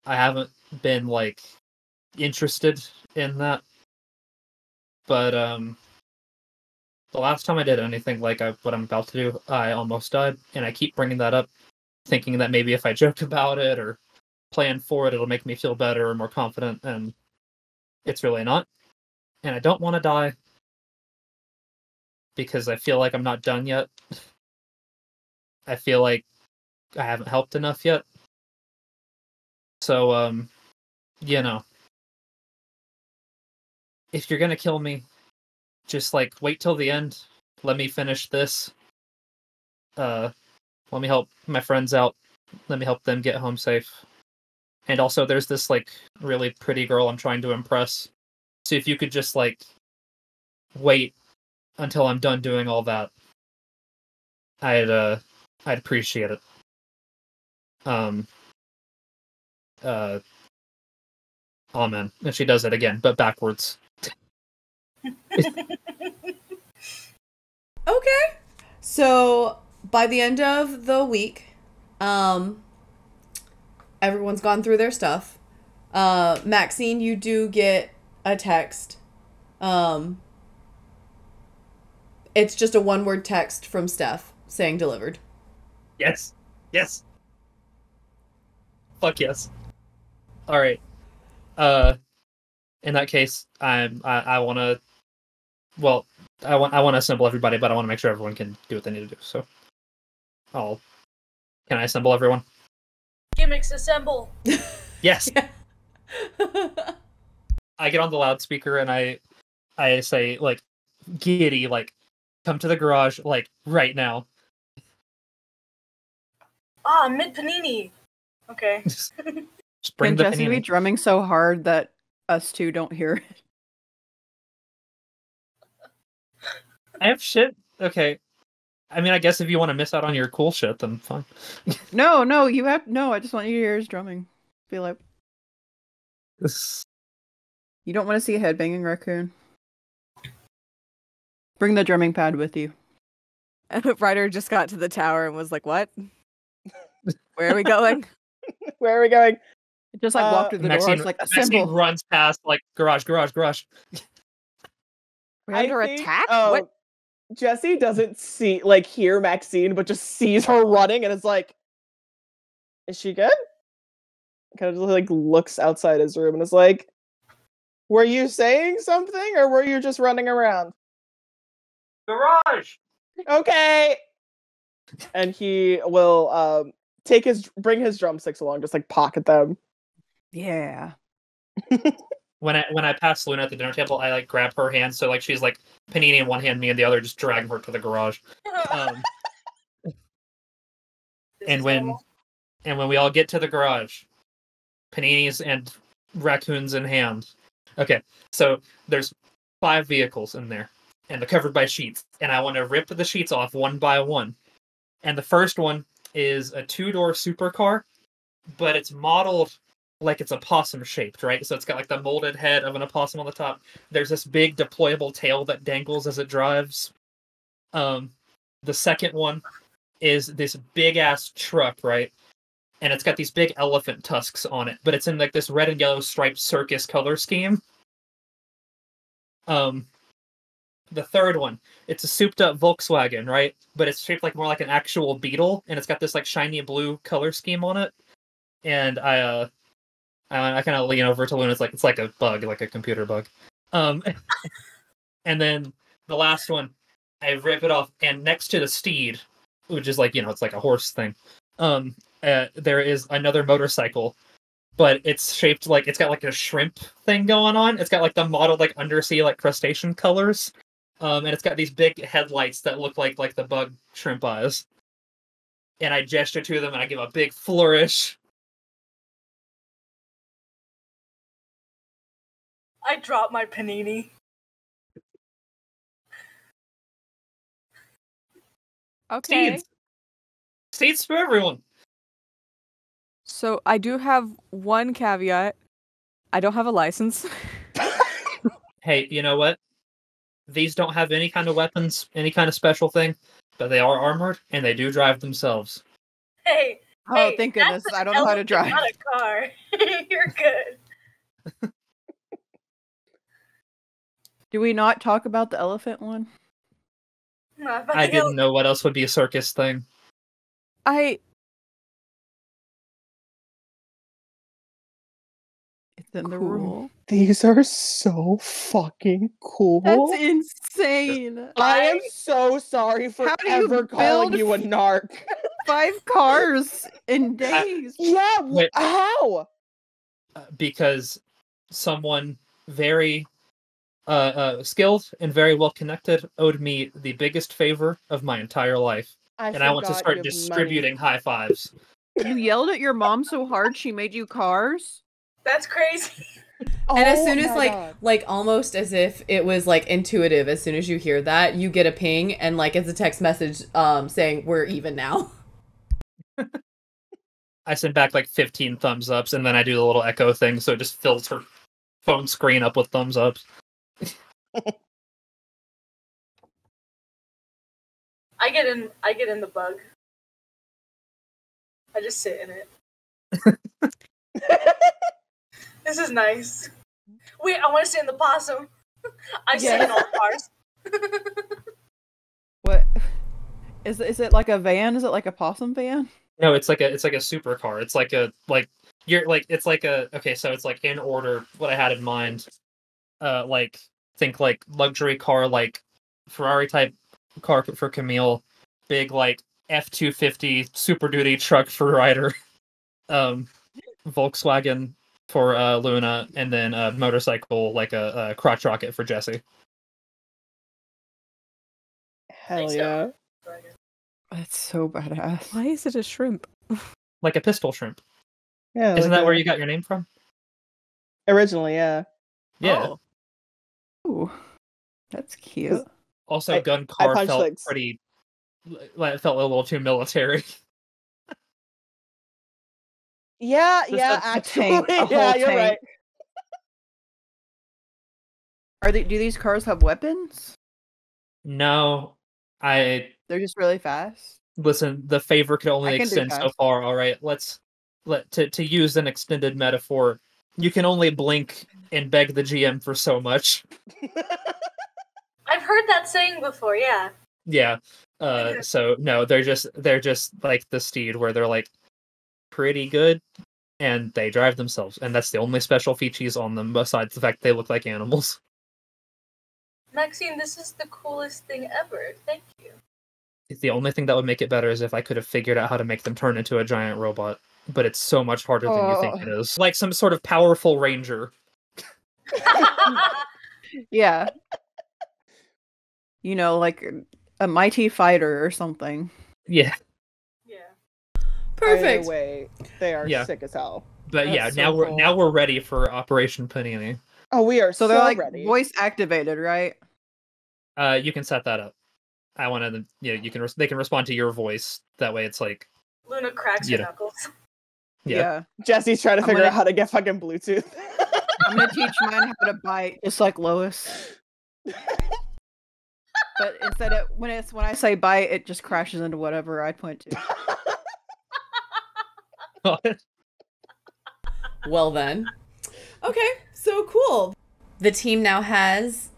C: I haven't been like interested in that, but the last time I did anything like what I'm about to do, I almost died, and I keep bringing that up, thinking that maybe if I joke about it or plan for it, it'll make me feel better or more confident, and it's really not. And I don't want to die because I feel like I'm not done yet. I feel like I haven't helped enough yet. So, you know, if you're gonna kill me, just like wait till the end. Let me finish this. Let me help my friends out. Let me help them get home safe. And also there's this like really pretty girl I'm trying to impress. So if you could just like wait until I'm done doing all that, I'd appreciate it. Amen. And she does it again, but backwards.
B: Okay. So by the end of the week, everyone's gone through their stuff. Maxine, you do get a text. It's just a 1-word text from Steph saying delivered.
C: Yes. Yes. Fuck yes. All right. In that case, I want to. Well, I want to assemble everybody, but I want to make sure everyone can do what they need to do. So, can I assemble everyone?
F: Gimmicks assemble.
C: Yes. I get on the loudspeaker and I say like, Giddy, like, come to the garage like right now.
F: Mid panini. Okay.
C: Just bring
E: Can
C: the
E: Jesse be
C: panini.
E: drumming so hard that us two don't hear it?
C: I have shit. Okay. I mean, I guess if you want to miss out on your cool shit, then fine.
E: No, you have no. I just want you to hear his drumming. Feel like you don't want to see a headbanging raccoon. Bring the drumming pad with you.
A: Ryder just got to the tower and was like, "What? Where are we going?"
D: Where are we going?
E: Just like walk through the door. It's like
C: Maxine
E: assemble.
C: runs past like garage.
A: We're under attack?
D: Oh,
A: What?
D: Jesse doesn't hear Maxine, but just sees her running and is like, "Is she good?" Kind of just like looks outside his room and is like, "Were you saying something, or were you just running around?"
C: Garage.
D: Okay. And he will bring his drumsticks along, just like pocket them.
E: Yeah.
C: When I pass Luna at the dinner table, I like grab her hand, so like she's like panini in one hand, me in the other, just dragging her to the garage. And when we all get to the garage, paninis and raccoons in hand. Okay, so there's 5 vehicles in there, and they're covered by sheets, and I want to rip the sheets off one by one. And the first one is a 2-door supercar, but it's modeled like it's a possum shaped, right? So it's got like the molded head of an opossum on the top. There's this big deployable tail that dangles as it drives. The second one is this big ass truck, right? And it's got these big elephant tusks on it, but it's in like this red and yellow striped circus color scheme. The third one, it's a souped up Volkswagen, right? But it's shaped like more like an actual beetle, and it's got this like shiny blue color scheme on it. And I kind of lean over to Luna. It's like a bug, like a computer bug. And then the last one, I rip it off, and next to the steed, which is like, it's like a horse thing. There is another motorcycle, but it's shaped like it's got like a shrimp thing going on. It's got like the mottled like undersea like crustacean colors, and it's got these big headlights that look like the bug shrimp eyes. And I gesture to them, and I give a big flourish.
F: I dropped my panini.
A: Okay.
C: Steeds for everyone.
A: So I do have one caveat. I don't have a license.
C: Hey, you know what? These don't have any kind of weapons, any kind of special thing, but they are armored, and they do drive themselves.
F: Hey.
E: Oh,
F: hey,
E: thank goodness.
F: that's
E: I don't know how to
F: an
E: drive.
F: elephant, not a car. You're good.
E: Do we not talk about the elephant one?
F: No, but
C: I didn't know what else would be a circus thing.
A: I
E: It's in the room.
A: cool.
D: These are so fucking cool.
E: That's insane.
D: I am so sorry for
E: How do you
D: ever calling
E: build
D: you a narc.
E: 5 cars in days.
D: Yeah,
C: Wait.
D: how?
C: Because someone very skilled and very well connected owed me the biggest favor of my entire life. And I want to
D: forgot
C: start
D: you have
C: distributing
D: money.
C: high fives.
E: You yelled at your mom so hard she made you cars?
F: That's crazy.
B: And as
D: Oh
B: soon as
D: my God.
B: like almost as if it was like intuitive, as soon as you hear that, you get a ping and like it's a text message saying we're even now.
C: I send back like 15 thumbs ups, and then I do the little echo thing, so it just fills her phone screen up with thumbs ups.
F: I get in the bug. I just sit in it. This is nice. Wait, I want to sit in the possum. I sit in all cars.
E: What? Is it like a van? Is it like a possum van?
C: No, it's like a supercar. It's like okay, so it's like in order what I had in mind. Like think like luxury car, like Ferrari type car for Camille, big like F-250 Super Duty truck for Ryder, Volkswagen for Luna, and then a motorcycle like a crotch rocket for Jesse.
D: Hell yeah.
E: That's so badass.
A: Why is it a shrimp?
C: Like a pistol shrimp.
D: Yeah.
C: Isn't
D: like
C: that where you got your name from?
D: Originally, yeah.
C: Yeah.
A: Oh.
E: Ooh, that's cute.
C: Also, gun
D: I
C: car
D: punched,
C: felt
D: like,
C: pretty. It felt a little too military.
D: Yeah,
C: Just
D: yeah,
C: a
D: actually.
E: tank, a
D: Yeah,
E: whole
D: you're
E: tank.
D: right.
E: Do these cars have weapons?
C: No,
E: They're just really fast.
C: listen. The favor can only
E: I can do
C: extend so
E: fast.
C: far. All right, to use an extended metaphor. You can only blink and beg the GM for so much.
F: I've heard that saying before. Yeah.
C: Yeah. So no, they're just like the steed where they're like pretty good and they drive themselves, and that's the only special features on them besides the fact they look like animals.
F: Maxine, this is the coolest thing ever. Thank you.
C: The only thing that would make it better is if I could have figured out how to make them turn into a giant robot, but it's so much harder than you think it is. Like some sort of powerful ranger.
E: Yeah. You know, like a mighty fighter or something.
C: Yeah.
F: Yeah.
B: Perfect.
D: Either way, they are
C: Yeah.
D: sick as hell.
C: But
E: That's
C: yeah,
E: so cool.
C: now we're ready for Operation Panini.
D: Oh, we are
E: So they're like
D: ready.
E: voice activated, right?
C: You can set that up. I wanted them. Yeah, you can. They can respond to your voice. That way, it's like
F: Luna cracks her knuckles.
C: yeah.
D: Jesse's trying to
E: I'm
D: figure
E: gonna-
D: out how to get fucking Bluetooth.
E: I'm gonna teach mine how to bite, just like Lois. But instead of when I say bite, it just crashes into whatever I point to.
B: Well then. Okay, so cool. The team now has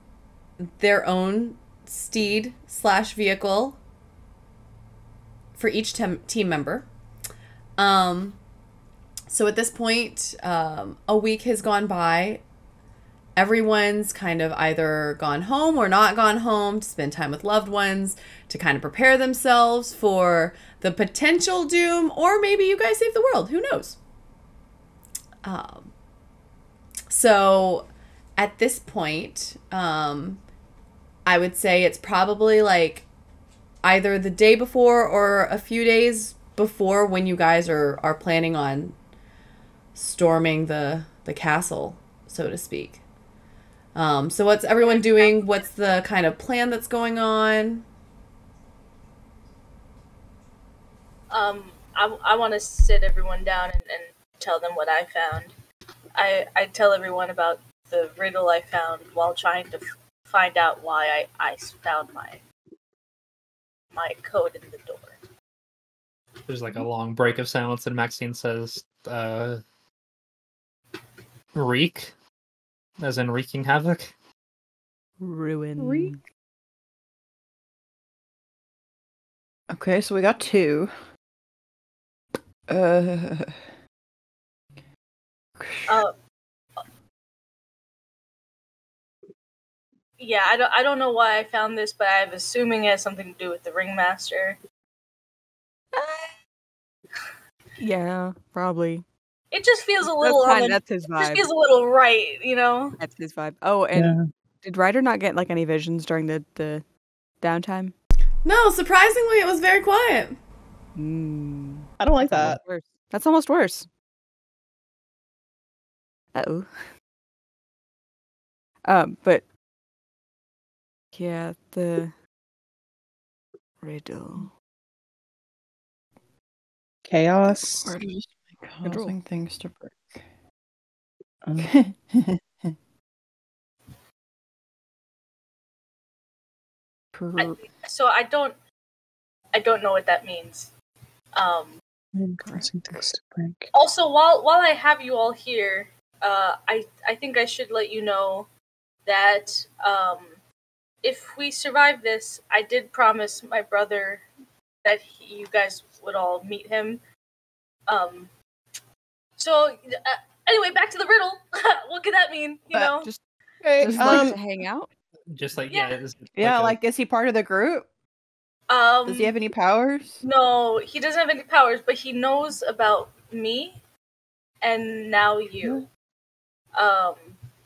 B: their own steed / vehicle for each team member. So at this point, a week has gone by. Everyone's kind of either gone home or not gone home to spend time with loved ones, to kind of prepare themselves for the potential doom, or maybe you guys save the world. Who knows? So at this point, I would say it's probably like either the day before or a few days before when you guys are planning on storming the castle, so to speak. So what's everyone doing? What's the kind of plan that's going on?
F: I want to sit everyone down and tell them what I found. I tell everyone about the riddle I found while trying to find out why I found my code in the door.
C: There's like a long break of silence, and Maxine says, "Wreak," as in wreaking havoc.
A: Ruin.
E: Okay, so we got 2.
F: Yeah, I don't know why I found this, but I'm assuming it has something to do with the ringmaster.
A: Yeah, probably.
F: It just feels a little
A: That's his
F: just
A: vibe.
F: feels a little right, you know?
A: That's his vibe. Oh, and did Ryder not get like any visions during the downtime?
B: No, surprisingly, it was very quiet.
D: I don't like that.
A: That's almost worse. Uh-oh. But yeah, the riddle.
D: Chaos.
E: Or just
A: Control.
E: causing things to break.
F: So I don't know what that means.
D: Causing things to break.
F: Also, while I have you all here, I think I should let you know that if we survive this, I did promise my brother that you guys would all meet him. So anyway, back to the riddle. What could that mean? You know?
A: Just
D: Okay,
A: like to hang out.
C: Just like
F: Yeah.
C: it's
E: Yeah,
C: like
E: is he part of the group? Does he have any powers?
F: No, he doesn't have any powers, but he knows about me and now you.
C: how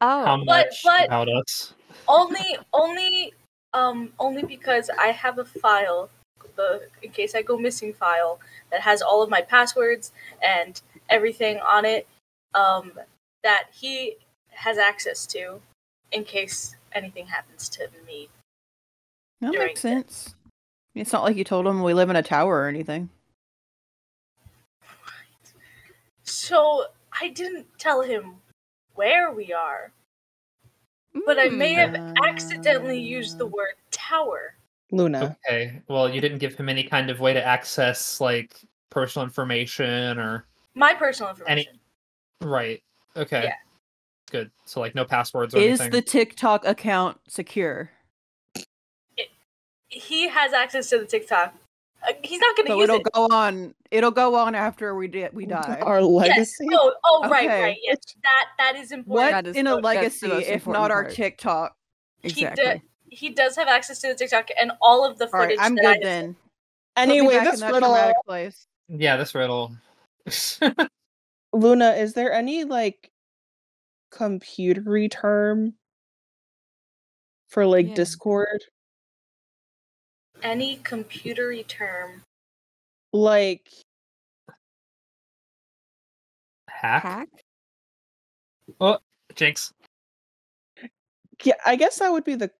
A: Oh,
C: much
F: but
C: about us?
F: only because I have a file, the in case I go missing file that has all of my passwords and everything on it, that he has access to in case anything happens to me.
E: That
F: During
E: makes sense. It's not like you told him we live in a tower or anything.
F: So I didn't tell him where we are, but I may have accidentally used the word tower.
D: Luna.
C: Okay. Well, you didn't give him any kind of way to access like personal information or
F: My personal information.
C: right. Okay.
F: Yeah.
C: Good. So like no passwords or
E: Is
C: anything.
E: the TikTok account secure?
F: He has access to the TikTok. He's not going to
E: So
F: use
E: it'll
F: it.
E: go on. It'll go on after we die.
D: Our legacy.
F: Yes. Oh, right,
E: Okay.
F: right. Yes, that is important.
E: What
A: That is
E: in a
A: that's the
E: legacy
A: most
E: if
A: important
E: not our
A: part.
E: TikTok?
A: Exactly.
F: He does have access to the TikTok and all of the
E: All right,
F: footage.
E: I'm
F: that I
E: good
F: have
E: then.
F: seen.
E: Put me
D: Anyway,
E: back
D: this
E: in that
D: riddle.
E: traumatic place.
C: Yeah, this riddle.
D: Luna, is there any like computery term for like
A: Yeah.
D: Discord?
F: Any computery term.
D: Like
C: Hack? Oh, Jinx.
D: yeah, I guess that would be the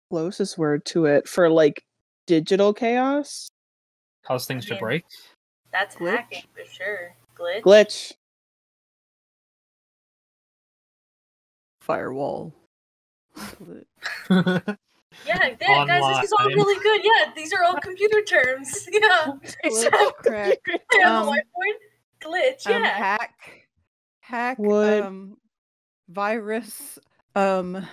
D: closest word to it for like digital chaos.
C: Cause things to
F: Yeah.
C: break.
F: That's
A: Glitch?
F: hacking for sure. Glitch.
D: Glitch.
A: Firewall.
F: Yeah, guys, this is all
C: Online.
F: really good. Yeah, these are all computer terms. Yeah.
E: Glitch, crack.
F: Yeah, whiteboard. Glitch. Yeah.
E: Hack.
D: Would-
E: Virus.
D: Emma,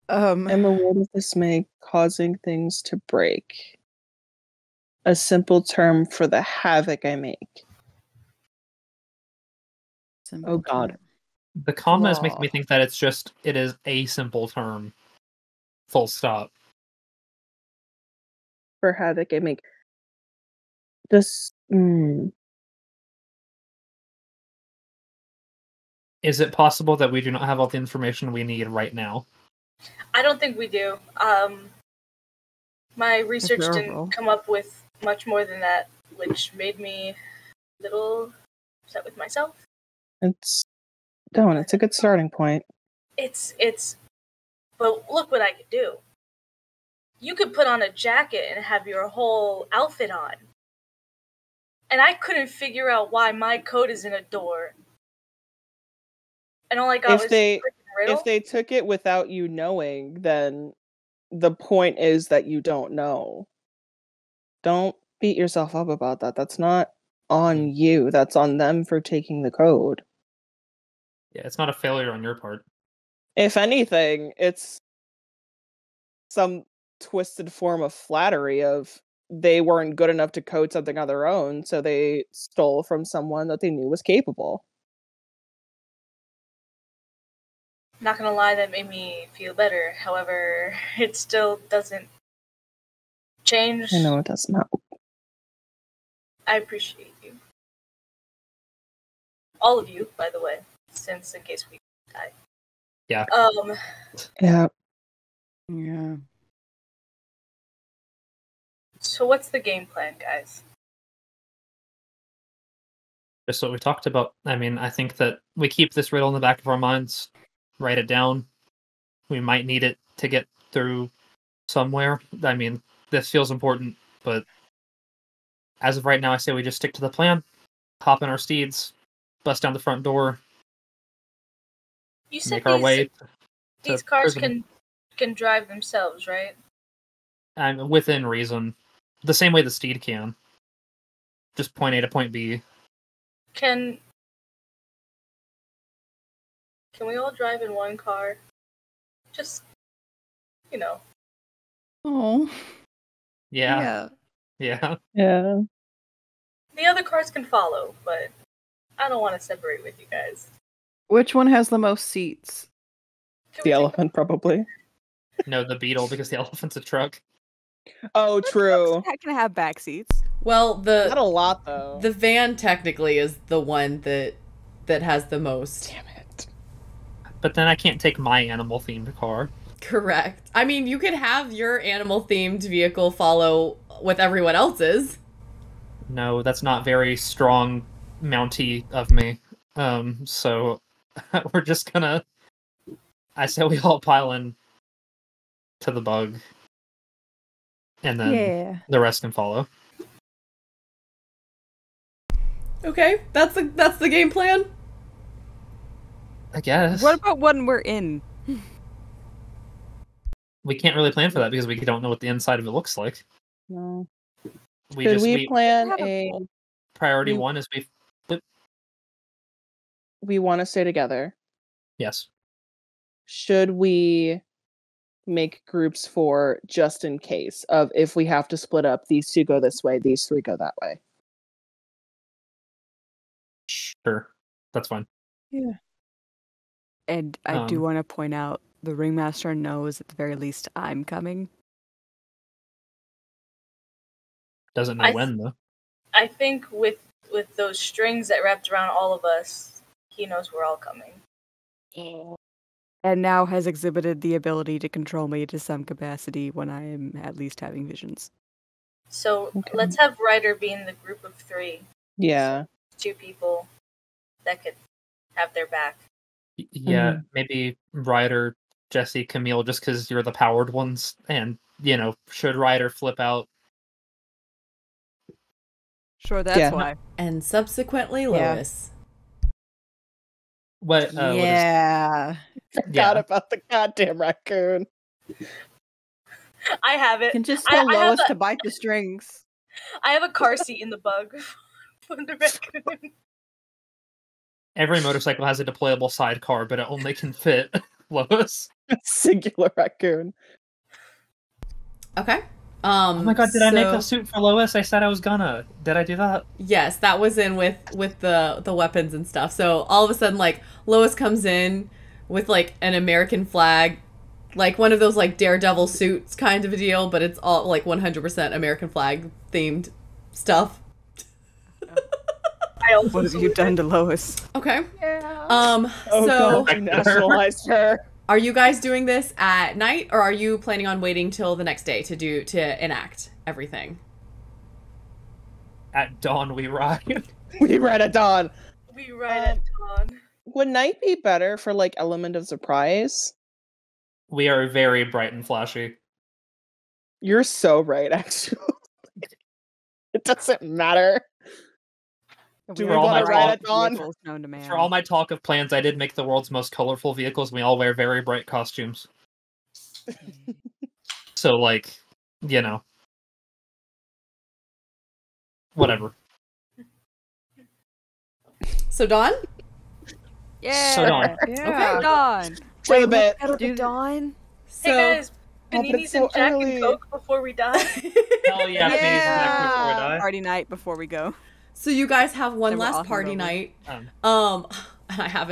D: what does this make? Causing things to break. A simple term for the havoc I make. Oh God.
C: The comma is making
E: Flaw.
C: me think that it is a simple term. Full stop.
D: For havoc I make. This.
C: Is it possible that we do not have all the information we need right now?
F: I don't think we do. My research didn't come up with much more than that, which made me a little upset with myself.
D: It's a good starting point.
F: But look what I could do. You could put on a jacket and have your whole outfit on. And I couldn't figure out why my coat is in a door. And all I got was a freaking riddle.
D: If they took it without you knowing, then the point is that you don't know. Don't beat yourself up about that. That's not on you. That's on them for taking the code.
C: Yeah, it's not a failure on your part.
D: If anything, it's some twisted form of flattery of they weren't good enough to code something on their own, so they stole from someone that they knew was capable.
F: Not gonna lie, that made me feel better. However, it still doesn't change.
D: I know it doesn't help.
F: I appreciate you. All of you, by the way, since in case we die.
C: Yeah.
D: Yeah.
E: Yeah.
F: So what's the game plan, guys?
C: Just what we talked about. I mean, I think that we keep this riddle in the back of our minds, write it down. We might need it to get through somewhere. I mean, this feels important, but as of right now, I say we just stick to the plan, hop in our steeds, bust down the front door,
F: You said
C: make our way.
F: these
C: to
F: cars
C: prison.
F: can drive themselves, right?
C: And within reason, the same way the steed can. Just point A to point B.
F: Can we all drive in one car? Just, you know.
E: Oh.
C: Yeah.
D: Yeah.
F: The other cars can follow, but I don't want to separate with you guys.
E: Which one has the most seats?
F: Can
D: The
F: we
D: elephant, probably.
C: no, the beetle, because the elephant's a truck.
D: Oh, true.
A: That can have back seats.
B: Well,
D: Not a lot though.
B: the van technically is the one that has the most.
D: Damn it.
C: But then I can't take my animal-themed car.
B: Correct. I mean, you could have your animal-themed vehicle follow with everyone else's.
C: No, that's not very strong Mountie of me. So we're just gonna... I say we all pile in to the bug. And then the rest can follow.
B: Okay, that's the game plan.
C: I guess.
A: What about when we're in?
C: We can't really plan for that because we don't know what the inside of it looks like.
D: No.
C: Could
D: we plan a...
C: Priority one is
D: We want to stay together.
C: Yes.
D: Should we make groups for just in case of if we have to split up, these two go this way, these three go that way?
C: Sure. That's fine.
D: Yeah.
A: And I do want to point out the ringmaster knows at the very least I'm coming.
C: Doesn't know when though.
F: I think with those strings that wrapped around all of us, he knows we're all coming.
A: And now has exhibited the ability to control me to some capacity when I am at least having visions.
F: So let's have Ryder be in the group of 3.
D: Yeah.
F: 2 people that could have their back.
C: Yeah, maybe Ryder, Jesse, Camille, just because you're the powered ones. And, should Ryder flip out.
A: Sure, that's why.
B: And subsequently Lois.
C: What?
D: Forgot about the goddamn raccoon.
F: I have it.
E: You can just tell Lois to bite the strings.
F: I have a car seat in the bug for the raccoon.
C: Every motorcycle has a deployable sidecar, but it only can fit Lois.
D: Singular raccoon.
B: Okay.
C: Oh my god, did I make a suit for Lois? I said I was gonna. Did I do that?
B: Yes, that was in with the weapons and stuff. So all of a sudden, like, Lois comes in with, like, an American flag, like one of those, like, Daredevil suits kind of a deal, but it's all, like, 100% American flag themed stuff.
A: What have you done to Lois?
B: Okay.
F: Yeah.
B: So
D: God, you nationalized her.
B: Are you guys doing this at night, or are you planning on waiting till the next day to enact everything?
C: At dawn, we ride.
D: We ride at dawn.
F: We ride at dawn.
D: Would night be better for, like, element of surprise?
C: We are very bright and flashy.
D: You're so right, actually. It doesn't matter. Do we want to ride at dawn?
C: For all my talk of plans, I did make the world's most colorful vehicles. We all wear very bright costumes. So, like, whatever.
B: So Dawn?
A: Yeah.
C: So Dawn.
A: Okay, Dawn.
D: For the bit.
A: Do Dawn.
B: So,
F: hey guys,
D: but
F: paninis
D: it's so
F: and Jack
D: early.
F: and Coke before we die.
C: Hell yeah, paninis and Jack before we die.
A: Party night before we go.
B: So you guys have one
A: Then we're all
B: last party
A: hungover.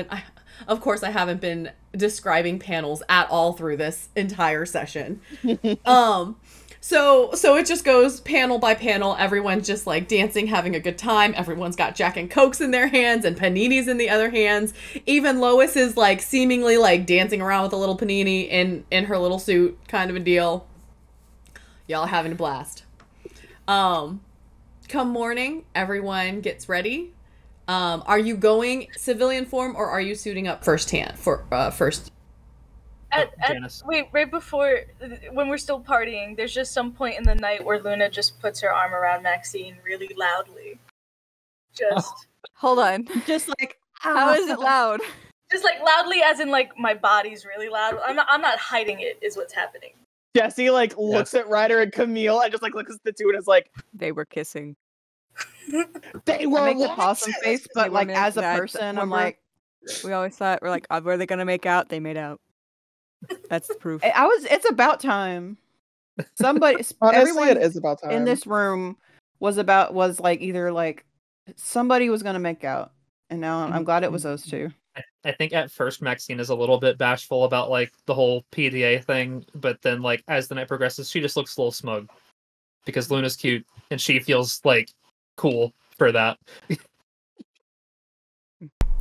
B: night. Of course I haven't been describing panels at all through this entire session. So it just goes panel by panel. Everyone's just, like, dancing, having a good time. Everyone's got Jack and Cokes in their hands and paninis in the other hands. Even Lois is, like, seemingly, like, dancing around with a little panini in her little suit, kind of a deal. Y'all having a blast. Come morning, everyone gets ready. Are you going civilian form, or are you suiting up first?
F: Wait, right before, when we're still partying, there's just some point in the night where Luna just puts her arm around Maxine really loudly.
A: Hold on.
E: Just like,
A: How is it loud?
F: Just, like, loudly as in, like, my body's really loud. I'm not hiding it, is what's happening.
D: Jesse, like, looks at Ryder and Camille and just, like, looks at the two and is like,
A: They were kissing.
D: they were
E: I make the
D: what?
E: possum face, but, like, as a person, I'm like,
A: We always thought, we're like, were they gonna make out? They made out. That's the proof.
E: it's about time. Somebody,
D: Honestly,
E: everyone
D: it is about time.
E: in this room was like, either, like, somebody was gonna make out. And now I'm glad it was those two.
C: I think at first Maxine is a little bit bashful about like the whole PDA thing, but then like as the night progresses, she just looks a little smug because Luna's cute and she feels like cool for that.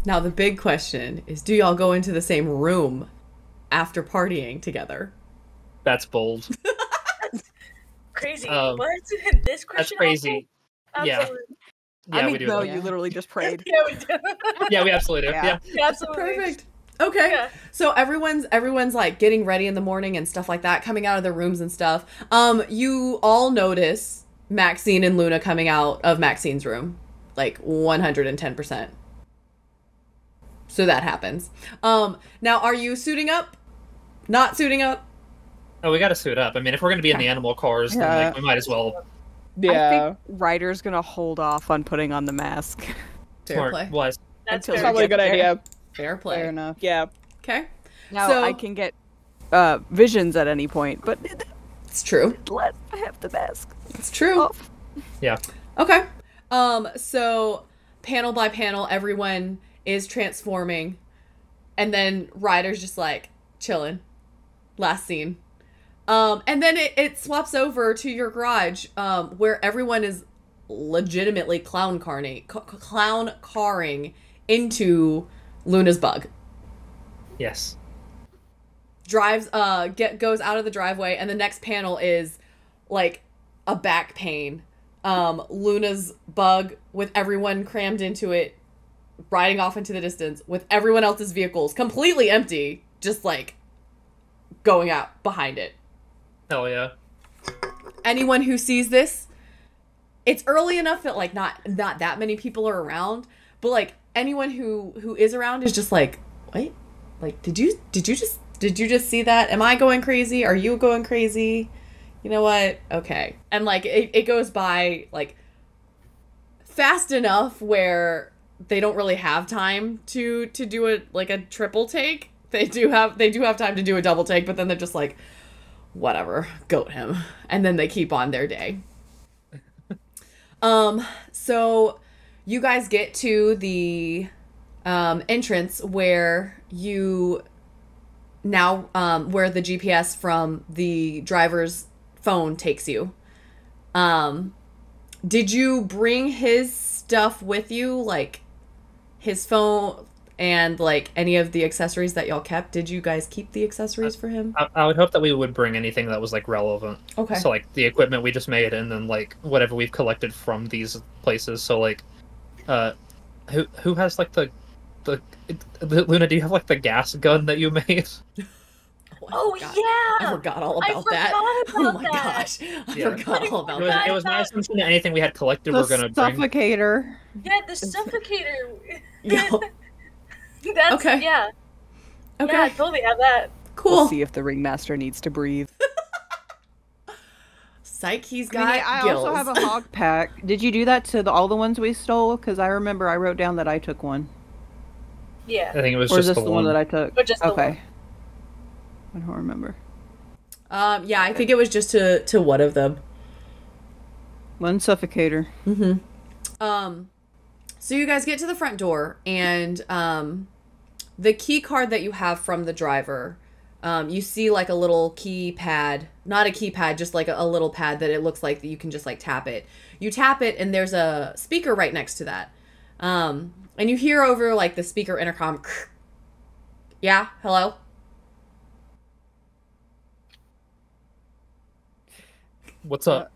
B: Now the big question is, do y'all go into the same room after partying together?
C: That's bold.
F: Crazy.
C: Um,
F: What? This question?
C: That's crazy. Yeah.
F: Absolutely.
C: Yeah,
A: I mean,
C: we do.
A: no,
C: that.
A: you literally just prayed.
F: Yeah, we do.
C: Yeah, we absolutely do.
A: Yeah.
C: Yeah.
F: Absolutely.
B: Perfect. Okay.
F: Yeah.
B: So everyone's like getting ready in the morning and stuff like that, coming out of their rooms and stuff. You all notice Maxine and Luna coming out of Maxine's room, like 110%. So that happens. Now are you suiting up? Not suiting up?
C: Oh, we got to suit up. I mean, if we're going to be in the animal cars, then
D: Yeah.
C: like, we might as well.
A: I
D: Yeah.
A: think Ryder's gonna hold off on putting on the mask.
B: Fair
C: Smart.
B: play.
C: Wise.
F: That's
A: Until
F: fair.
D: Probably a good
A: Get there.
D: idea.
B: Fair play.
E: Fair enough.
D: Yeah.
B: Okay.
A: Now
B: So-
A: I can get visions at any point, but
B: It's true.
A: let I have the mask
B: It's true.
A: off.
C: Yeah.
B: Okay. So panel by panel, everyone is transforming, and then Ryder's just like chilling. Last scene. And then it swaps over to your garage, where everyone is legitimately clown carring into Luna's bug.
C: Yes.
B: Drives goes out of the driveway, and the next panel is like a back pain. Luna's bug with everyone crammed into it, riding off into the distance with everyone else's vehicles completely empty, just like going out behind it.
C: Hell yeah.
B: Anyone who sees this, it's early enough that like not that many people are around, but like anyone who is around is just like, wait, like did you just see that? Am I going crazy? Are you going crazy? You know what? Okay. And like it goes by like fast enough where they don't really have time to do it like a triple take. They do have time to do a double take, but then they're just like, whatever, goat him. And then they keep on their day. So you guys get to the entrance where you now where the GPS from the driver's phone takes you. Did you bring his stuff with you, like his phone and like any of the accessories that y'all kept? Did you guys keep the accessories for him?
C: I would hope that we would bring anything that was like relevant.
B: Okay.
C: So like the equipment we just made, and then like whatever we've collected from these places. So like, who has like the Luna? Do you have like the gas gun that you made?
F: Oh,
B: forgot.
F: yeah!
B: I forgot all
F: I
B: about that.
F: forgot
B: Oh
F: about
B: my
F: that.
B: gosh. I
C: Yeah.
B: forgot all about
C: It was,
B: that.
C: it was my assumption that anything we had collected
E: The
C: we're gonna bring.
E: suffocator.
F: Yeah, the suffocator.
B: Yo.
F: That's,
B: Okay.
F: yeah.
B: Okay.
F: Yeah, I totally have that.
B: Cool.
A: We'll see if the ringmaster needs to breathe.
B: Psych, he's
E: I,
B: got
E: mean, I
B: gills.
E: also have a hog pack. Did you do that to all the ones we stole? Because I remember I wrote down that I took one.
F: Yeah.
C: I think it was
E: Or is
C: just
E: this the one that I took?
F: Or just the
E: okay. I don't remember.
B: Yeah, I think it was just to one of them.
E: One suffocator.
B: So you guys get to the front door, and the key card that you have from the driver, you see like a little keypad, not a keypad, just like a little pad that it looks like that you can just like tap it. You tap it, and there's a speaker right next to that. And you hear over like the speaker intercom, yeah, hello?
C: What's up?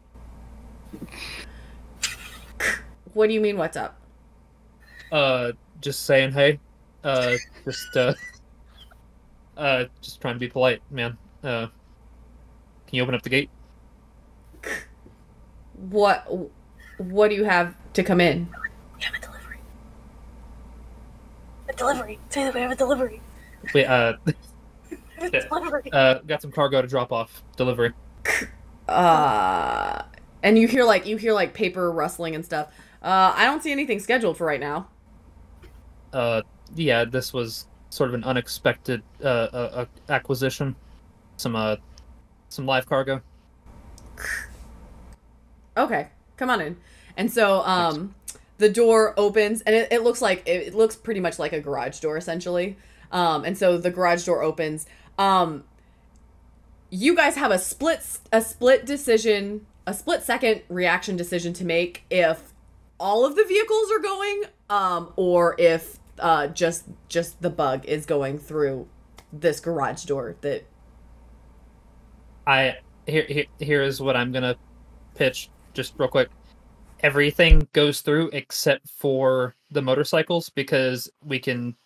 B: What do you mean, what's up?
C: Just saying hey. Just trying to be polite, man. Can you open up the gate?
B: What do you have to come in?
F: We have a delivery. A delivery. Say that we have a delivery.
C: Wait,
F: We have a delivery.
C: got some cargo to drop off. Delivery.
B: And you hear like paper rustling and stuff. I don't see anything scheduled for right now.
C: Yeah, this was sort of an unexpected acquisition. Some live cargo.
B: Okay, come on in. And so the door opens, and it looks like it looks pretty much like a garage door essentially. And so the garage door opens. You guys have a split second reaction decision to make if all of the vehicles are going, or if just the bug is going through this garage door that.
C: Here's what I'm gonna pitch just real quick. Everything goes through except for the motorcycles, because we can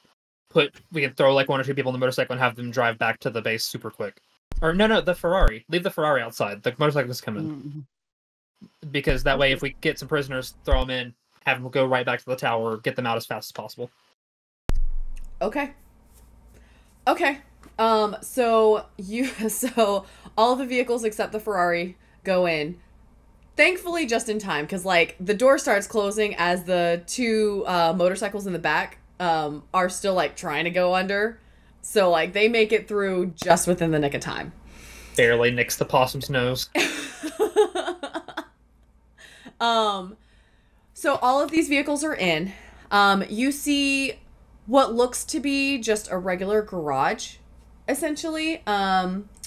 C: throw like 1 or 2 people on the motorcycle and have them drive back to the base super quick. Or no, the Ferrari. Leave the Ferrari outside. The motorcycles come in. Because that way, if we get some prisoners, throw them in, have them go right back to the tower, get them out as fast as possible.
B: Okay. So all the vehicles except the Ferrari go in. Thankfully, just in time, because like the door starts closing as the 2 motorcycles in the back are still like trying to go under. So like they make it through just within the nick of time.
C: Barely nicks the possum's nose.
B: So all of these vehicles are in. You see what looks to be just a regular garage, essentially,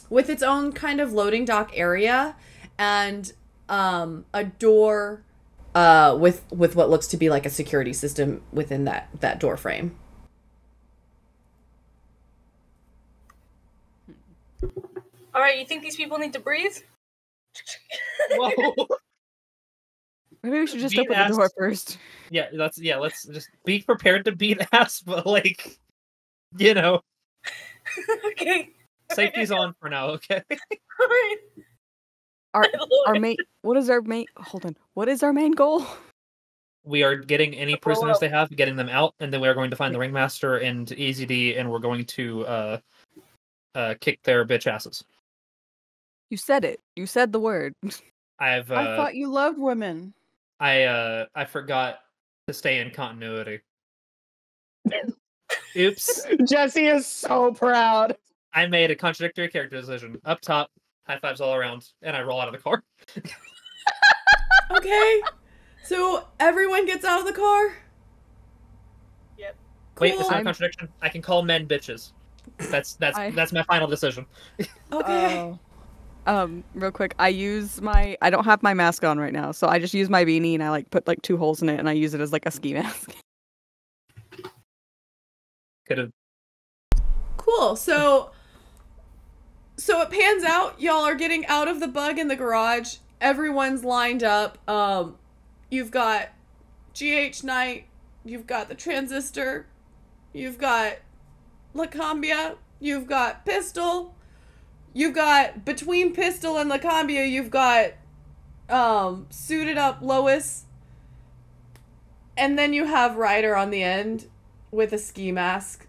B: with its own kind of loading dock area and a door with what looks to be like a security system within that door frame.
F: All right, you think these people need to breathe?
C: Whoa.
A: Maybe we should just open the door first.
C: Yeah, let's just be prepared to beat ass, but like, you know.
F: Okay.
C: Safety's on for now, okay?
F: All right.
A: Our main. What is our main? Hold on. What is our main goal?
C: We are getting any prisoners they have, getting them out, and then we are going to find the ringmaster and Easy D, and we're going to kick their bitch asses.
A: You said it. You said the word.
E: I thought you loved women.
C: I forgot to stay in continuity. Oops.
D: Jesse is so proud.
C: I made a contradictory character decision. Up top, high fives all around, and I roll out of the car.
B: Okay. So everyone gets out of the car?
F: Yep.
B: Cool.
C: Wait, it's not a contradiction. I can call men bitches. That's my final decision.
B: Okay.
A: Real quick, I don't have my mask on right now, so I just use my beanie and I like put like 2 holes in it and I use it as like a ski mask.
C: Could have.
B: Cool. So it pans out. Y'all are getting out of the bug in the garage. Everyone's lined up. You've got GH Knight. You've got the Transistor. You've got Lacambia. You've got Pistol. You've got, between Pistol and Lacambia, you've got suited up Lois. And then you have Ryder on the end with a ski mask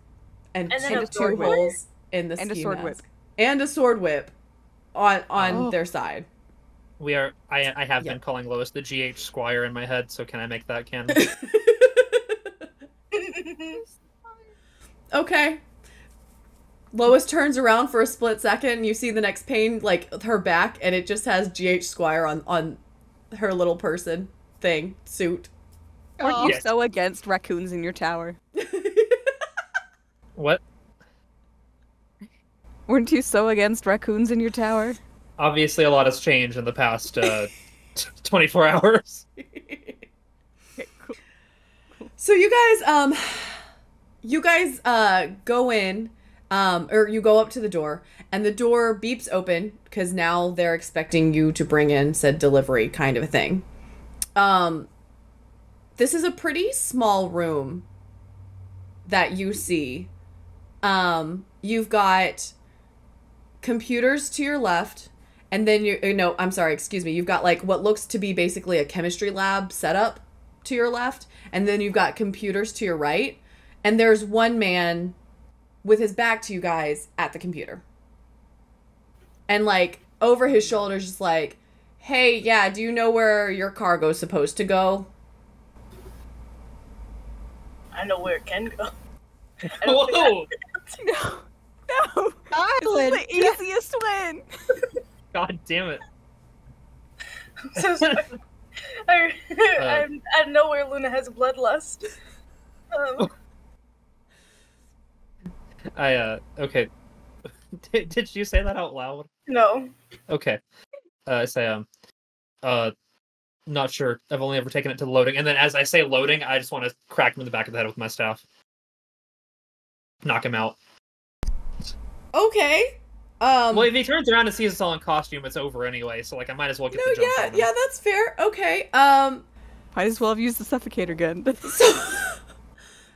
B: and 2 holes in the ski mask. And a sword whip on their side.
C: We are. I have been calling Lois the GH Squire in my head, so can I make that canon?
B: Okay. Lois turns around for a split second, and you see the next pane, like, her back, and it just has GH Squire on her little person thing, suit.
A: Aren't you so against raccoons in your tower?
C: What?
A: Weren't you so against raccoons in your tower?
C: Obviously, a lot has changed in the past 24 hours.
A: Okay, cool.
B: So you guys go in, or you go up to the door, and the door beeps open, because now they're expecting you to bring in said delivery kind of a thing. This is a pretty small room that you see. You've got computers to your left, and then you've got like what looks to be basically a chemistry lab setup to your left, and then you've got computers to your right, and there's one man with his back to you guys at the computer. And like over his shoulder, just like, hey, yeah, do you know where your cargo's supposed to go?
F: I know where it can go.
C: Whoa!
A: No!
E: Island!
A: This is the easiest win!
C: God damn it.
F: I'm so sorry. I know where Luna has bloodlust.
C: Okay. Did you say that out loud?
F: No.
C: Okay. I say, not sure. I've only ever taken it to loading. And then as I say loading, I just want to crack him in the back of the head with my staff. Knock him out.
B: Okay.
C: Well, if he turns around and sees us all in costume, it's over anyway. So like, I might as well get the jump on him.
B: Yeah, that's fair. Okay.
A: Might as well have used the suffocator gun.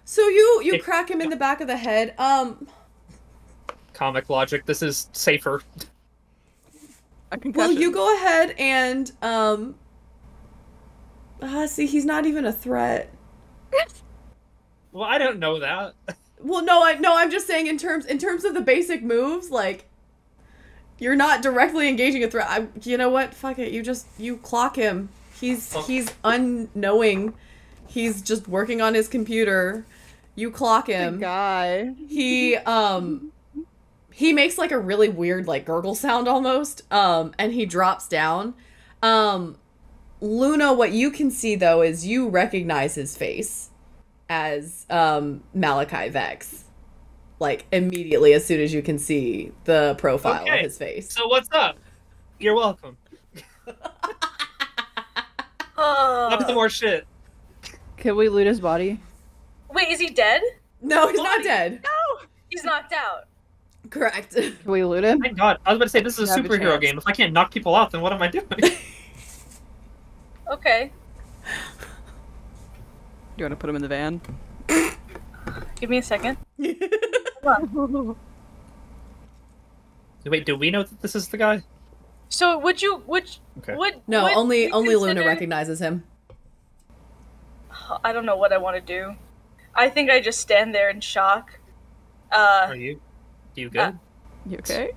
B: So you crack him in the back of the head.
C: Comic logic. This is safer.
A: A concussion.
B: Well, you go ahead and see, he's not even a threat.
C: Well, I don't know that.
B: Well, no, I'm just saying in terms of the basic moves, like, you're not directly engaging a threat. You know what? Fuck it. You clock him. He's unknowing. He's just working on his computer. You clock him.
D: The guy.
B: He makes like a really weird like gurgle sound almost. And he drops down. Luna, what you can see though is you recognize his face as Malachi Vex. Like immediately as soon as you can see the profile of his face.
C: So what's up? You're welcome. Up some more shit.
E: Can we loot his body?
F: Wait, is he dead?
B: No, he's not dead.
F: No! He's knocked out.
B: Correct.
E: Can we loot him?
C: Thank God. I was about to say, this is a
E: You have a
C: superhero
E: chance.
C: game. If I can't knock people out, then what am I doing?
F: Okay.
A: You want to put him in the van?
F: Give me a second.
C: Wait, do we know that this is the guy?
F: So
C: Okay.
B: No,
F: would
B: only
F: you
B: Luna
F: consider-
B: recognizes him.
F: I don't know what I want to do. I think I just stand there in shock.
C: Are you good?
A: You okay?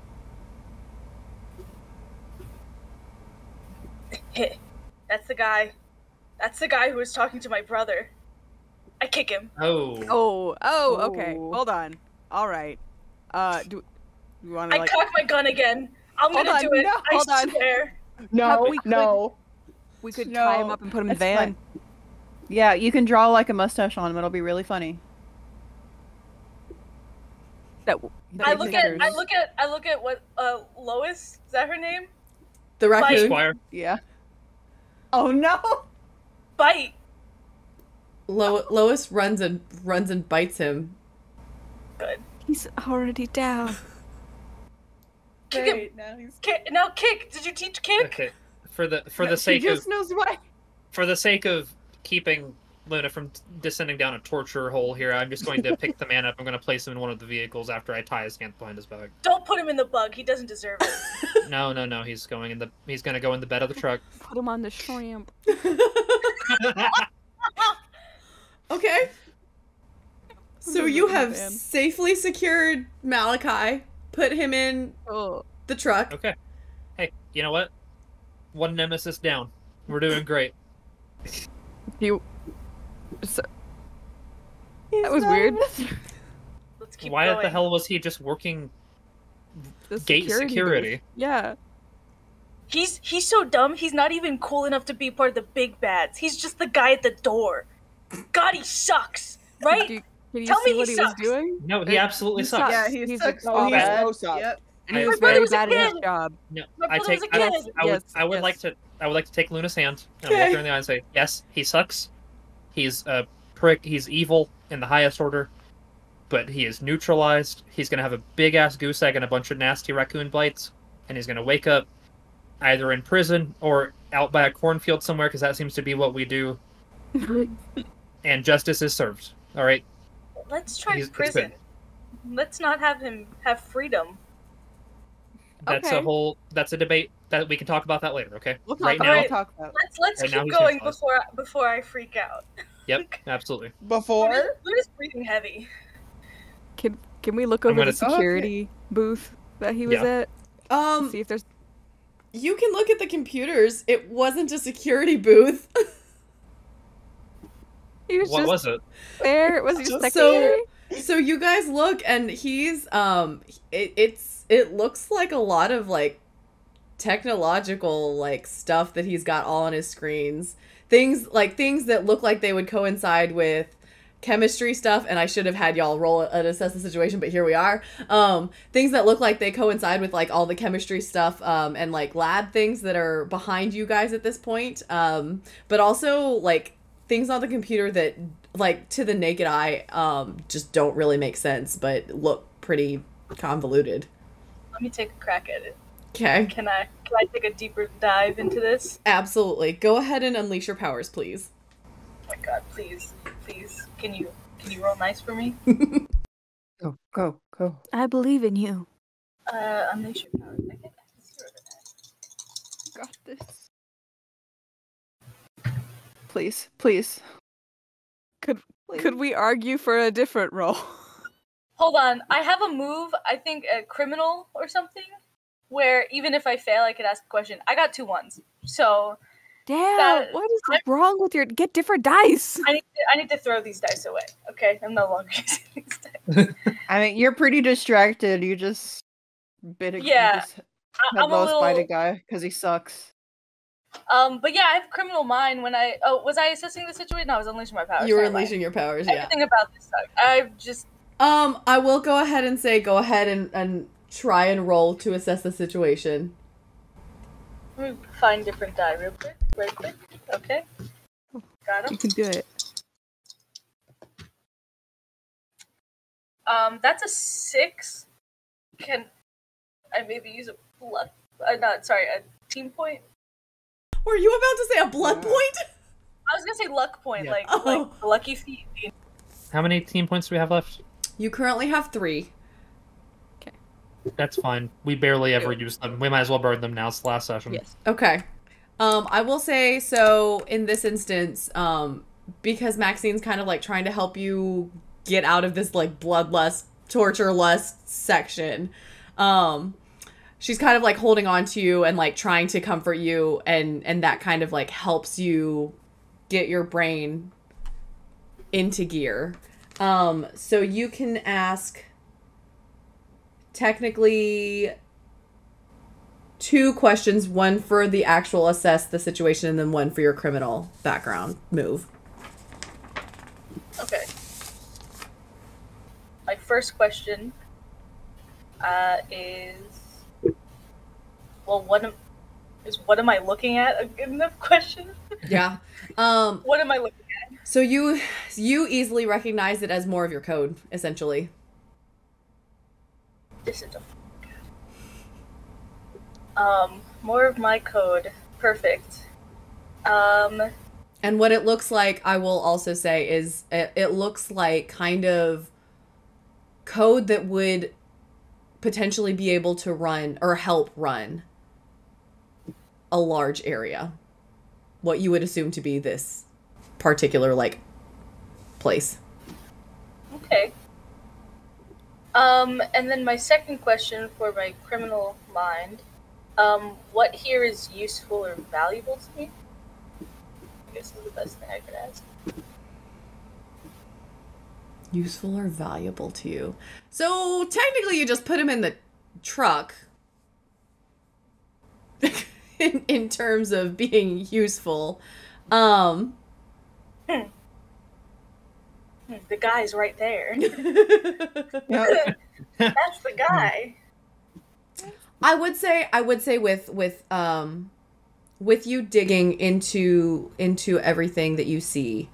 F: That's the guy. That's the guy who was talking to my brother. I kick him.
C: Oh.
A: Oh, okay.
E: Oh.
A: Hold on. All right. Do you want
F: I
A: to like?
F: cock my gun again. I'm
A: Hold
F: gonna
A: on,
F: do it.
A: no, hold
F: I
A: on.
F: swear.
D: No,
A: we could-
D: no.
A: We could
E: No,
A: tie him up and put him in the
E: that's
A: van.
E: fine. Yeah, you can draw like a mustache on him. It'll be really funny.
A: That,
F: I look at what Lois, is that her name?
B: The raccoon.
C: Squire.
E: Yeah. Oh no!
F: Bite.
B: Lois runs and bites him.
F: Good.
A: he's already down.
F: Kick him.
E: Great, now he's...
F: Now kick. Did you teach kick?
C: Okay. For the
E: He
C: sake of
E: just knows why.
C: for the sake of keeping Luna from descending down a torture hole here, I'm just going to pick the man up. I'm going to place him in one of the vehicles after I tie his hands behind his back.
F: Don't put him in the bug. He doesn't deserve it.
C: No. He's going to go in the bed of the truck.
A: Put him on the shrimp.
B: Okay. So
A: Put him
B: you
A: in the
B: have
A: van.
B: safely secured Malachi, put him in
A: Oh.
B: the truck.
C: Okay. Hey, you know what? One nemesis down. We're doing great.
A: You. So, that was weird.
F: Let's keep
C: Why
F: going.
C: the hell was he just working
A: The
C: gate security?
A: booth. Yeah.
F: He's so dumb. He's not even cool enough to be part of the big bads. He's just the guy at the door. God, he sucks. Right?
A: Can you
F: Tell
A: see
F: me
A: what
F: he
A: he was
F: sucks.
A: doing?
C: No, he absolutely sucks.
E: Yeah,
A: He's
E: he's
A: like,
E: so
D: Oh, he's
E: bad.
D: so sucked.
E: Yep.
A: And he
C: I-
A: was
F: My
A: very
F: brother was a
A: bad at his
F: kid.
A: job.
C: No,
F: My
C: I
F: brother
C: take.
F: was a kid.
C: I would
A: Yes.
C: like to. I would like to take Luna's hand and
B: Okay.
C: look her in the eye and say, "Yes, he sucks. He's a prick. He's evil in the highest order, but he is neutralized. He's gonna have a big ass goose egg and a bunch of nasty raccoon bites, and he's gonna wake up either in prison or out by a cornfield somewhere, because that seems to be what we do. And justice is served. All right.
F: Let's try
C: It's
F: prison.
C: good.
F: Let's not have him have freedom.
C: That's
A: Okay.
C: That's a debate that we can talk about that later. Okay.
E: We'll talk
C: Right
E: about
C: now.
E: it. We'll talk about it.
F: Let's
C: Right now
F: keep
C: he's
F: going
C: neutralized.
F: before I freak out.
C: Yep. Absolutely.
D: Before?
F: Luna's breathing heavy.
A: Can we look
C: I'm
A: over
C: gonna-
A: the security booth that he was
C: Yeah.
A: at? See if there's.
B: You can look at the computers. It wasn't a security booth.
A: He was
C: What
A: just
C: was it?
A: there. Was he
B: So-
A: secretary?
B: So you guys look, and he's it looks like a lot of like technological like stuff that he's got all on his screens. things that look like they would coincide with chemistry stuff, and I should have had y'all roll and assess the situation, but here we are. Things that look like they coincide with like all the chemistry stuff, and like lab things that are behind you guys at this point. But also like things on the computer that like to the naked eye, just don't really make sense, but look pretty convoluted.
F: Let me take a crack at it.
B: Okay.
F: Can I take a deeper dive into this?
B: Absolutely. Go ahead and unleash your powers, please.
F: Oh my god, please. Can you roll nice for me?
E: Go.
A: I believe in you.
F: Unleash your powers. I get 0 to that.
E: Got this. Please.
A: Could we argue for a different roll?
F: Hold on, I have a move, I think a criminal or something, where even if I fail, I could ask a question. I got 2 1s, so...
A: Damn, what is wrong with your... Get different dice!
F: I need to throw these dice away, okay? I'm no longer using these dice.
E: I mean, you're pretty distracted. You just bit a
F: I'm a little...
E: bite a guy because he sucks.
F: But yeah, I have criminal mind when I... Oh, was I assessing the situation? No, I was unleashing my powers.
B: You were unleashing your powers, yeah.
F: Everything about this sucks. I've just...
B: I will go ahead and say go ahead and try and roll to assess the situation.
F: Let me find different die real quick. Right quick. Okay. Got him.
A: You can do it.
F: That's a 6. Can I maybe use a luck? A team point?
B: Were you about to say a blood point?
F: I was gonna say luck point,
C: Yeah.
F: like the lucky feet.
C: How many team points do we have left?
B: You currently have 3.
C: That's fine. We barely ever use them. We might as well burn them now. It's the last session.
A: Yes.
B: Okay. I will say, so in this instance, because Maxine's kind of like trying to help you get out of this like bloodlust, torture lust section, she's kind of like holding on to you and like trying to comfort you, and that kind of like helps you get your brain into gear. So you can ask technically 2 questions, one for the actual assess the situation and then one for your criminal background move.
F: Okay. My first question is, well, what am I looking at a good enough question?
B: Yeah.
F: What am I looking at?
B: So you easily recognize it as more of your code, essentially.
F: This is more of my code. Perfect.
B: And what it looks like, I will also say, is it looks like kind of code that would potentially be able to run or help run a large area. What you would assume to be this particular, like, place.
F: Okay. And then my second question for my criminal mind, what here is useful or valuable to me? I guess is the best thing I could ask.
B: Useful or valuable to you? So, technically you just put him in the truck. in terms of being useful.
F: The guy's right there. That's the guy.
B: I would say with you digging into everything that you see,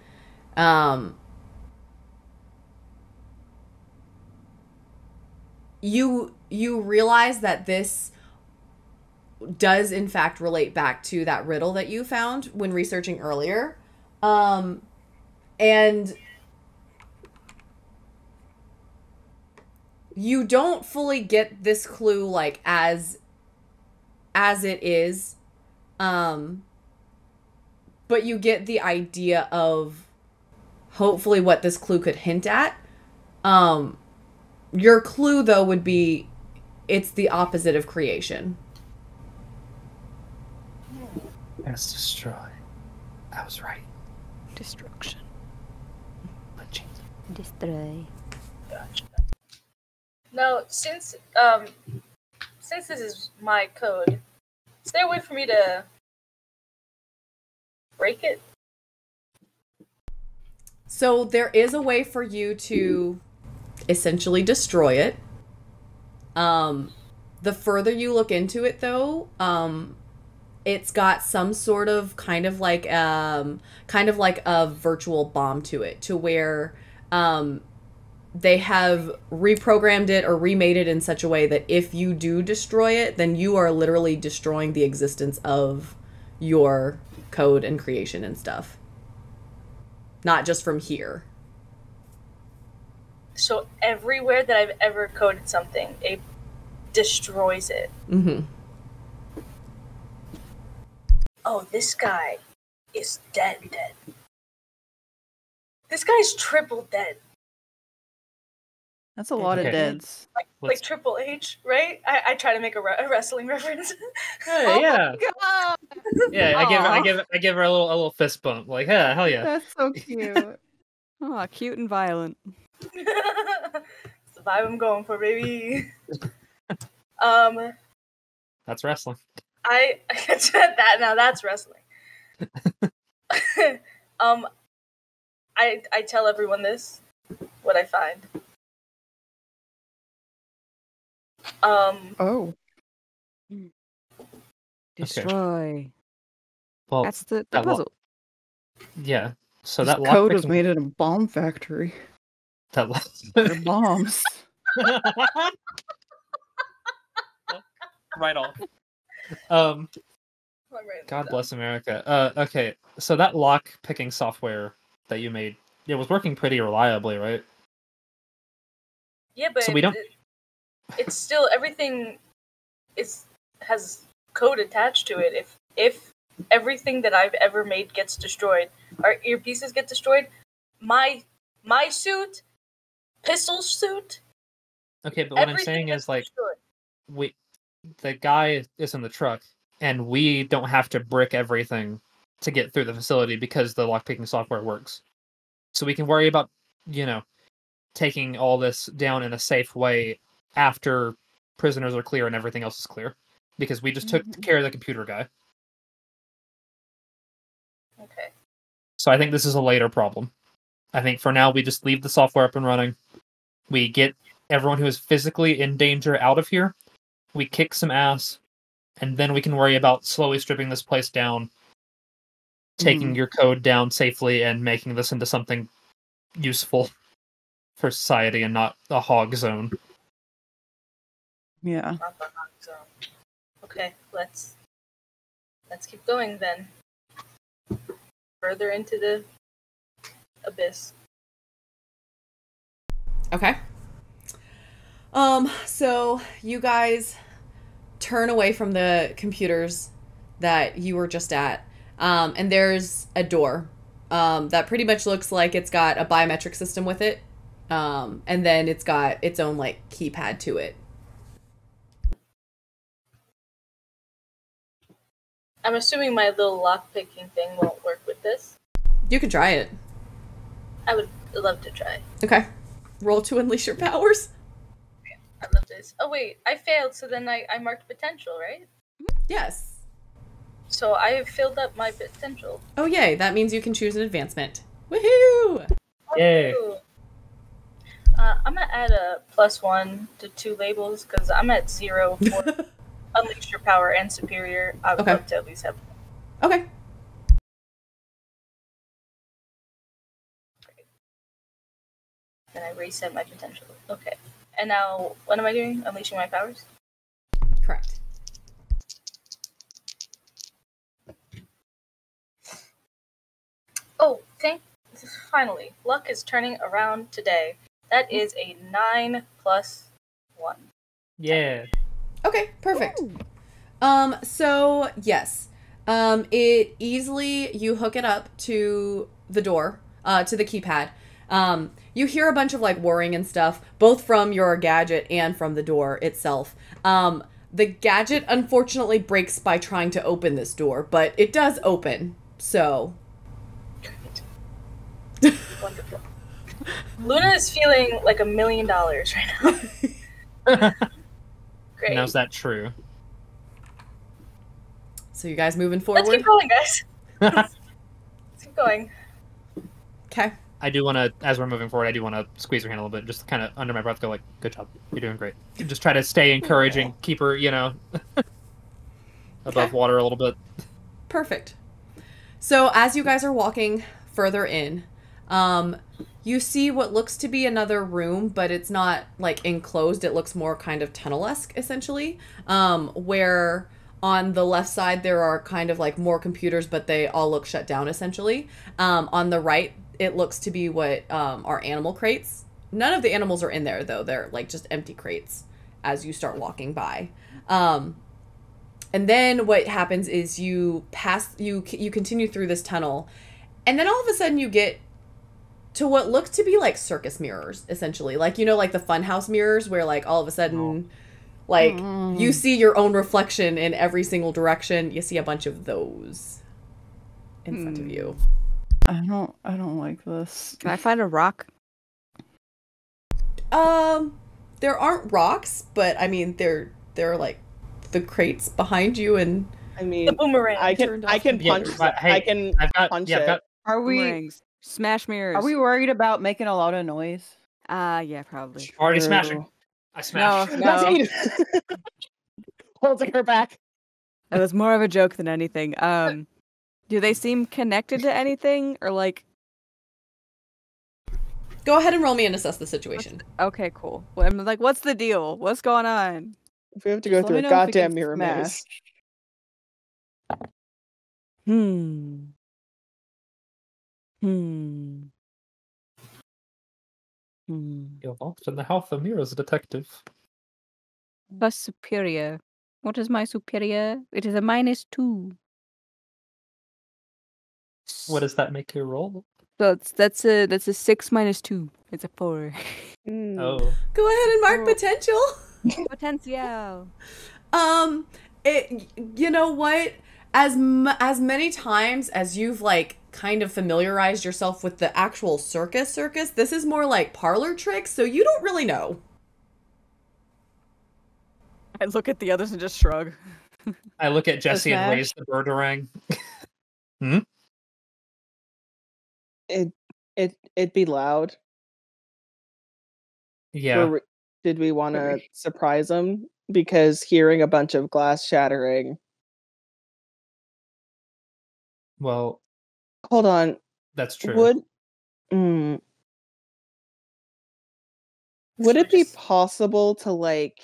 B: you realize that this does in fact relate back to that riddle that you found when researching earlier, and you don't fully get this clue like as it is, but you get the idea of hopefully what this clue could hint at. Your clue though would be it's the opposite of creation.
C: Let's destroy. I was right.
A: Destruction.
G: Destroy.
F: Gotcha. Now, since this is my code, is there a way for me to break it?
B: So there is a way for you to essentially destroy it. The further you look into it, though, it's got some sort of kind of like a virtual bomb to it, to where they have reprogrammed it or remade it in such a way that if you do destroy it, then you are literally destroying the existence of your code and creation and stuff. Not just from here.
F: So everywhere that I've ever coded something, it destroys it.
B: Mm-hmm.
F: Oh, this guy is dead. This guy's triple dead.
E: That's a lot of
C: Okay.
E: deads.
F: Like Triple H, right? I try to make a wrestling reference.
C: Hey, yeah.
E: God,
C: Yeah,
E: Aw.
C: I give her a little fist bump. Like, yeah, hell yeah.
E: that's so cute.
A: Oh, cute and violent.
F: It's the vibe I'm going for, baby.
C: That's wrestling.
F: I said that now. That's wrestling. I tell everyone this, what I find.
E: Oh.
A: Destroy.
C: Well,
A: That's the
C: that lo-
A: puzzle.
C: yeah. So
E: This
C: that
E: code was
C: lockpicking-
E: made at a bomb factory.
C: that
E: They're bombs.
C: right off.
F: I'm writing
C: God
F: this
C: bless America. Okay, so that lock picking software that you made, it was working pretty reliably, right?
F: down. Yeah, but
C: So we don't-
F: it's still everything has code attached to it. If everything that I've ever made gets destroyed, our earpieces get destroyed, my suit, pistol suit,
C: Okay, but what I'm
F: everything
C: saying
F: gets
C: is like
F: destroyed.
C: the guy is in the truck, and we don't have to brick everything to get through the facility because the lockpicking software works. So we can worry about, taking all this down in a safe way after prisoners are clear and everything else is clear. Because we just took care of the computer guy.
F: Okay.
C: So I think this is a later problem. I think for now we just leave the software up and running. We get everyone who is physically in danger out of here. We kick some ass, and then we can worry about slowly stripping this place down, taking your code down safely, and making this into something useful for society and not a hog zone.
E: Yeah.
F: Not the hot zone. Okay, let's keep going then. Further into the abyss.
B: Okay. So you guys turn away from the computers that you were just at, and there's a door that pretty much looks like it's got a biometric system with it, and then it's got its own like keypad to it.
F: I'm assuming my little lock-picking thing won't work with this.
B: You could try it.
F: I would love to try.
B: Okay. Roll to unleash your powers.
F: I love this. Oh wait, I failed, so then I marked potential, right?
B: Yes.
F: So I have filled up my potential.
B: Oh yay! That means you can choose an advancement. Woohoo!
C: Yay.
F: Ooh. I'm gonna add a +1 to 2 labels because I'm at 0 for unleash your power and superior. I would
B: Okay.
F: love to at least have.
B: Okay.
F: Then I reset my potential. Okay. And now, what am I doing? Unleashing my powers?
B: Correct.
F: Oh, finally. Luck is turning around today. That is a 9 + 1.
C: Yeah.
B: Okay, perfect. So yes. It easily, you hook it up to the door, to the keypad. You hear a bunch of like whirring and stuff, both from your gadget and from the door itself. The gadget unfortunately breaks by trying to open this door, but it does open. So
F: Wonderful. Luna is feeling like $1 million right now. Great.
C: Now is that true?
B: So you guys moving
F: Let's
B: forward?
F: keep going, guys. Let's keep going.
B: Okay.
C: I do want to, as we're moving forward, I do want to squeeze her hand a little bit, just kind of under my breath, go like, "Good job, you're doing great." Just try to stay encouraging, keep her, above water a little bit.
B: Perfect. So as you guys are walking further in, you see what looks to be another room, but it's not like enclosed. It looks more kind of tunnel-esque, essentially, where on the left side there are kind of like more computers, but they all look shut down, essentially. On the right, it looks to be what are animal crates. None of the animals are in there, though. They're like just empty crates as you start walking by. And then what happens is you continue through this tunnel, and then all of a sudden you get to what look to be like circus mirrors, essentially. Like, like the funhouse mirrors where like all of a sudden, you see your own reflection in every single direction. You see a bunch of those in front of you.
E: I don't like this.
A: Can I find a rock?
B: There aren't rocks, but I mean there are like the crates behind you, and
D: I mean,
F: The boomerang.
D: I can punch. I can punch it.
E: Are we
A: Boomerangs. Smash mirrors.
E: are we worried about making a lot of noise?
A: Yeah, probably.
C: Already
D: True.
C: smashing. I smashed.
A: No.
D: Holding her back.
A: It was more of a joke than anything. Do they seem connected to anything, or like?
B: go ahead and roll me and assess the situation.
A: Okay, cool. Well, I'm like, what's the deal? What's going on?
D: If we have to go
E: Just
D: through
E: let
D: a
E: me know if we
D: goddamn
E: can
D: mirror
E: smash.
D: maze.
A: Hmm. Hmm.
C: You're lost in the house of mirrors, detective.
A: Plus superior. What is my superior? It is a -2.
C: What does that make your roll?
A: So that's a 6 minus 2. It's a 4.
C: Oh.
B: Go ahead and mark
A: Oh.
B: potential.
A: Potential.
B: You know what? As many times as you've like kind of familiarized yourself with the actual circus, this is more like parlor tricks, so you don't really know.
A: I look at the others and just shrug.
C: I look at Jesse and
E: smash?
C: raise the birdarang.
D: It'd be loud.
C: Yeah.
D: Did we want to surprise him? Because hearing a bunch of glass shattering.
C: Well,
D: Hold on.
C: that's true.
D: Would it be possible to like?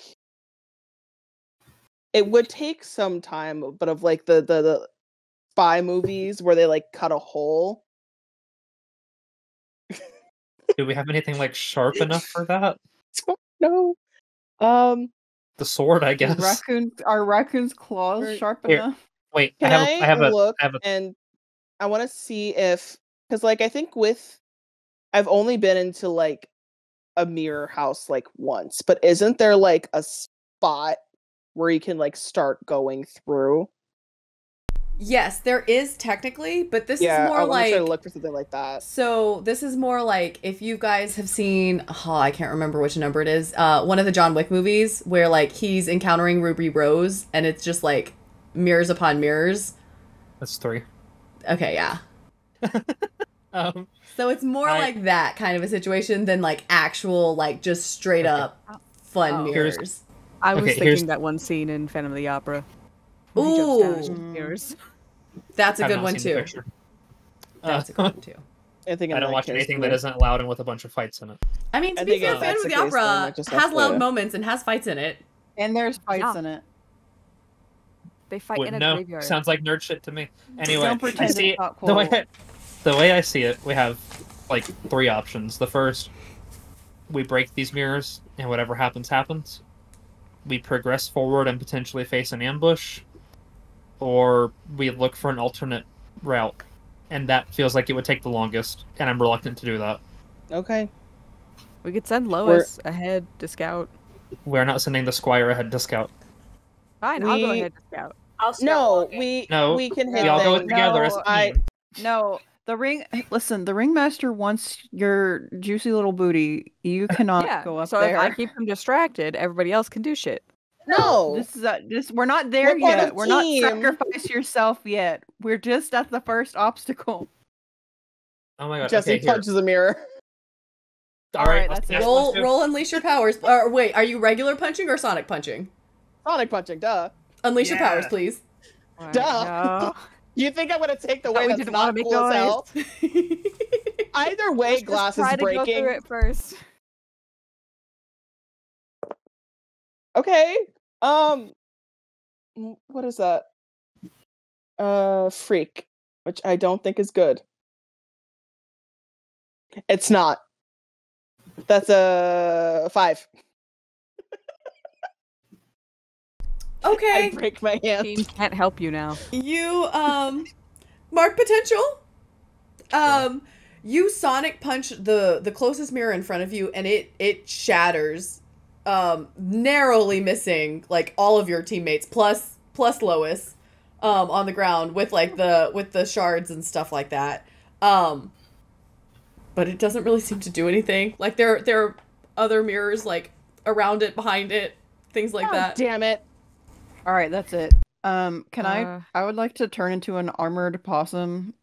D: It would take some time, but of like the spy movies where they like cut a hole.
C: Do we have anything like sharp enough for that?
D: No.
C: The sword, I guess.
E: Are raccoons' claws sharp
C: Here.
E: enough?
C: Wait,
D: Can
C: I have a
D: look
C: I have a
D: and I want to see if, because like I think I've only been into like a mirror house like once, but isn't there like a spot where you can like start going through?
B: Yes, there is technically, but this is
D: I
B: more
D: want to
B: like
D: try to look for something like that.
B: so this is more like if you guys have seen I can't remember which number it is, one of the John Wick movies where like he's encountering Ruby Rose and it's just like mirrors upon mirrors.
C: That's 3.
B: Okay, yeah.
C: Um,
B: So it's more like that kind of a situation than like actual like just straight up fun
A: Oh.
B: mirrors.
A: I was
C: Okay,
A: thinking
C: here's-
A: that one scene in Phantom of the Opera. where he jumps down and shoots mirrors.
B: That's a
C: I've
B: good
C: not
B: one
C: seen the
B: too.
C: picture.
B: That's a good one too.
D: I think
C: I don't watch anything that isn't loud and with a bunch of fights in it.
B: I mean, to
D: I
B: be
D: think
B: fair,
D: if
B: Phantom
D: that's
B: of the
D: the case, then I
B: Opera
D: just have
B: has loud
D: to-
B: moments and has fights in it.
E: And there's fights
A: Yeah.
E: in it.
A: They fight
C: Wouldn't
A: in a
C: know.
A: graveyard.
C: Sounds like nerd shit to me. Anyway,
E: Don't
C: I
E: pretend
C: see
E: it's not
C: the way
E: cool.
C: the way I see it, we have like 3 options. The first, we break these mirrors, and whatever happens, happens. We progress forward and potentially face an ambush, or we look for an alternate route, and that feels like it would take the longest, and I'm reluctant to do that.
D: Okay.
A: We could send Lois ahead to scout.
C: We're not sending the squire ahead to scout.
A: Fine, I'll go
D: We-
A: ahead to scout.
F: I'll start
D: No,
F: walking.
D: we can hit
C: We all go
D: things.
C: together as
E: No,
C: a team.
E: No, the ringmaster wants your juicy little booty. You cannot
A: Yeah.
E: go up
A: So
E: there.
A: if I keep him distracted, everybody else can do shit.
D: No.
E: We're not there
D: We're part
E: yet.
D: of
E: We're not
D: team.
E: sacrifice yourself yet. We're just at the first obstacle.
C: Oh my god.
D: Jesse
C: Okay, here.
D: punches a mirror.
C: All right,
E: that's it.
B: Roll unleash your powers. Or wait, are you regular punching or sonic punching?
D: Sonic punching, duh.
B: Unleash your powers, please.
D: Duh.
A: No.
D: You think I'm gonna take the way
A: we
D: that's
A: didn't wanna
D: not
A: make
D: cool as hell?
A: noise.
D: Either way, glass is
A: Try to go
D: breaking.
A: through it first.
D: Okay. What is that? Freak, which I don't think is good. It's not. That's a 5.
B: Okay.
D: I break my hand.
A: Team can't help you now.
B: You mark potential. You sonic punch the closest mirror in front of you, and it shatters, narrowly missing like all of your teammates plus Lois, on the ground with like the shards and stuff like that. But it doesn't really seem to do anything. Like there are other mirrors like around it, behind it, things like that.
D: Damn it.
E: All right, that's it. Can I would like to turn into an armored possum.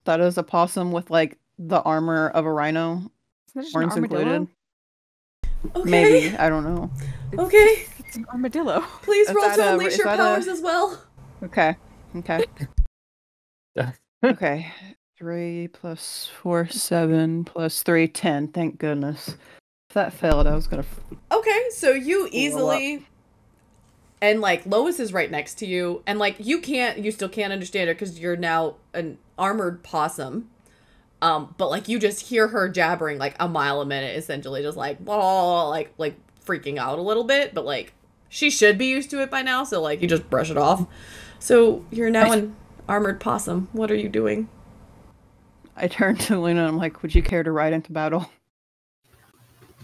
E: That is a possum with like the armor of a rhino.
A: Isn't that just
E: Horns
A: an armadillo?
E: included.
B: Okay.
E: Maybe, I don't know.
B: Okay.
A: It's an armadillo.
B: Please
E: Is
B: roll
E: that
B: to
E: a-
B: unleash
E: is
B: your
E: that a-
B: powers as well.
E: Okay. Okay.
C: Yeah.
E: Okay. 3 plus 4, 7 plus 3, 10. Thank goodness. If that failed, I was gonna.
B: Okay, so you easily, and like Lois is right next to you, and like you still can't understand her because you're now an armored possum. But like you just hear her jabbering like a mile a minute, essentially, just like blah, like freaking out a little bit. But like she should be used to it by now, so like you just brush it off. So you're now an armored possum. What are you doing?
E: I turned to Luna and I'm like, would you care to ride into battle?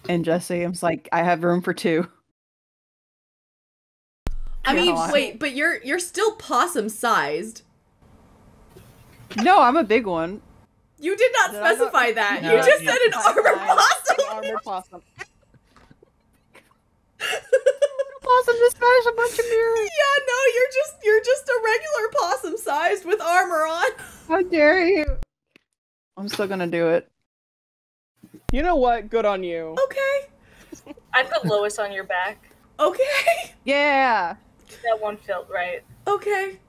E: And Jesse, I was like, I have room for 2.
B: I mean,
E: Yeah.
B: wait, but you're still possum sized.
E: No, I'm a big one.
B: You did not
E: Did I not-
B: specify that.
C: No,
B: you just
C: you-
B: said an armored possum.
D: Armored possum.
E: Possum to smash a bunch of mirrors.
B: Yeah, no, you're just a regular possum sized with armor on.
E: How dare you? I'm still gonna do it.
D: You know what? Good on you.
B: Okay.
F: I put Lois on your back.
B: Okay.
E: Yeah.
F: That one felt right.
B: Okay.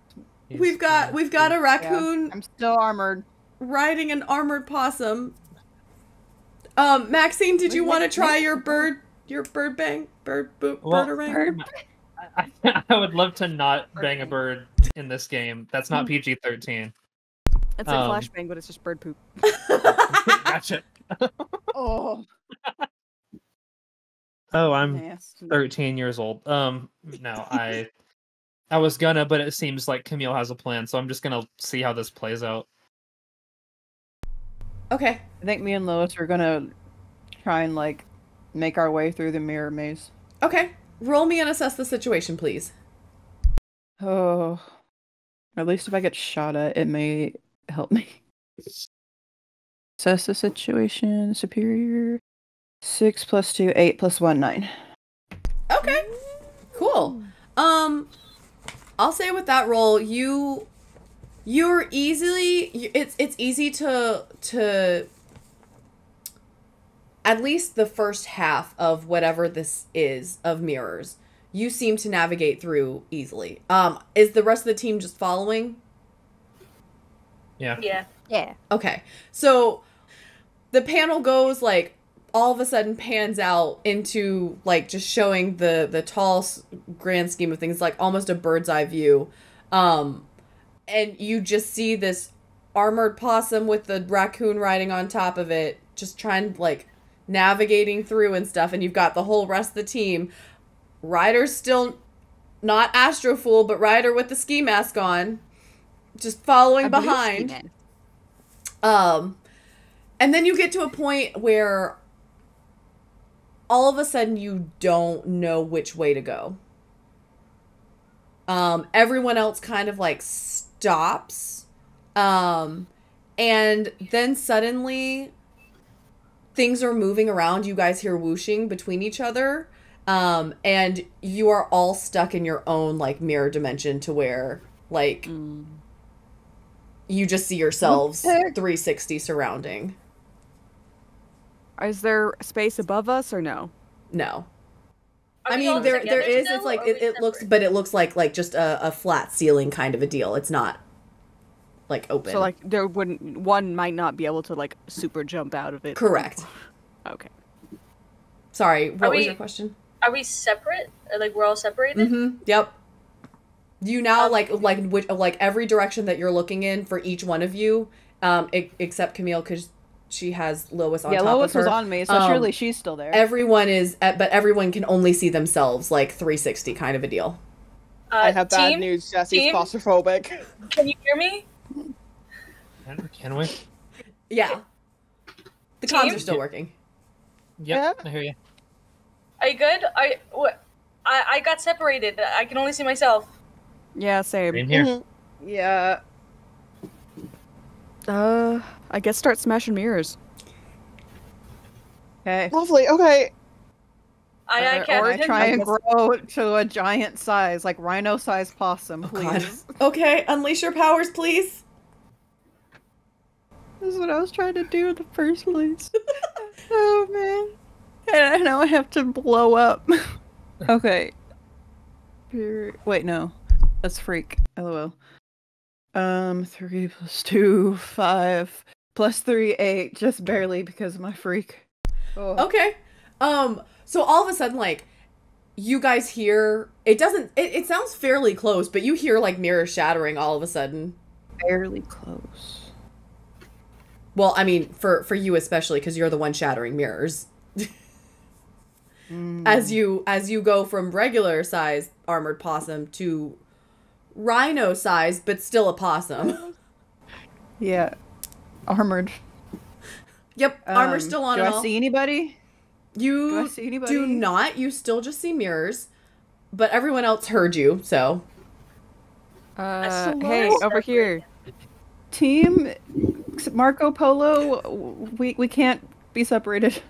C: He's
B: We've got a raccoon
E: I'm still armored.
B: riding an armored possum. Maxine, did you want to try your bird bang? Bird-a-rang?
C: I would love to not bang a bird in this game. That's not PG-13.
A: It's like flashbang, but it's just bird poop.
C: Gotcha.
E: Oh,
C: Oh, I'm
E: nasty.
C: 13 years old. No, I was gonna, but it seems like Camille has a plan, so I'm just gonna see how this plays out.
B: Okay.
E: I think me and Lois are gonna try and like make our way through the mirror maze.
B: Okay. Roll me and assess the situation, please.
E: Oh, at least if I get shot at, it may help me. Assess the situation. Superior. 6 plus 2, 8 plus 1, 9.
B: Okay. Cool. I'll say with that roll, you're easily it's easy to at least the first half of whatever this is of mirrors, you seem to navigate through easily. Is the rest of the team just following?
C: Yeah.
F: Yeah.
A: Yeah.
B: Okay. So the panel goes like all of a sudden pans out into like just showing the tall grand scheme of things, like almost a bird's eye view. And you just see this armored possum with the raccoon riding on top of it, just trying like navigating through and stuff. And you've got the whole rest of the team. Ryder's still not Astrofool, but Ryder with the ski mask on, just following behind. And then you get to a point where all of a sudden you don't know which way to go. Everyone else kind of like stops. And then suddenly things are moving around. You guys hear whooshing between each other. And you are all stuck in your own like mirror dimension to where like you just see yourselves 360 surrounding.
A: Is there space above us or no?
B: No.
F: Are
B: I
F: we all
B: mean, there
F: together
B: is.
F: still,
B: It's like
F: or are we
B: it looks,
F: separate?
B: but it looks like just a flat ceiling kind of a deal. It's not like open.
A: So like one might not be able to like super jump out of it.
B: Correct.
A: Okay.
B: Sorry, what was
F: we-
B: your question?
F: Are we separate? Or, like we're all separated?
B: Mm-hmm. Yep. You now like every direction that you're looking in for each one of you, except Camille because she has Lois on top
E: Lois
B: of her.
E: was on me, so surely she's still there.
B: Everyone is, but everyone can only see themselves like 360 kind of a deal.
D: I have bad
F: team,
D: news. Jesse's
F: team?
D: claustrophobic.
F: Can you hear me?
C: Can we?
B: Yeah. The
F: Team?
B: comms are still working.
C: Yep, I hear you.
F: Are you good? I got separated. I can only see myself.
A: Yeah, same.
C: Same here.
D: Mhm.
E: Yeah.
A: I guess start smashing mirrors.
E: Okay.
D: Lovely. Okay.
F: I
E: Or
F: Captain.
E: try and grow to a giant size, like rhino-sized possum,
B: Oh, God.
E: please.
B: Okay, unleash your powers, please.
E: This is what I was trying to do in the first place. Oh man. And now I have to blow up. Okay. Wait, no. That's freak. LOL. 3 + 2, 5. + 3, 8. Just barely because of my freak. Oh.
B: Okay. So all of a sudden, like, you guys hear, it sounds fairly close, but you hear, like, mirrors shattering all of a sudden.
E: Barely close.
B: Well, I mean, for you especially, because you're the one shattering mirrors. As you go from regular sized armored possum to rhino sized, but still a possum.
E: Yeah. Armored.
B: Yep, armor's still on
E: Do
B: and
E: I
B: all.
E: see anybody? Do
B: You
E: I see anybody?
B: do not. You still just see mirrors, but everyone else heard you. So
A: Hey, over here.
E: Team Marco Polo, we can't be separated.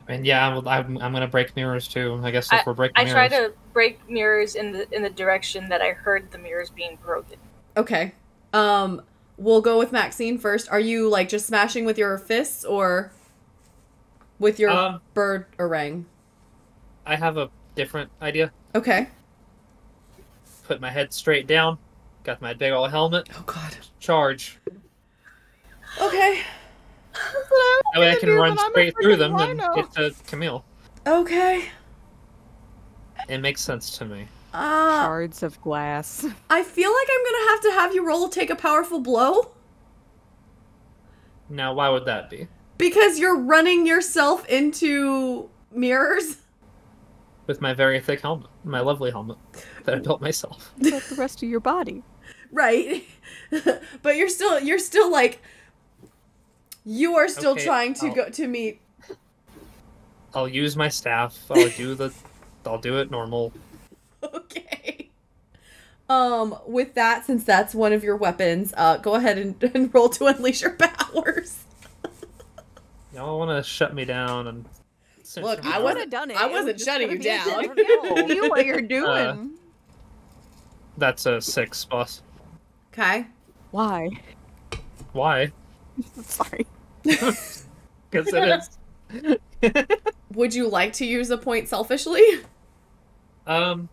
C: And yeah, I'm gonna break mirrors too. I guess if we're breaking
F: I
C: mirrors.
F: try to break mirrors in the direction that I heard the mirrors being broken.
B: okay, we'll go with Maxine first. Are you like just smashing with your fists or with your bird orang?
C: I have a different idea.
B: Okay.
C: Put my head straight down. Got my big old helmet.
B: Oh God.
C: Charge.
B: Okay.
C: That way I can run straight through them and get to Camille.
B: Okay.
C: It makes sense to me.
A: Shards of glass.
B: I feel like I'm gonna have you roll take a powerful blow
C: Now, why would that be?
B: because you're running yourself into mirrors.
C: With my very thick helmet, my lovely helmet that I built myself.
A: What about the rest of your body?
B: Right. But you're still like you are still
C: Okay,
B: trying to
C: I'll-
B: go to meet.
C: I'll use my staff. I'll do it normal.
B: Okay. With that, since that's one of your weapons, go ahead and roll to unleash your powers.
C: Y'all want to shut me down and
B: Look,
A: You
B: I
A: could've
B: wasn't
A: done it.
B: I
A: It was
B: wasn't
A: just
B: shutting you
A: gonna be a
B: down.
A: different
E: You what you're doing.
C: That's a 6, boss.
B: Okay.
A: Why?
C: Why?
A: Sorry.
C: Because it is.
B: Would you like to use a point selfishly?
C: You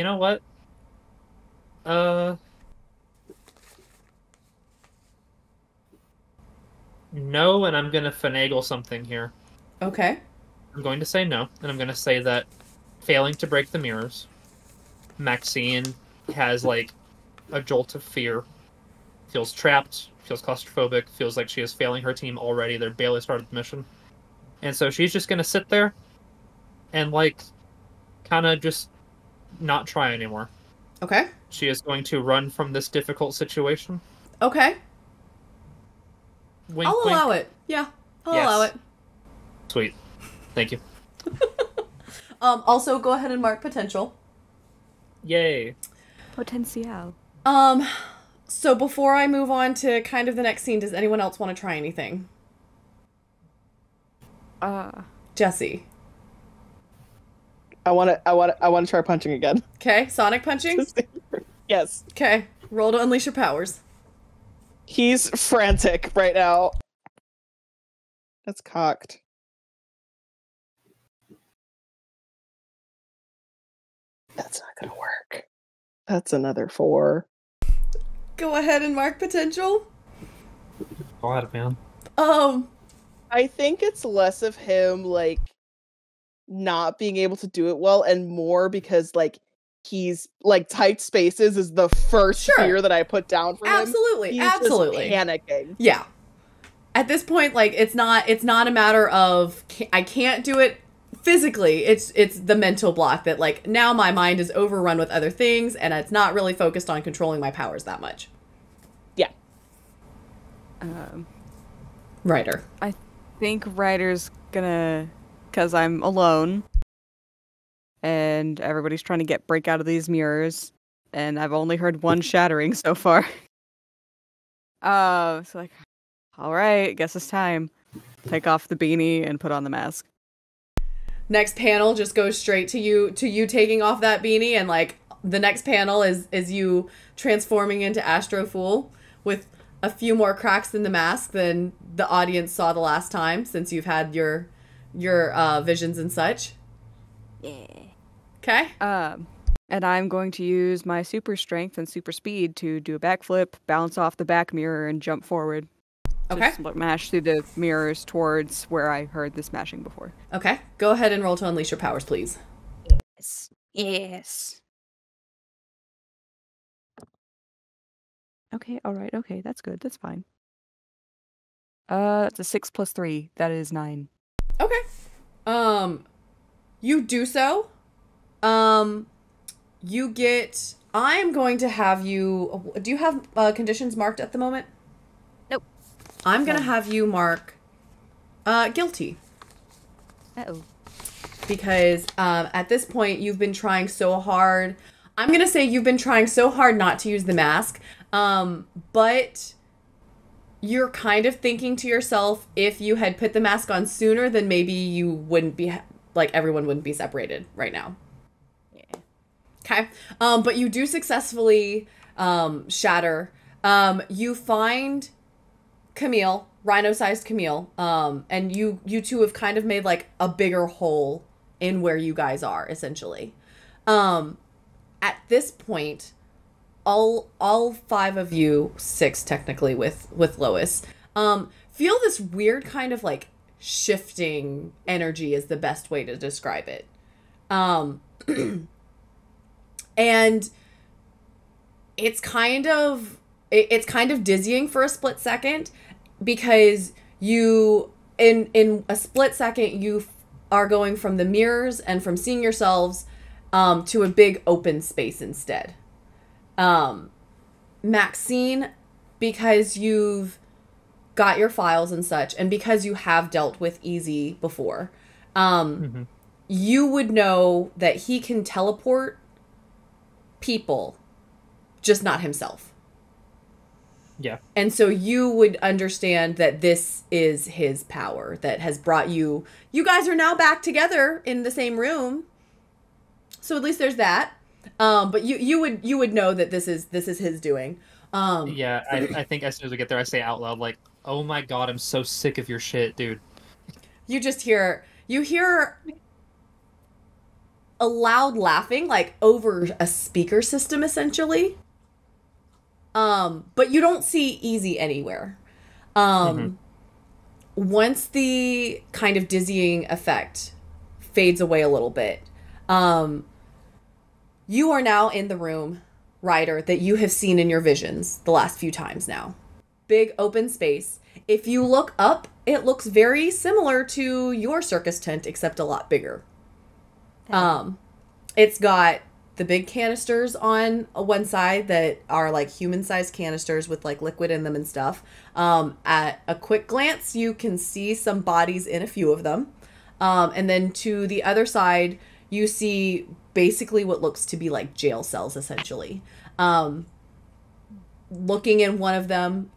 C: know what? No, and I'm gonna finagle something here.
B: Okay.
C: I'm going to say no, and I'm going to say that failing to break the mirrors, Maxine has, like, a jolt of fear. Feels trapped, feels claustrophobic, feels like she is failing her team already. They're barely started the mission. And so she's just going to sit there and, like, kind of just not try anymore.
B: Okay.
C: She is going to run from this difficult situation.
B: Okay.
C: Wink,
B: I'll
C: wink.
B: allow it. Yeah. I'll
C: Yes.
B: allow it.
C: Sweet. Thank you.
B: Also go ahead and mark potential.
C: Yay.
A: Potential.
B: So before I move on to kind of the next scene, does anyone else want to try anything? Jesse.
D: I want to try punching again.
B: Okay, sonic punching.
D: Yes.
B: Okay. Roll to unleash your powers.
D: He's frantic right now. That's cocked. That's not gonna work. That's another 4.
B: Go ahead and mark potential.
C: Go ahead, man.
D: I think it's less of him, like, not being able to do it well, and more because, like, he's, like, tight spaces is the first fear that I put down for him.
B: Absolutely.
D: He's
B: Absolutely.
D: just panicking.
B: Yeah. At this point, like, it's not a matter of I can't do it physically. It's the mental block that, like, now my mind is overrun with other things and it's not really focused on controlling my powers that much.
D: Yeah.
B: Ryder.
A: I think Ryder's gonna, because I'm alone and everybody's trying to break out of these mirrors, and I've only heard one shattering so far. So like, all right, guess it's time. Take off the beanie and put on the mask.
B: Next panel just goes straight to you taking off that beanie, and like the next panel is you transforming into Astro Fool with a few more cracks in the mask than the audience saw the last time, since you've had your visions and such.
A: Yeah.
B: Okay.
A: And I'm going to use my super strength and super speed to do a backflip, bounce off the back mirror, and jump forward.
B: Okay.
A: Just mash through the mirrors towards where I heard the smashing before.
B: Okay. Go ahead and roll to unleash your powers, please.
A: Yes. Yes. Okay, alright, okay, that's good, that's fine. It's a 6 plus 3, that is 9.
B: Okay. You do so. You get... I'm going to have you... Do you have conditions marked at the moment?
A: Nope.
B: I'm going to have you mark guilty.
A: Uh-oh.
B: Because at this point, you've been trying so hard. I'm going to say you've been trying so hard not to use the mask. But you're kind of thinking to yourself, if you had put the mask on sooner, then maybe you wouldn't be... like, everyone wouldn't be separated right now.
A: Yeah.
B: Okay. But you do successfully shatter. You find Camille, rhino-sized Camille, and you two have kind of made, like, a bigger hole in where you guys are, essentially. At this point, all 5 of you, 6 technically with Lois, feel this weird kind of, like, shifting energy is the best way to describe it. And it's kind of dizzying for a split second, because you in a split second you are going from the mirrors and from seeing yourselves to a big open space instead. Maxine, because you've got your files and such, and because you have dealt with Easy before, you would know that he can teleport people, just not himself.
C: Yeah.
B: And so you would understand that this is his power that has brought you guys are now back together in the same room. So at least there's that. But you would know that this is his doing.
C: Yeah, I think as soon as we get there, I say out loud, like, oh my god, I'm so sick of your shit, dude.
B: You hear a loud laughing, like, over a speaker system, essentially. But you don't see Easy anywhere. Once the kind of dizzying effect fades away a little bit, you are now in the room, Ryder, that you have seen in your visions the last few times now. Big open space. If you look up, it looks very similar to your circus tent, except a lot bigger. It's got the big canisters on one side that are like human-sized canisters with like liquid in them and stuff. At a quick glance, you can see some bodies in a few of them. And then to the other side, you see basically what looks to be like jail cells, essentially. Looking in one of them,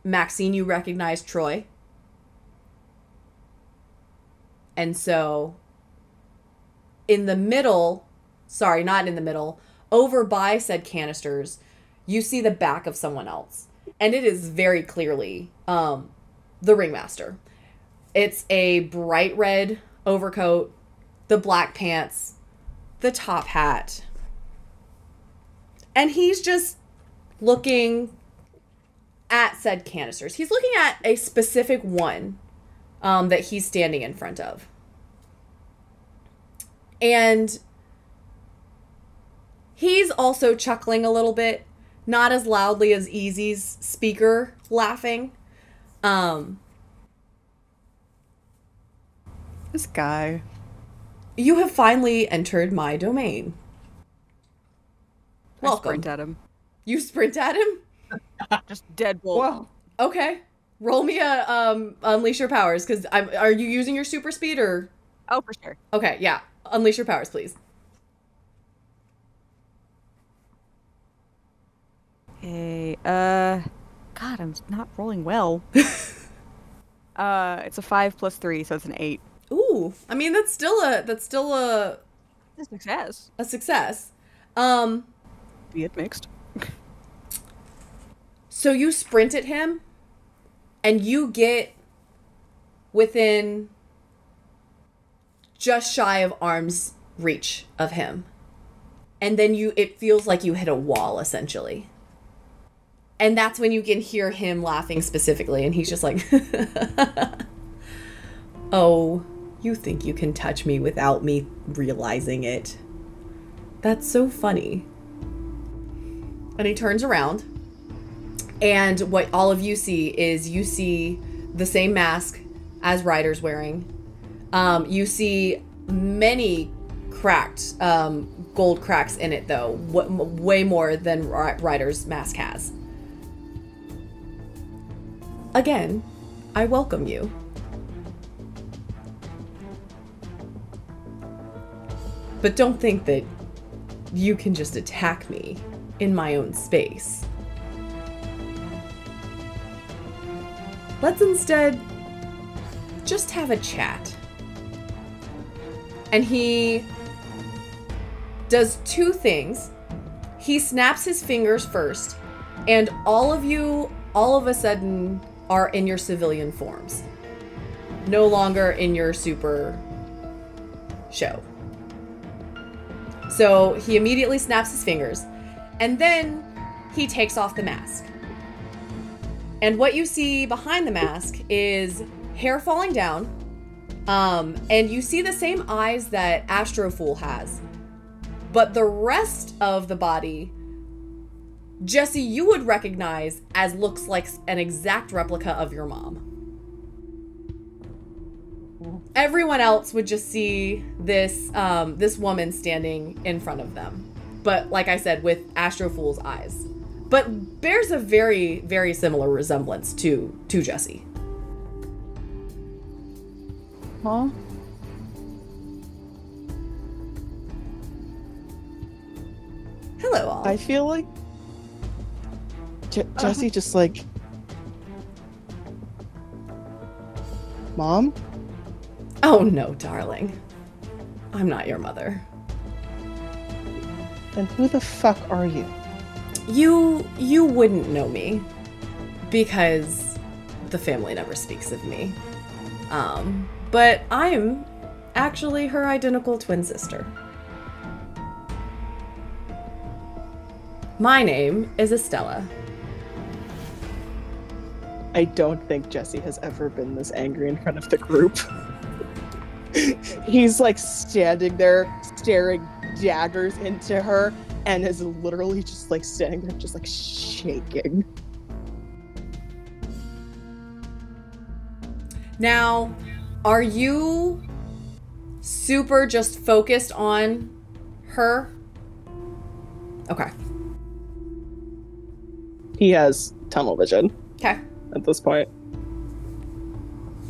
B: Maxine, you recognize Troy. And so in the middle, sorry, not in the middle, over by said canisters, you see the back of someone else. And it is very clearly the ringmaster. It's a bright red overcoat, the black pants, the top hat. And he's just looking at said canisters. He's looking at a specific one that he's standing in front of. And he's also chuckling a little bit, not as loudly as Easy's speaker laughing.
E: This guy.
B: You have finally entered my domain. Welcome.
A: I sprint at him.
B: You sprint at him?
A: Just deadbolt.
E: Whoa.
B: Okay. Roll me a unleash your powers, because are you using your super speed or?
A: Oh, for sure.
B: Okay, yeah. Unleash your powers, please.
A: Hey, God, I'm not rolling well. It's a 5 plus 3, so it's an 8.
B: Ooh, I mean that's still a
A: A success.
B: a success.
A: Be it mixed.
B: So you sprint at him, and you get within just shy of arm's reach of him. And then it feels like you hit a wall, essentially. And that's when you can hear him laughing specifically, and he's just like, oh, you think you can touch me without me realizing it. That's so funny. And he turns around, and what all of you see is you see the same mask as Ryder's wearing. You see many cracked gold cracks in it, though. Way more than Ryder's mask has. Again, I welcome you. But don't think that you can just attack me in my own space. Let's instead just have a chat. And he does two things. He snaps his fingers first, and all of you, all of a sudden, are in your civilian forms. No longer in your super show. So he immediately snaps his fingers, and then he takes off the mask. And what you see behind the mask is hair falling down, and you see the same eyes that Astrofool has. But the rest of the body, Jesse, you would recognize as looks like an exact replica of your mom. Everyone else would just see this this woman standing in front of them. But like I said, with Astrofool's eyes. But bears a very, very similar resemblance to Jesse.
E: Huh?
B: Hello, all.
D: I feel like Jesse just like, Mom?
B: Oh no, darling. I'm not your mother.
D: Then who the fuck are you?
B: You wouldn't know me because the family never speaks of me. But I'm actually her identical twin sister. My name is Estella.
D: I don't think Jesse has ever been this angry in front of the group. He's like standing there staring daggers into her and is literally just like standing there just like shaking.
B: Now, are you super just focused on her? Okay.
D: He has tunnel vision
B: Okay.
D: at this point.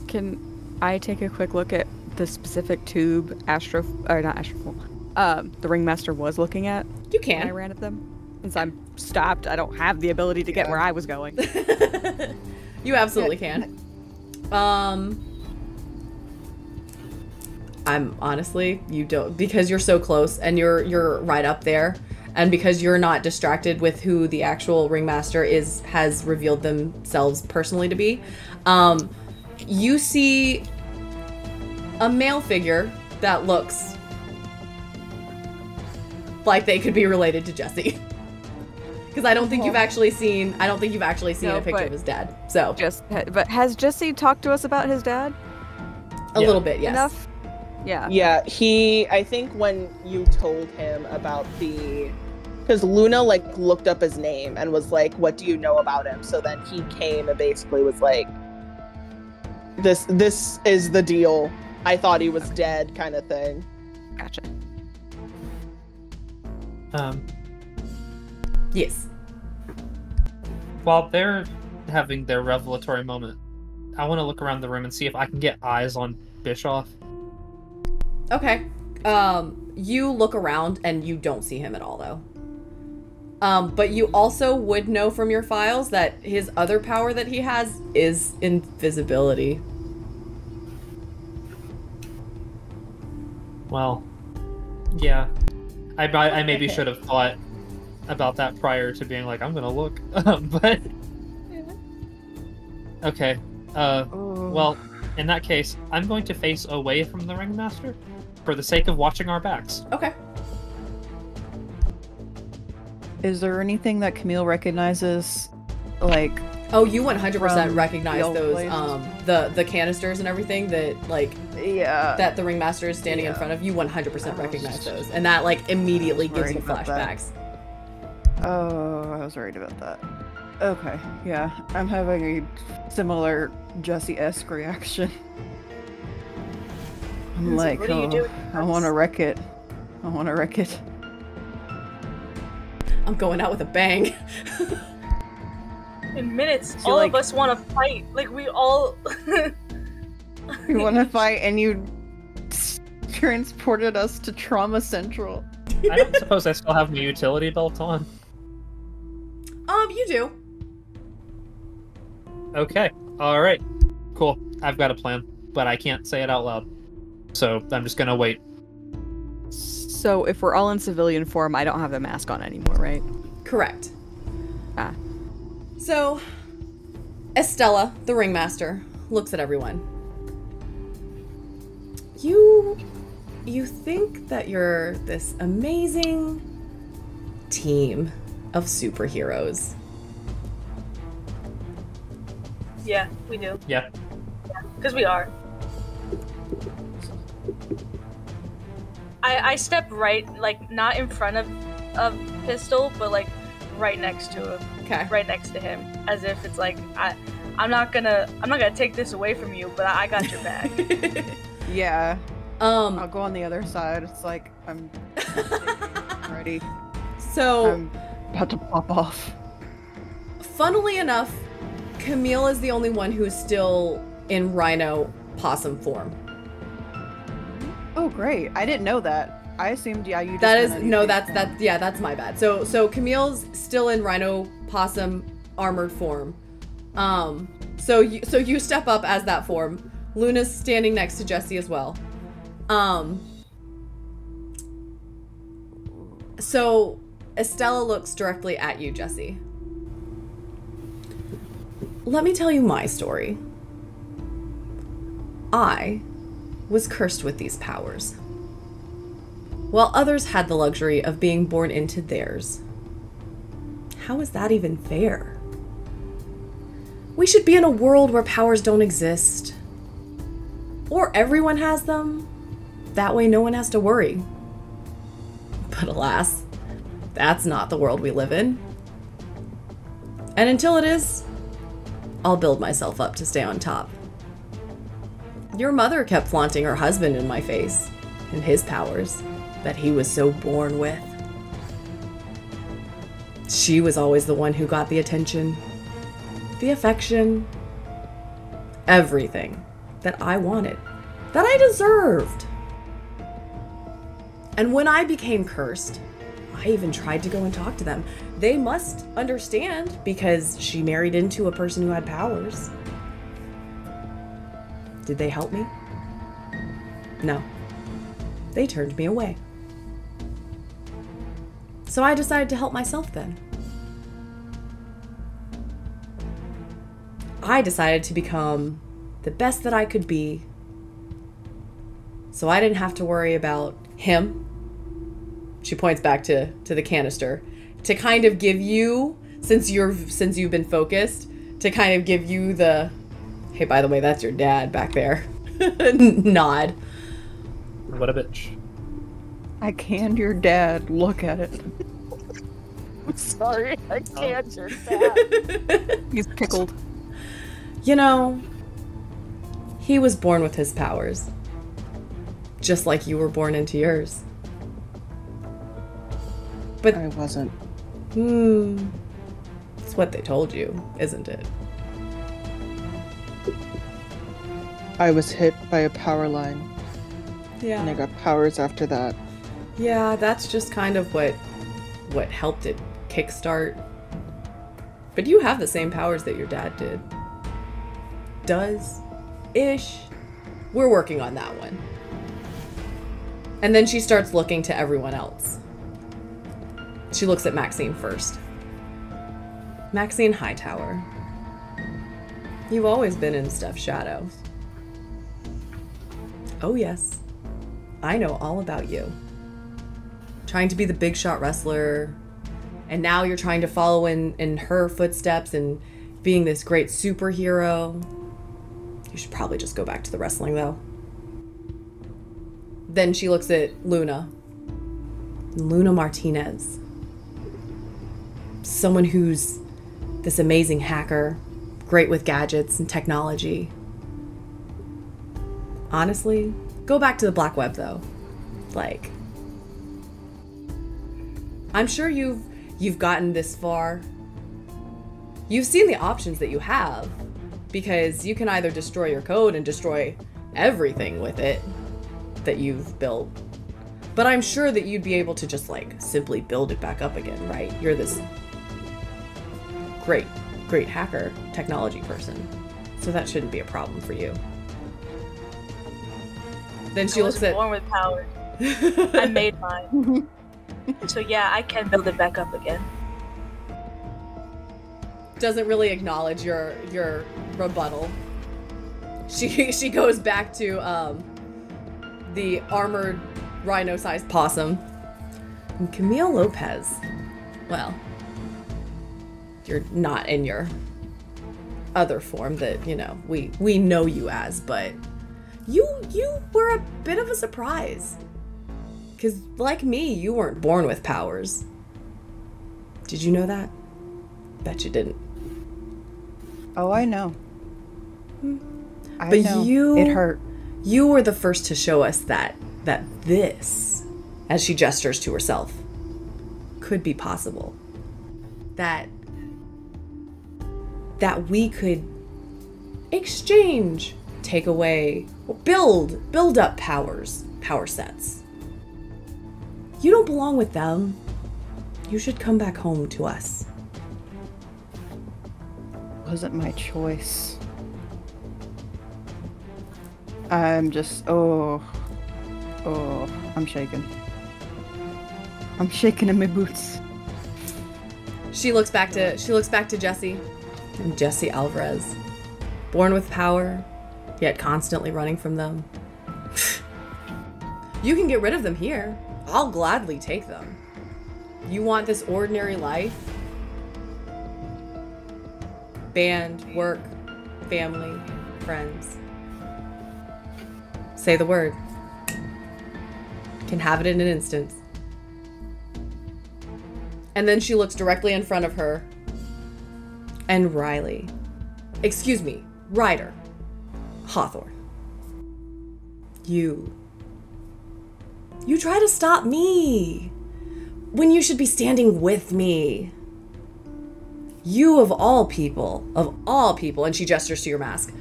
A: Can I take a quick look at the specific tube the ringmaster was looking at
B: You
A: when I
B: can.
A: ran at them? Since I'm stopped, I don't have the ability to get where I was going.
B: You absolutely can. I'm honestly, you don't, because you're so close and you're right up there. And because you're not distracted with who the actual ringmaster has revealed themselves personally to be, you see a male figure that looks like they could be related to Jesse. Because I don't think you've actually seen a picture of his dad. So,
A: but has Jesse talked to us about his dad?
B: A little bit, yes.
A: Enough? Yeah.
D: Yeah, I think when you told him about because Luna, like, looked up his name and was like, what do you know about him? So then he came and basically was like, this is the deal. I thought he was dead, kind of thing.
A: Gotcha.
B: Yes.
C: While they're having their revelatory moment, I want to look around the room and see if I can get eyes on Bischoff.
B: Okay. You look around and you don't see him at all, though. But you also would know from your files that his other power that he has is invisibility.
C: Well, yeah. I maybe should have thought about that prior to being like, I'm gonna look. But okay. Well, in that case, I'm going to face away from the ringmaster for the sake of watching our backs.
B: Okay.
E: Is there anything that Camille recognizes, like?
B: Oh, you 100% recognize those,
E: places?
B: the canisters and everything that, like, that the ringmaster is standing in front of. You 100% recognize those, and that, like, immediately gives you flashbacks.
E: Oh, I was worried about that. Okay, yeah, I'm having a similar Jesse-esque reaction. I'm like,
F: what do you do?
E: I want to wreck it. I want to wreck it.
B: I'm going out with a bang.
F: In minutes,
E: So,
F: all
E: like-
F: of us want to fight. Like, we all...
E: You want to fight, and you transported us to Trauma Central.
C: I don't suppose I still have my utility belt on.
B: You do.
C: Okay. Alright. Cool. I've got a plan, but I can't say it out loud. So I'm just gonna wait.
A: So if we're all in civilian form, I don't have the mask on anymore, right?
B: Correct.
A: Ah.
B: So, Estella, the ringmaster, looks at everyone. You think that you're this amazing team of superheroes.
F: Yeah, we do.
C: Yeah.
F: Because we are. I step right, like, not in front of Pistol, but, like, right next to him.
B: Okay.
F: Right next to him. As if it's like, I'm not gonna take this away from you, but I got your back.
E: Yeah. I'll go on the other side. It's like, I'm ready.
B: So,
E: I'm about to pop off.
B: funnily enough, Camille is the only one who's still in rhino possum form.
E: Oh, great. I didn't know that. I assumed, you just
B: That is,
E: went
B: no,
E: anything.
B: that's my bad. So Camille's still in rhino possum armored form. So you step up as that form. Luna's standing next to Jesse as well. So Estella looks directly at you, Jesse. Let me tell you my story. I was cursed with these powers, while others had the luxury of being born into theirs. How is that even fair? We should be in a world where powers don't exist. Or everyone has them. That way no one has to worry. But alas, that's not the world we live in. And until it is, I'll build myself up to stay on top. Your mother kept flaunting her husband in my face, and his powers that he was so born with. She was always the one who got the attention, the affection, everything that I wanted, that I deserved. And when I became cursed, I even tried to go and talk to them. They must understand because she married into a person who had powers. Did they help me? No. They turned me away. So I decided to help myself then. I decided to become the best that I could be, so I didn't have to worry about him. She points back to the canister to kind of give you, since you've been focused, to kind of give you the, hey, by the way, that's your dad back there. Nod.
C: What a bitch.
E: I canned your dad. Look at it.
D: I'm sorry, I can't your dad.
A: He's pickled.
B: You know, he was born with his powers. Just like you were born into yours. But
D: I wasn't.
B: It's what they told you, isn't it?
D: I was hit by a power line,
B: Yeah.
D: and I got powers after that.
B: Yeah, that's just kind of what helped it kickstart. But you have the same powers that your dad did. Does-ish. We're working on that one. And then she starts looking to everyone else. She looks at Maxine first. Maxine Hightower. You've always been in Steph's shadow. Oh yes. I know all about you. Trying to be the big shot wrestler, and now you're trying to follow in her footsteps and being this great superhero. You should probably just go back to the wrestling though. Then she looks at Luna. Luna Martinez. Someone who's this amazing hacker, great with gadgets and technology. Honestly, go back to the black web though. Like, I'm sure you've gotten this far. You've seen the options that you have, because you can either destroy your code and destroy everything with it that you've built. But I'm sure that you'd be able to just like simply build it back up again, right? You're this great hacker, technology person. So that shouldn't be a problem for you. Then she looks at...
F: born with power. I made mine. So yeah, I can build it back up again.
B: Doesn't really acknowledge your rebuttal. She goes back to the armored rhino-sized possum. And Camille Lopez. Well, you're not in your other form that, you know, we know you as, but you were a bit of a surprise. Because, like me, you weren't born with powers. Did you know that? Bet you didn't.
E: Oh, I know. I
B: But
E: know. It hurt.
B: You were the first to show us that this, as she gestures to herself, could be possible. That we could exchange, take away, build up power sets. You don't belong with them. You should come back home to us.
E: Wasn't my choice. I'm just, oh, I'm shaking. I'm shaking in my boots.
B: She looks back to Jesse. And Jesse Alvarez. Born with power, yet constantly running from them. You can get rid of them here. I'll gladly take them. You want this ordinary life? Band, work, family, friends. Say the word. Can have it in an instant. And then she looks directly in front of her. And Riley. Excuse me, Ryder. Hawthorne. You try to stop me when you should be standing with me. You of all people, and she gestures to your mask,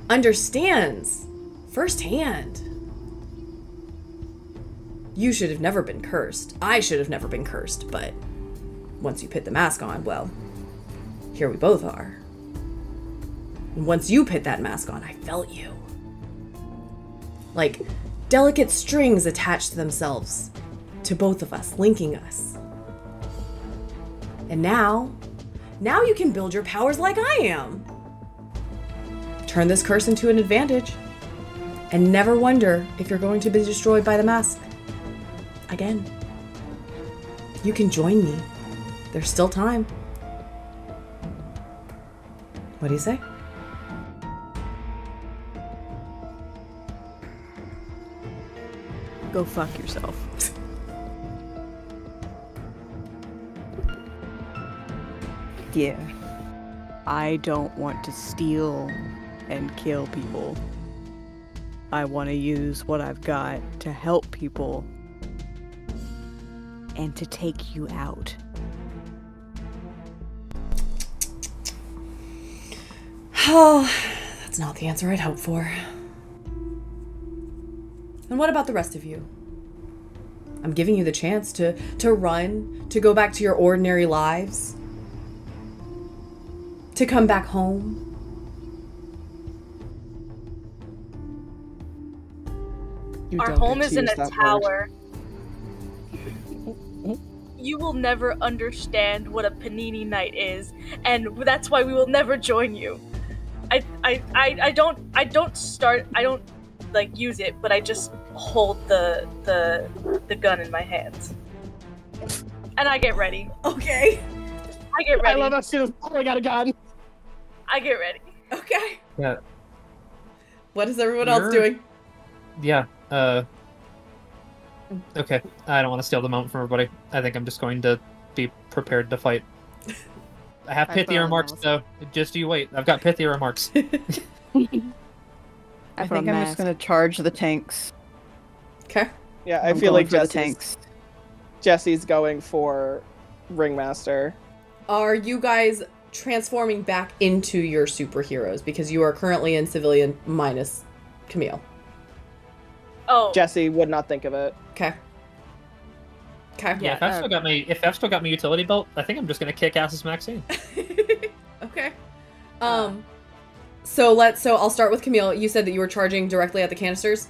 B: understands firsthand. You should have never been cursed. I should have never been cursed, but once you put the mask on, well, here we both are. And once you put that mask on, I felt you. Like delicate strings attached to themselves to both of us, linking us. And now you can build your powers like I am. Turn this curse into an advantage. And never wonder if you're going to be destroyed by the mask. Again. You can join me. There's still time. What do you say?
A: Go fuck yourself.
E: Yeah.
A: I don't want to steal and kill people. I want to use what I've got to help people and to take you out.
B: Oh, that's not the answer I'd hoped for. And what about the rest of you? I'm giving you the chance to run, to go back to your ordinary lives, to come back home.
F: Our home is in a tower. You will never understand what a panini night is, and that's why we will never join you. I don't like use it, but I just hold the gun in my hands. And I get ready.
B: Okay.
F: I get ready.
D: I love how she was pulling out a gun.
F: I get ready.
B: Okay.
C: Yeah.
B: What is everyone else doing?
C: Yeah. Okay. I don't want to steal the moment from everybody. I think I'm just going to be prepared to fight. I have pithy remarks, though. Just you wait. I've got pithy remarks.
E: I think I'm just gonna charge the tanks.
B: Okay.
D: Yeah, I feel like
E: the tanks.
D: Jesse's going for Ringmaster.
B: Are you guys transforming back into your superheroes? Because you are currently in civilian minus Camille.
F: Oh.
D: Jesse would not think of it.
B: Okay. Okay.
C: Yeah, if I've still got my utility belt, I think I'm just gonna kick ass as Maxine.
B: Okay. So I'll start with Camille. You said that you were charging directly at the canisters?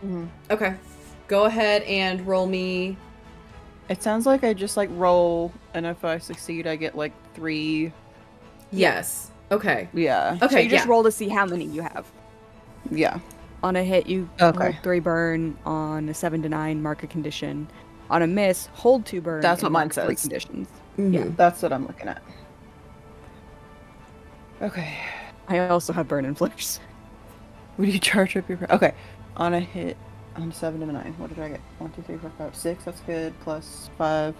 E: Mm-hmm.
B: Okay. Go ahead and roll me.
E: It sounds like I just like roll, and if I succeed, I get like 3.
B: Yes. Okay.
E: Yeah.
B: Okay.
A: So you just roll to see how many you have.
E: Yeah.
A: On a hit, you hold 3 burn. On a 7 to 9, mark a condition. On a miss, hold 2 burn.
E: That's what mine
A: mark 3
E: says.
A: Conditions.
B: Mm-hmm.
E: Yeah, that's what I'm looking at. Okay.
A: I also have burn and flares.
E: Would you charge up your... Okay. On a hit, on 7 to 9. What did I get? 1, 2, 3, 4, 5, 6. That's good. Plus 5.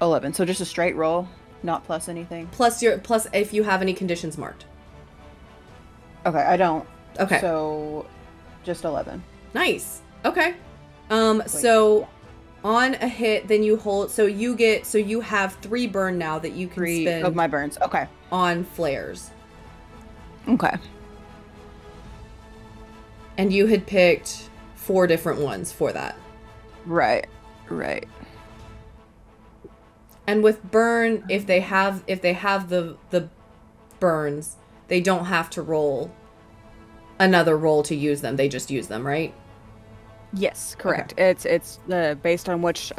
E: 11. So just a straight roll, not plus anything.
B: Plus if you have any conditions marked.
E: Okay, I don't.
B: Okay.
E: So just 11.
B: Nice. Okay. So on a hit, then you hold. So you have 3 burn now that you can
E: 3
B: spend
E: of my burns. Okay.
B: on flares.
E: Okay.
B: And you had picked 4 different ones for that.
E: Right. Right.
B: And with burn, if they have the burns, they don't have to roll another roll to use them. They just use them, right?
A: Yes, correct. Okay. It's based on which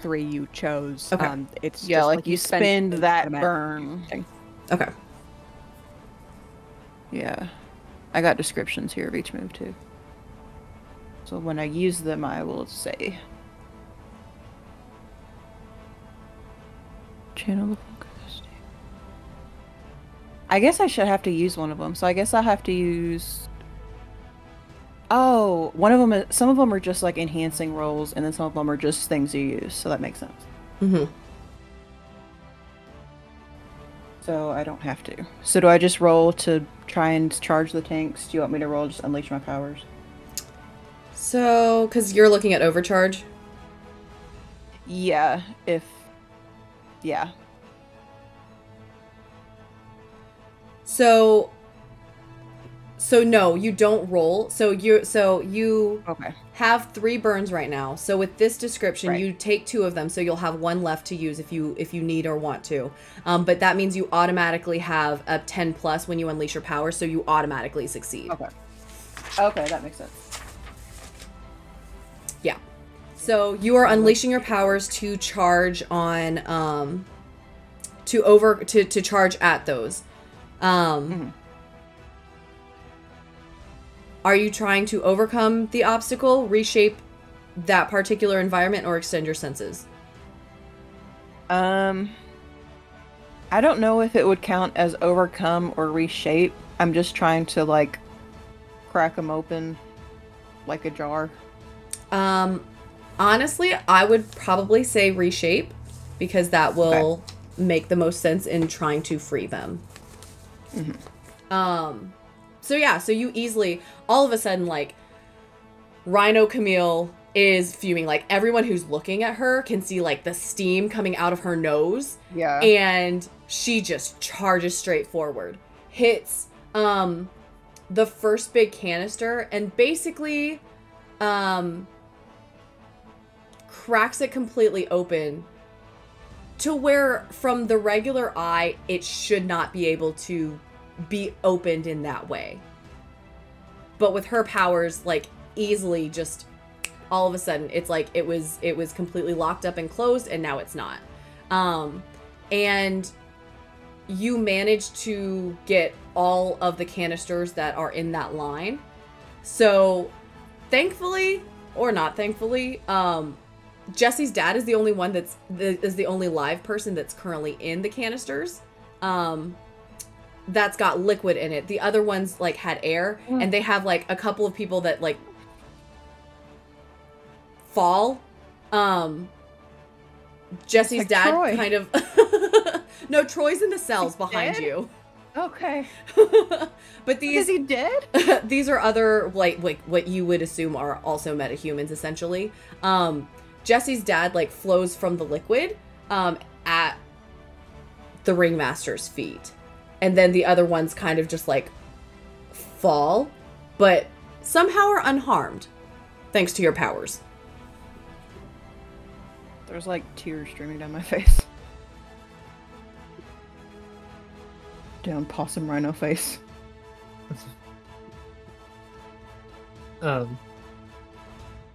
A: 3 you chose.
B: Okay.
A: It's
E: yeah,
A: just
E: like you spend that burn.
A: Thing.
B: Okay.
E: Yeah. I got descriptions here of each move too. So when I use them, I will say. Channel the focus. I guess I should have to use one of them. So I guess I have to use... Oh, one of them is... Some of them are just like enhancing rolls, and then some of them are just things you use. So that makes sense.
B: Mm-hmm.
E: So I don't have to. So do I just roll to try and charge the tanks? Do you want me to roll just unleash my powers?
B: So, because you're looking at overcharge?
E: Yeah, yeah.
B: So no, you don't roll. So you
E: okay.
B: Have 3 burns right now. So with this description,
E: right.
B: You take 2 of them, so you'll have 1 left to use if you need or want to. But that means you automatically have a 10 plus when you unleash your power, so you automatically succeed.
E: Okay, that makes sense.
B: Yeah. So you are unleashing your powers to charge on to charge at those. Are you trying to overcome the obstacle, reshape that particular environment, or extend your senses?
E: I don't know if it would count as overcome or reshape. I'm just trying to, like, crack them open like a jar.
B: Honestly, I would probably say reshape, because that will make the most sense in trying to free them. So yeah, so you easily, all of a sudden, like, Rhino Camille is fuming. Like, everyone who's looking at her can see, like, the steam coming out of her nose.
E: Yeah.
B: And she just charges straight forward. Hits the first big canister and basically cracks it completely open to where, from the regular eye, it should not be able to be opened in that way. But with her powers, like, easily just all of a sudden, it's like it was completely locked up and closed, and now it's not. And you managed to get all of the canisters that are in that line. So thankfully, or not thankfully, Jesse's dad is the only one is the only live person that's currently in the canisters. That's got liquid in it. The other ones, like, had air, and they have, like, a couple of people that, like, fall. Jesse's
E: like
B: dad
E: Troy.
B: kind of no, Troy's in the cells behind
E: dead?
B: you.
E: Okay.
B: But these
E: Is he dead?
B: these are other, like what you would assume are also metahumans, essentially. Jesse's dad, like, flows from the liquid at the ringmaster's feet, and then the other ones kind of just, like, fall, but somehow are unharmed thanks to your powers.
E: There's, like, tears streaming down my face. Down possum rhino face.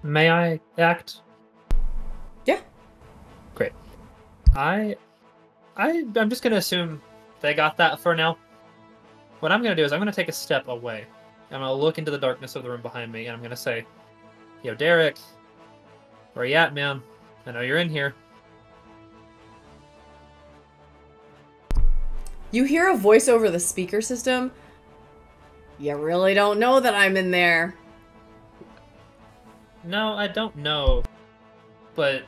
C: May I act?
B: Yeah.
C: Great. I'm just gonna assume they got that for now. What I'm gonna do is I'm gonna take a step away. I'm gonna look into the darkness of the room behind me, and I'm gonna say, "Yo, Derek, where you at, man? I know you're in here."
B: You hear a voice over the speaker system. You really don't know that I'm in there.
C: No, I don't know, but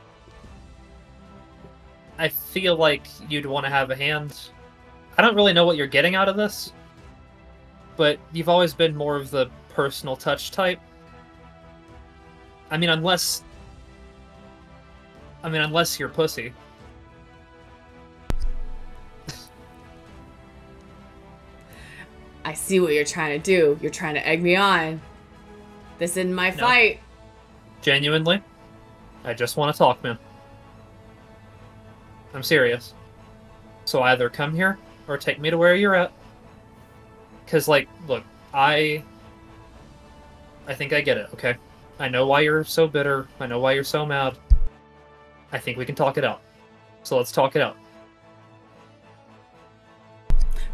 C: I feel like you'd want to have a hand. I don't really know what you're getting out of this, but you've always been more of the personal touch type. I mean, unless you're pussy.
B: I see what you're trying to do. You're trying to egg me on. This isn't my fight.
C: Genuinely, I just want to talk, man. I'm serious. So either come here or take me to where you're at. Because, like, look, I think I get it, okay? I know why you're so bitter. I know why you're so mad. I think we can talk it out. So let's talk it out.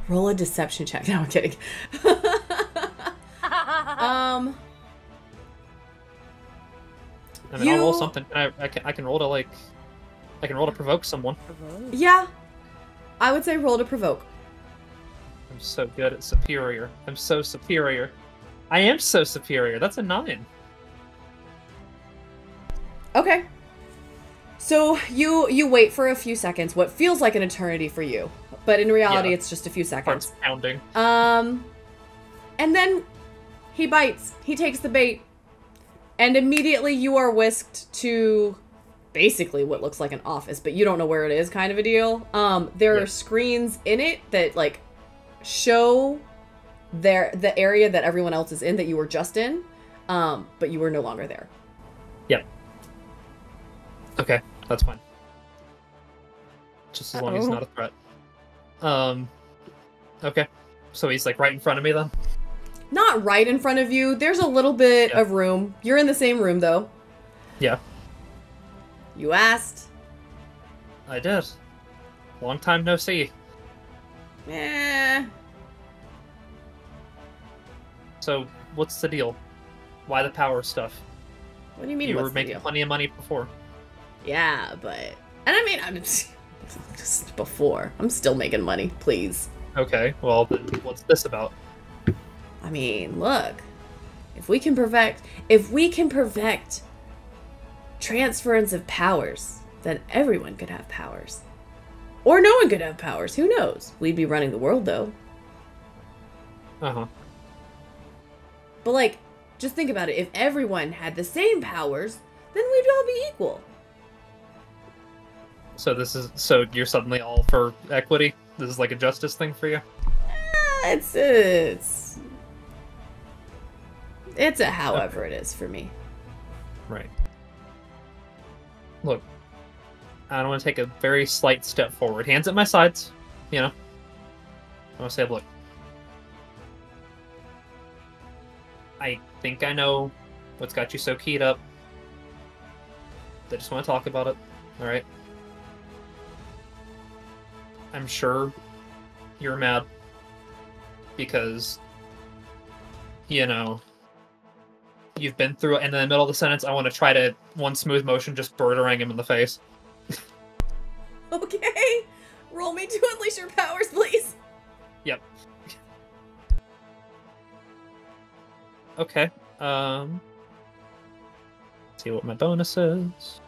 B: Roll a deception check. No, I'm kidding.
C: I mean, I'll roll something. I can roll to, like, I can roll to provoke someone.
B: Yeah. I would say roll to provoke.
C: I'm so good at superior. I'm so superior. I am so superior. That's a 9.
B: Okay. So you wait for a few seconds, what feels like an eternity for you, but in reality, it's just a few seconds.
C: Heart's pounding.
B: And then he bites. He takes the bait, and immediately you are whisked to basically what looks like an office, but you don't know where it is, kind of a deal. There are screens in it that, like, show the area that everyone else is in that you were just in, but you were no longer there.
C: Yep. Okay, that's fine. Just as long as he's not a threat. Okay. So he's, like, right in front of me, then?
B: Not right in front of you. There's a little bit of room. You're in the same room, though.
C: Yeah.
B: You asked.
C: I did. Long time no see.
B: Eh.
C: So, what's the deal? Why the power stuff?
B: What do you mean?
C: You
B: what's
C: were
B: the
C: making
B: deal?
C: plenty of money before.
B: Yeah, but and I mean, I'm just before. I'm still making money. Please.
C: Okay, well, then what's this about?
B: I mean, look. If we can perfect transference of powers, then everyone could have powers. Or no one could have powers. Who knows? We'd be running the world, though.
C: Uh-huh.
B: But, like, just think about it. If everyone had the same powers, then we'd all be equal.
C: So you're suddenly all for equity? This is like a justice thing for you?
B: It's a however it is for me.
C: Right. Look, I don't want to take a very slight step forward. Hands at my sides, you know. I want to say, look, I think I know what's got you so keyed up. I just want to talk about it, alright? I'm sure you're mad because, you know, you've been through it, and in the middle of the sentence, I want to try to, one smooth motion, just birdering him in the face.
B: Okay. Roll me to unleash your powers, please.
C: Yep. Okay. See what my bonus is.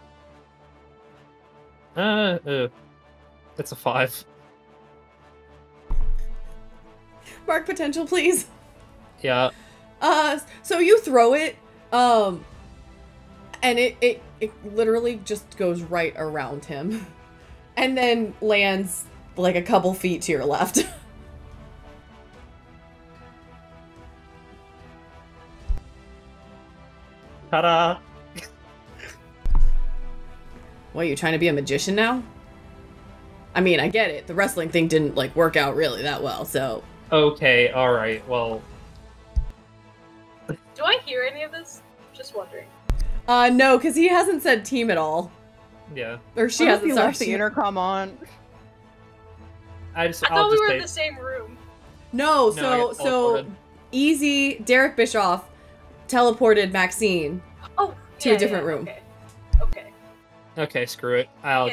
C: It's a 5.
B: Mark potential, please.
C: Yeah.
B: So you throw it, and it literally just goes right around him. And then lands like a couple feet to your left.
C: Ta-da!
B: What, are you trying to be a magician now? I mean, I get it. The wrestling thing didn't, like, work out really that well, so...
C: Okay, alright, well...
F: Do I hear any of this? Just wondering.
B: No, because he hasn't said team at all.
C: Yeah.
B: Or she
E: What if
B: hasn't
E: you
B: said
E: left the intercom on.
F: I thought we were in the same room.
B: No,
C: No, I got
B: so
C: teleported.
B: Easy, Derek Bischoff teleported Maxine
F: Oh,
B: to a different room.
F: Okay.
C: Okay, screw it. I'll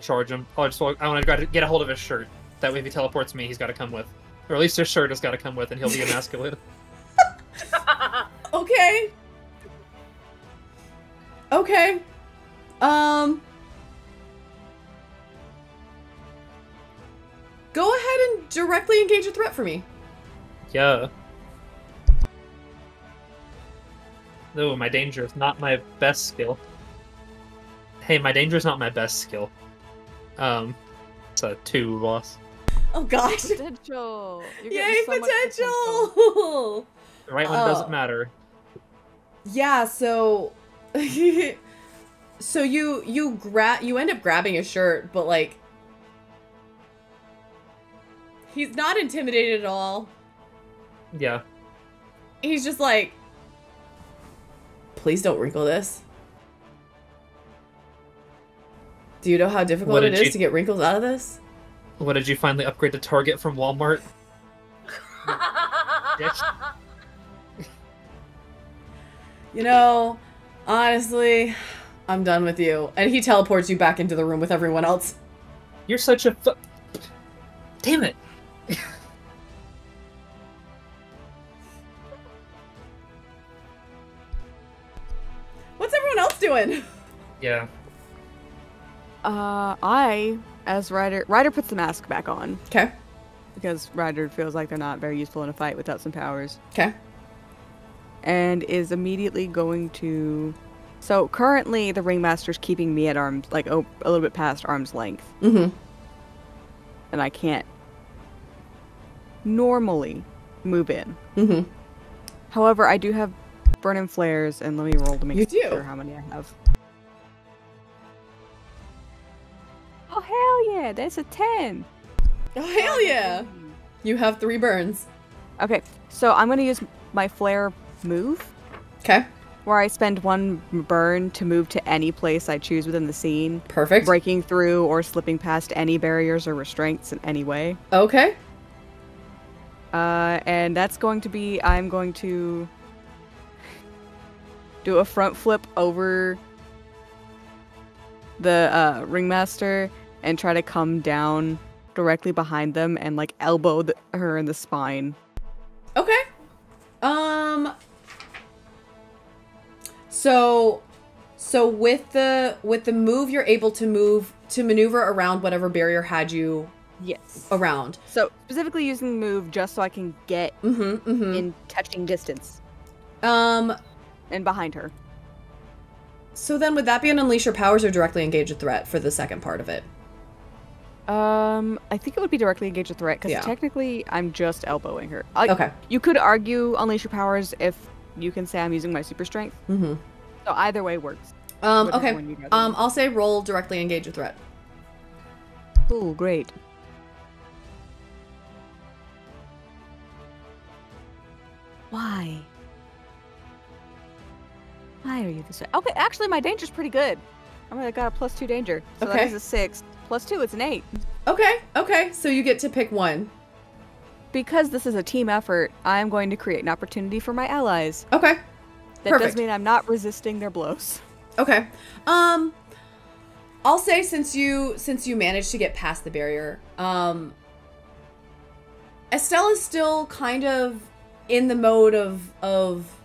C: charge him. I want to get a hold of his shirt. That way if he teleports me, he's got to come with. Or at least his shirt has got to come with, and he'll be emasculated.
B: Okay. Okay. Go ahead and directly engage a threat for me.
C: Yeah. No, my danger is not my best skill. Hey, my danger is not my best skill. It's a 2, boss.
B: Oh gosh.
A: Potential. You're
B: Yay,
A: getting so much
B: potential!
C: The right one doesn't matter.
B: Yeah, so so you end up grabbing his shirt, but like he's not intimidated at all.
C: Yeah.
B: He's just like, please don't wrinkle this. Do you know how difficult it is to get wrinkles out of this?
C: What did you finally upgrade to Target from Walmart?
B: You know, honestly, I'm done with you. And he teleports you back into the room with everyone else.
C: You're such a damn it.
B: What's everyone else doing?
C: Yeah.
A: As Ryder puts the mask back on.
B: Okay.
A: Because Ryder feels like they're not very useful in a fight without some powers.
B: Okay.
A: And is immediately going to... So currently the ringmaster's keeping me at arm's, like, a little bit past arm's length.
B: Mm-hmm.
A: And I can't normally move in.
B: Mm-hmm.
A: However, I do have burning flares, and let me roll to make sure how many I have. Oh, hell yeah! That's a 10!
B: Oh, hell yeah! You have 3 burns.
A: Okay, so I'm gonna use my flare move.
B: Okay.
A: where I spend 1 burn to move to any place I choose within the scene.
B: Perfect.
A: Breaking through or slipping past any barriers or restraints in any way.
B: Okay.
A: And that's going to be, I'm going to do a front flip over the ringmaster and try to come down directly behind them and like elbow her in the spine.
B: Okay. So with the move, you're able to maneuver around whatever barrier had you
A: Yes.
B: around.
A: So specifically using the move just so I can get in touching distance. And behind her.
B: So then would that be an unleash your powers or directly engage a threat for the second part of it?
A: I think it would be directly engage a threat because technically I'm just elbowing her.
B: Okay.
A: You could argue unleash your powers if you can say I'm using my super strength.
B: Mm-hmm.
A: So either way works.
B: Okay. I'll say roll directly engage a threat.
A: Ooh, great. Why? Why are you this way? Okay, actually my danger's pretty good. I got a +2 danger. So that is a 6. +2, it's an 8.
B: Okay. So you get to pick one.
A: Because this is a team effort, I'm going to create an opportunity for my allies.
B: Okay.
A: That does mean I'm not resisting their blows.
B: Okay. I'll say since you managed to get past the barrier, Estella's still kind of in the mode of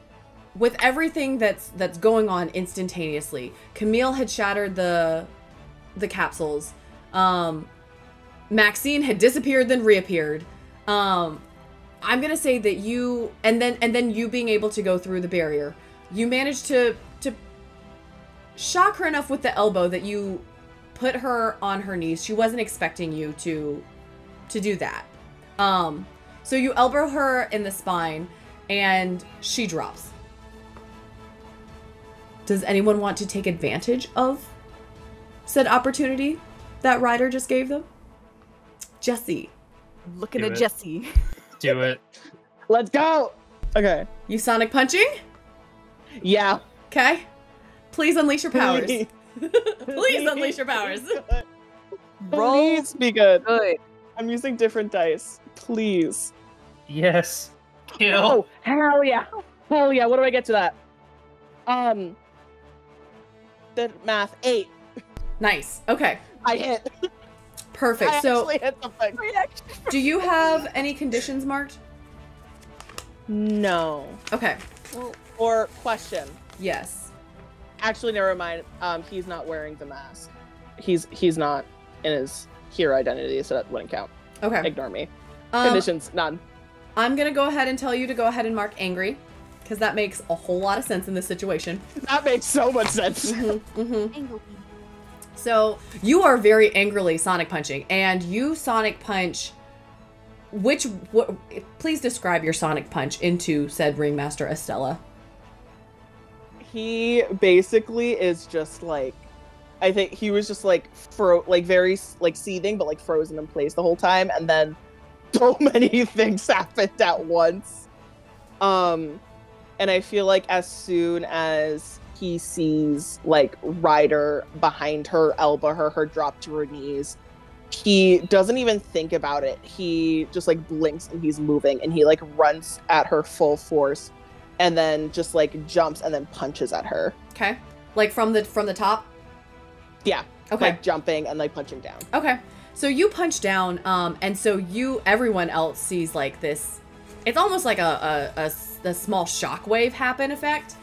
B: with everything that's going on instantaneously. Camille had shattered the capsules. Maxine had disappeared then reappeared. I'm gonna say that you and then you being able to go through the barrier, you managed to shock her enough with the elbow that you put her on her knees. She wasn't expecting you to do that. So you elbow her in the spine and she drops. Does anyone want to take advantage of said opportunity that Ryder just gave them? Jesse.
A: Looking at Jesse.
C: Do it.
D: Let's go. Okay.
B: You sonic punching?
D: Yeah.
B: Okay. Please unleash your powers.
D: Please.
B: Please unleash your powers.
D: Please be good.
A: Good.
D: I'm using different dice. Please.
C: Yes. Kill.
D: Oh, hell yeah. Hell yeah. What do I get to that? The math 8.
B: Nice. Okay.
D: I hit.
B: Perfect.
D: I
B: So
D: actually hit something.
B: do you have any conditions marked?
D: No.
B: Okay.
D: Or question.
B: Yes.
D: Actually, never mind. He's not wearing the mask. He's not in his hero identity, so that wouldn't count.
B: Okay.
D: Ignore me. Conditions, none.
B: I'm gonna go ahead and tell you to go ahead and mark angry, because that makes a whole lot of sense in this situation.
D: That makes so much sense.
B: So you are very angrily sonic punching, and you sonic punch. Please describe your sonic punch into said ringmaster Estella.
D: He basically is just like, I think he was just like very like seething, but like frozen in place the whole time, and then so many things happened at once. And I feel like as soon as he sees like Ryder behind her, elbow her drop to her knees, he doesn't even think about it. He just like blinks and he's moving, and he like runs at her full force, and then just like jumps and then punches at her.
B: Okay. Like from the top?
D: Yeah.
B: Okay.
D: Like jumping and like punching down.
B: Okay. So you punch down, and so everyone else sees like this. It's almost like a small shockwave happen effect.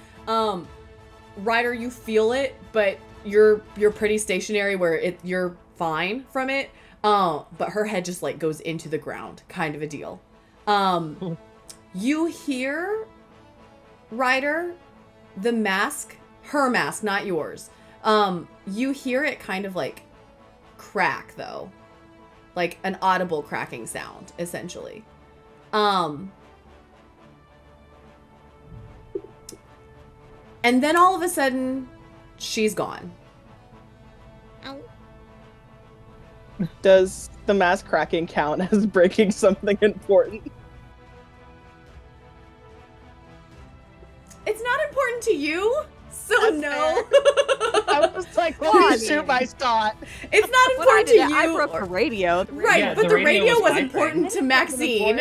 B: Ryder, you feel it, but you're pretty stationary where you're fine from it. But her head just like goes into the ground, kind of a deal. You hear Ryder, the mask, her mask, not yours. You hear it kind of like crack though, like an audible cracking sound, essentially. And then all of a sudden, she's gone.
D: Does the mask cracking count as breaking something important?
B: It's not important important to you, so
D: That's
B: no.
D: I was just like, let me shoot my shot.
B: It's not
A: What I
B: important to
A: did,
B: you.
A: I broke the radio.
B: Right,
C: Yeah,
B: but
C: the
B: the
C: radio
B: radio
C: was
B: was
C: my
B: important
C: friend.
B: to Maxine,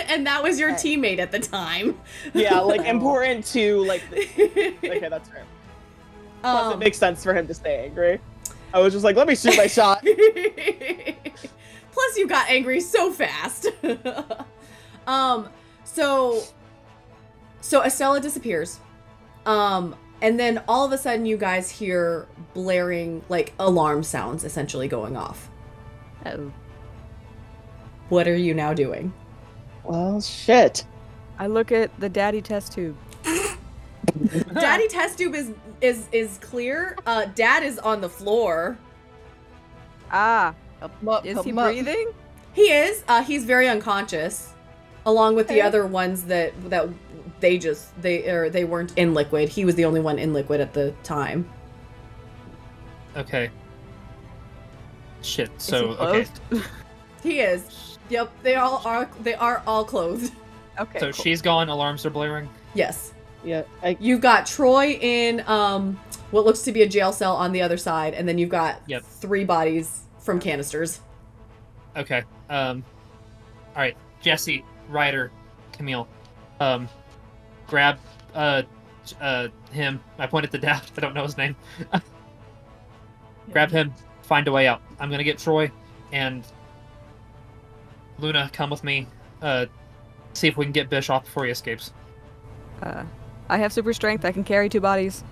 B: and that was your
E: Right.
B: teammate at the time.
D: Yeah, like important to like. Okay, that's fair. Plus, it makes sense for him to stay angry. I was just like, let me shoot my shot.
B: Plus, you got angry so fast. So Estella disappears. And then all of a sudden you guys hear blaring, like, alarm sounds essentially going off.
A: Oh.
B: What are you now doing?
D: Well, shit.
A: I look at the daddy test tube.
B: Daddy test tube is clear. Dad is on the floor.
A: Ah,
E: Help him up,
A: is
E: help
A: he
E: him up.
A: breathing?
B: He is. He's very unconscious, along with the other ones that they weren't in liquid. He was the only one in liquid at the time.
C: Okay. Shit.
A: Is
C: So
A: he
C: okay.
A: clothed?
B: He is. Yep. They are all clothed.
A: Okay.
C: So
A: cool.
C: she's gone. Alarms are blaring.
B: Yes.
D: Yeah,
B: You've got Troy in what looks to be a jail cell on the other side, and then you've got
C: Yep.
B: 3 bodies from canisters.
C: Okay. All right. Jesse, Ryder, Camille, grab him. I pointed to Dad. I don't know his name. Grab him. Find a way out. I'm gonna get Troy and Luna. Come with me. See if we can get Bish off before he escapes.
A: I have super strength. I can carry 2 bodies.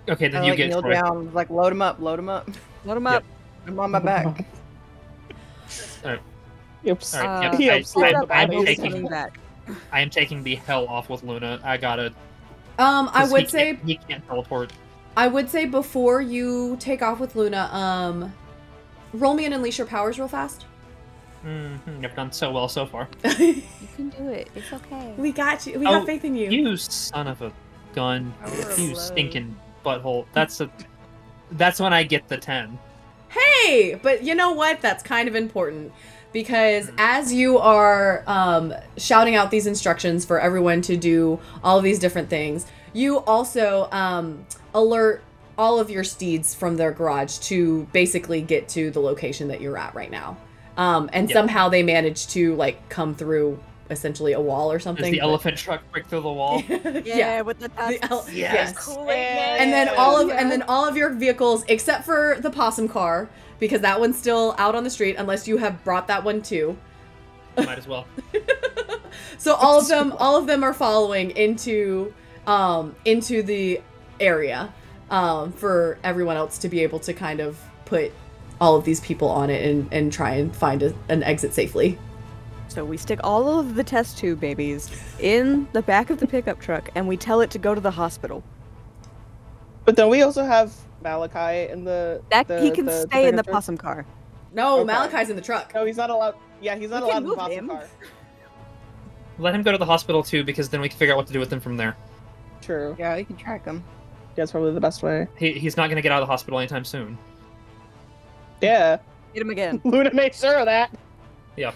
C: Okay, then
E: I
C: you
E: like
C: get
E: kneel
C: Troy.
E: down, like load him up, load him up.
A: Load him up.
E: I'm on my back.
D: Oops.
C: All right.
A: Uh,
D: He
C: Yep.
D: helps land the
C: I'm
A: He's
D: bodies.
A: coming back.
C: I am taking the hell off with Luna. I gotta.
B: I
C: 'cause
B: would say
C: he can't teleport.
B: before you take off with Luna, roll me and unleash your powers real fast.
C: You've done so well so far.
A: You can do it. It's okay.
B: We got you. We
C: Oh,
B: have faith in you.
C: You son of a gun!
A: Power
C: You
A: of
C: stinking butthole! That's when I get the 10.
B: Hey, but you know what? That's kind of important because as you are shouting out these instructions for everyone to do all of these different things, you also alert all of your steeds from their garage to basically get to the location that you're at right now. And
C: Yep.
B: somehow they manage to like come through essentially a wall or
C: Does
B: something.
C: the
B: but-
C: elephant truck break through the wall?
A: Yeah, with the
B: The
A: tusks.
B: yes.
F: Kool-Aid Man.
B: And then
A: Yeah.
B: all of your vehicles, except for the possum car, because that one's still out on the street, unless you have brought that one too.
C: Might as well.
B: So all of them are following into the area for everyone else to be able to kind of put all of these people on it and try and find an exit safely.
A: So we stick all of the test tube babies in the back of the pickup truck and we tell it to go to the hospital.
D: But then we also have Malachi in the.
A: He can stay in the
D: pickup truck.
A: possum car.
B: No,
D: Okay.
B: Malachi's in the truck.
D: No, he's not allowed. Yeah, he's not
A: We can
D: allowed in the
A: move
D: possum
A: him.
D: car.
C: Let him go to the hospital too, because then we can figure out what to do with him from there.
D: True.
E: Yeah, you can track him.
D: That's probably the best way.
C: He's not going to get out of the hospital anytime soon.
D: Yeah.
A: Hit him again.
D: Luna made sure of that.
C: Yeah.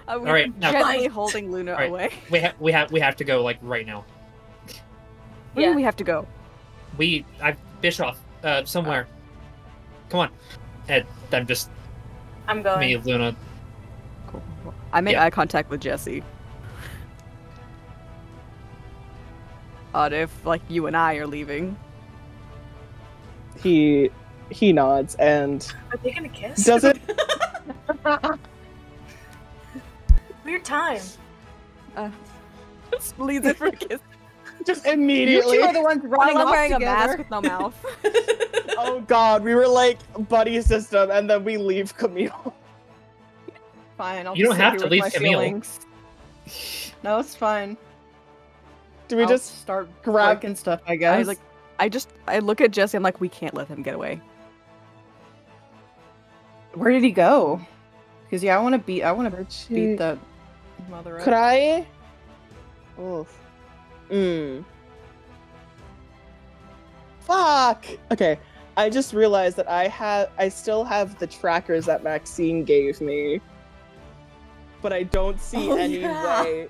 A: All
C: right, now-
A: gently holding Luna
C: All right.
A: away.
C: We have to go like right now.
A: Where do
F: Yeah.
A: we have to go?
C: Bischoff, somewhere. Come on. Ed, I'm just
F: I'm going.
C: me, Luna.
A: Cool. I make
C: Yeah.
A: eye contact with Jesse. Odd if, like, you and I are leaving.
D: He nods and
F: Are they gonna kiss?
D: doesn't.
F: Weird time.
A: Just leaves it for a kiss.
D: Just
E: You
D: immediately.
E: two are the ones running
A: While I'm
E: off
A: wearing
E: together.
A: a mask with no mouth.
D: Oh god, we were like buddy system, and then we leave Camille.
E: Fine, I'll
C: You don't
E: just sit
C: have
E: here
C: to
E: with
C: leave
E: my
C: Camille.
E: feelings. No, it's fine.
D: Do we
E: I'll
D: just
E: start
D: grab-
E: breaking stuff? I guess.
A: I look at Jesse, I'm like, we can't let him get away.
E: Where did he go? Because yeah, I want to beat
D: She-
E: beat that mother up.
D: Could I? Oof. Fuck. Okay. I just realized that I still have the trackers that Maxine gave me, but I don't see
B: Oh,
D: any
B: yeah.
D: way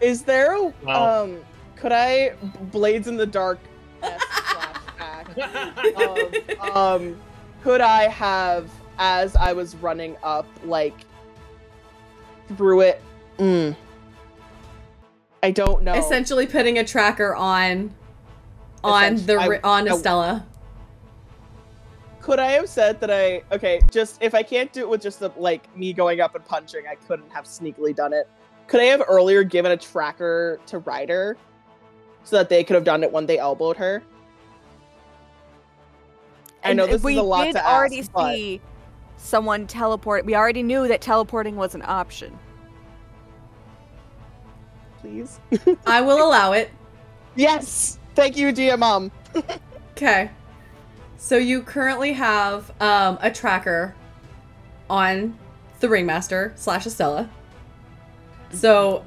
D: Is there
C: Well.
D: could I Blades in the Dark flashback? Could I have, as I was running up, like, through it? I don't know.
B: Essentially putting a tracker on Estella.
D: Could I have said that just if I can't do it with just me going up and punching, I couldn't have sneakily done it. Could I have earlier given a tracker to Ryder so that they could have done it when they elbowed her? I know this is a lot to ask. We did
A: already see someone teleport. We already knew that teleporting was an option.
D: Please?
B: I will allow it.
D: Yes! Thank you, dear Mom.
B: Okay. So you currently have a tracker on the Ringmaster / Estella. So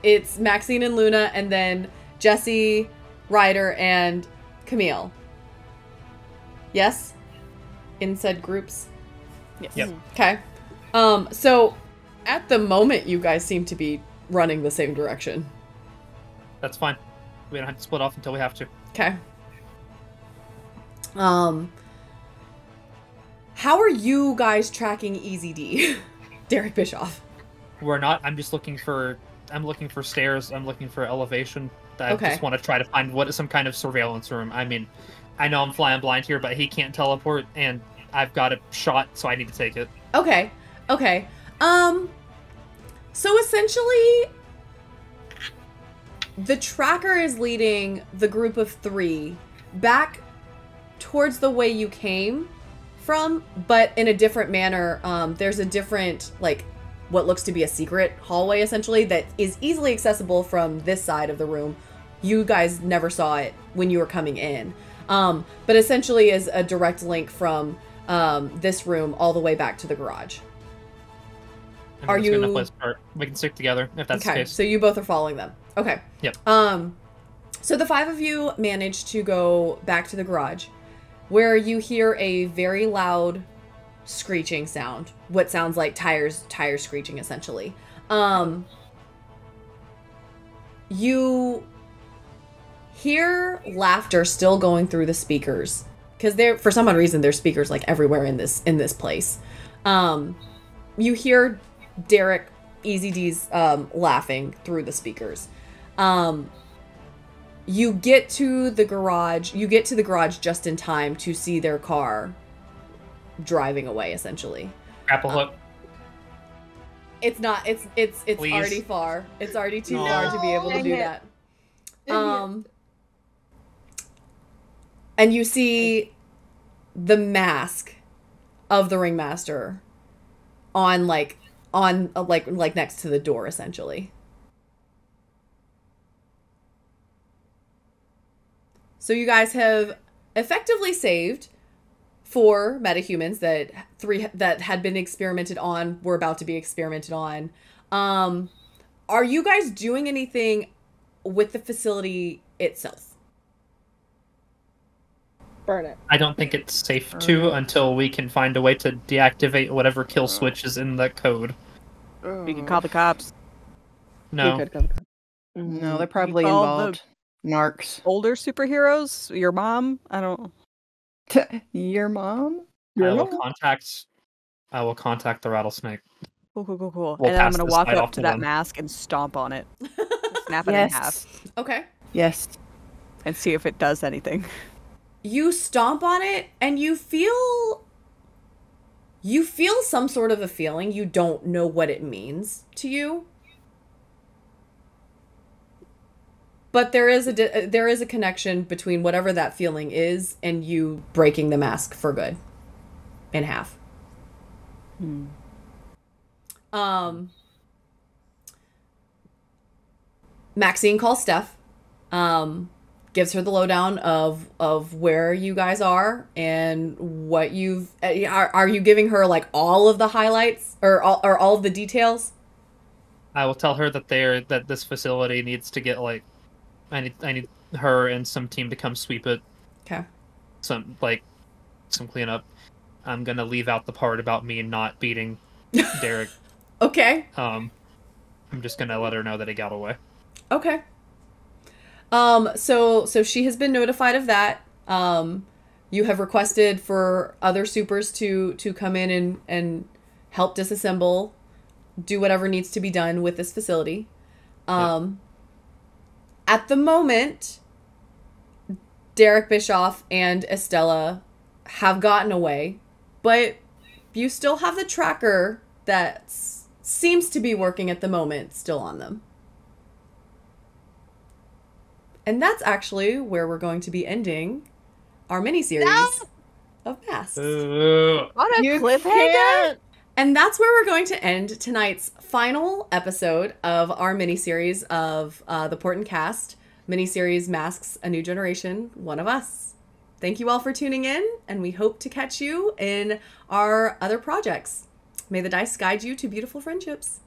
B: it's Maxine and Luna, and then Jesse, Ryder, and Camille. Yes? In said groups?
A: Yes.
C: Yep.
B: Okay. So at the moment you guys seem to be running the same direction.
C: That's fine. We don't have to split off until we have to.
B: Okay. How are you guys tracking Easy D? Derek Bischoff.
C: We're not. I'm looking for stairs. I'm looking for elevation. I just want to try to find some kind of surveillance room. I mean, I know I'm flying blind here, but he can't teleport, and I've got a shot, so I need to take it.
B: Okay. So essentially, the tracker is leading the group of 3 back towards the way you came from, but in a different manner. There's a different, what looks to be a secret hallway, essentially, that is easily accessible from this side of the room. You guys never saw it when you were coming in. But essentially is a direct link from this room all the way back to the garage. Are you...
C: Enough place to start. We can stick together, if that's the case.
B: So you both are following them. Okay.
C: Yep.
B: So the 5 of you manage to go back to the garage, where you hear a very loud screeching sound. What sounds like tires screeching, essentially. You hear laughter still going through the speakers, because for some odd reason there's speakers everywhere in this place. You hear Derek Easy D's laughing through the speakers. You get to the garage just in time to see their car driving away, essentially.
C: Grapple hook.
B: It's not. It's
C: Please.
B: already far. It's already too far to be able to do that. And you see the mask of the Ringmaster on next to the door, essentially. So you guys have effectively saved 4 metahumans that 3 that had been experimented on were about to be experimented on. Are you guys doing anything with the facility itself?
D: Burn it.
C: I don't think it's safe to until we can find a way to deactivate whatever kill switch is in the code.
A: We can call the cops.
C: No.
E: No, they're probably involved. Narcs.
A: Older superheroes? Your mom? I don't...
E: Your mom?
C: I will contact the rattlesnake.
A: Cool.
C: We'll
A: and then I'm
C: pass
A: going to
C: this
A: walk
C: fight
A: up
C: off
A: to
C: to
A: that
C: them.
A: mask and stomp on it. Snap it in half.
B: Okay.
E: Yes.
A: And see if it does anything.
B: You stomp on it and you feel some sort of a feeling. You don't know what it means to you. But there is a connection between whatever that feeling is and you breaking the mask for good in half. Maxine calls Steph, gives her the lowdown of where you guys are and what you've... Are you giving her all of the highlights or all of the details?
C: I will tell her that this facility needs to get I need her and some team to come sweep it.
B: Okay.
C: Some cleanup. I'm gonna leave out the part about me not beating Derek.
B: Okay.
C: I'm just gonna let her know that he got away.
B: Okay. So she has been notified of that. You have requested for other supers to come in and help disassemble, do whatever needs to be done with this facility. At the moment, Derek Bischoff and Estella have gotten away, but you still have the tracker that seems to be working at the moment still on them. And that's actually where we're going to be ending our miniseries of Masks.
A: What a cliffhanger!
B: And that's where we're going to end tonight's final episode of our miniseries of the Portent Kast miniseries Masks: A New Generation, One of Us. Thank you all for tuning in, and we hope to catch you in our other projects. May the dice guide you to beautiful friendships.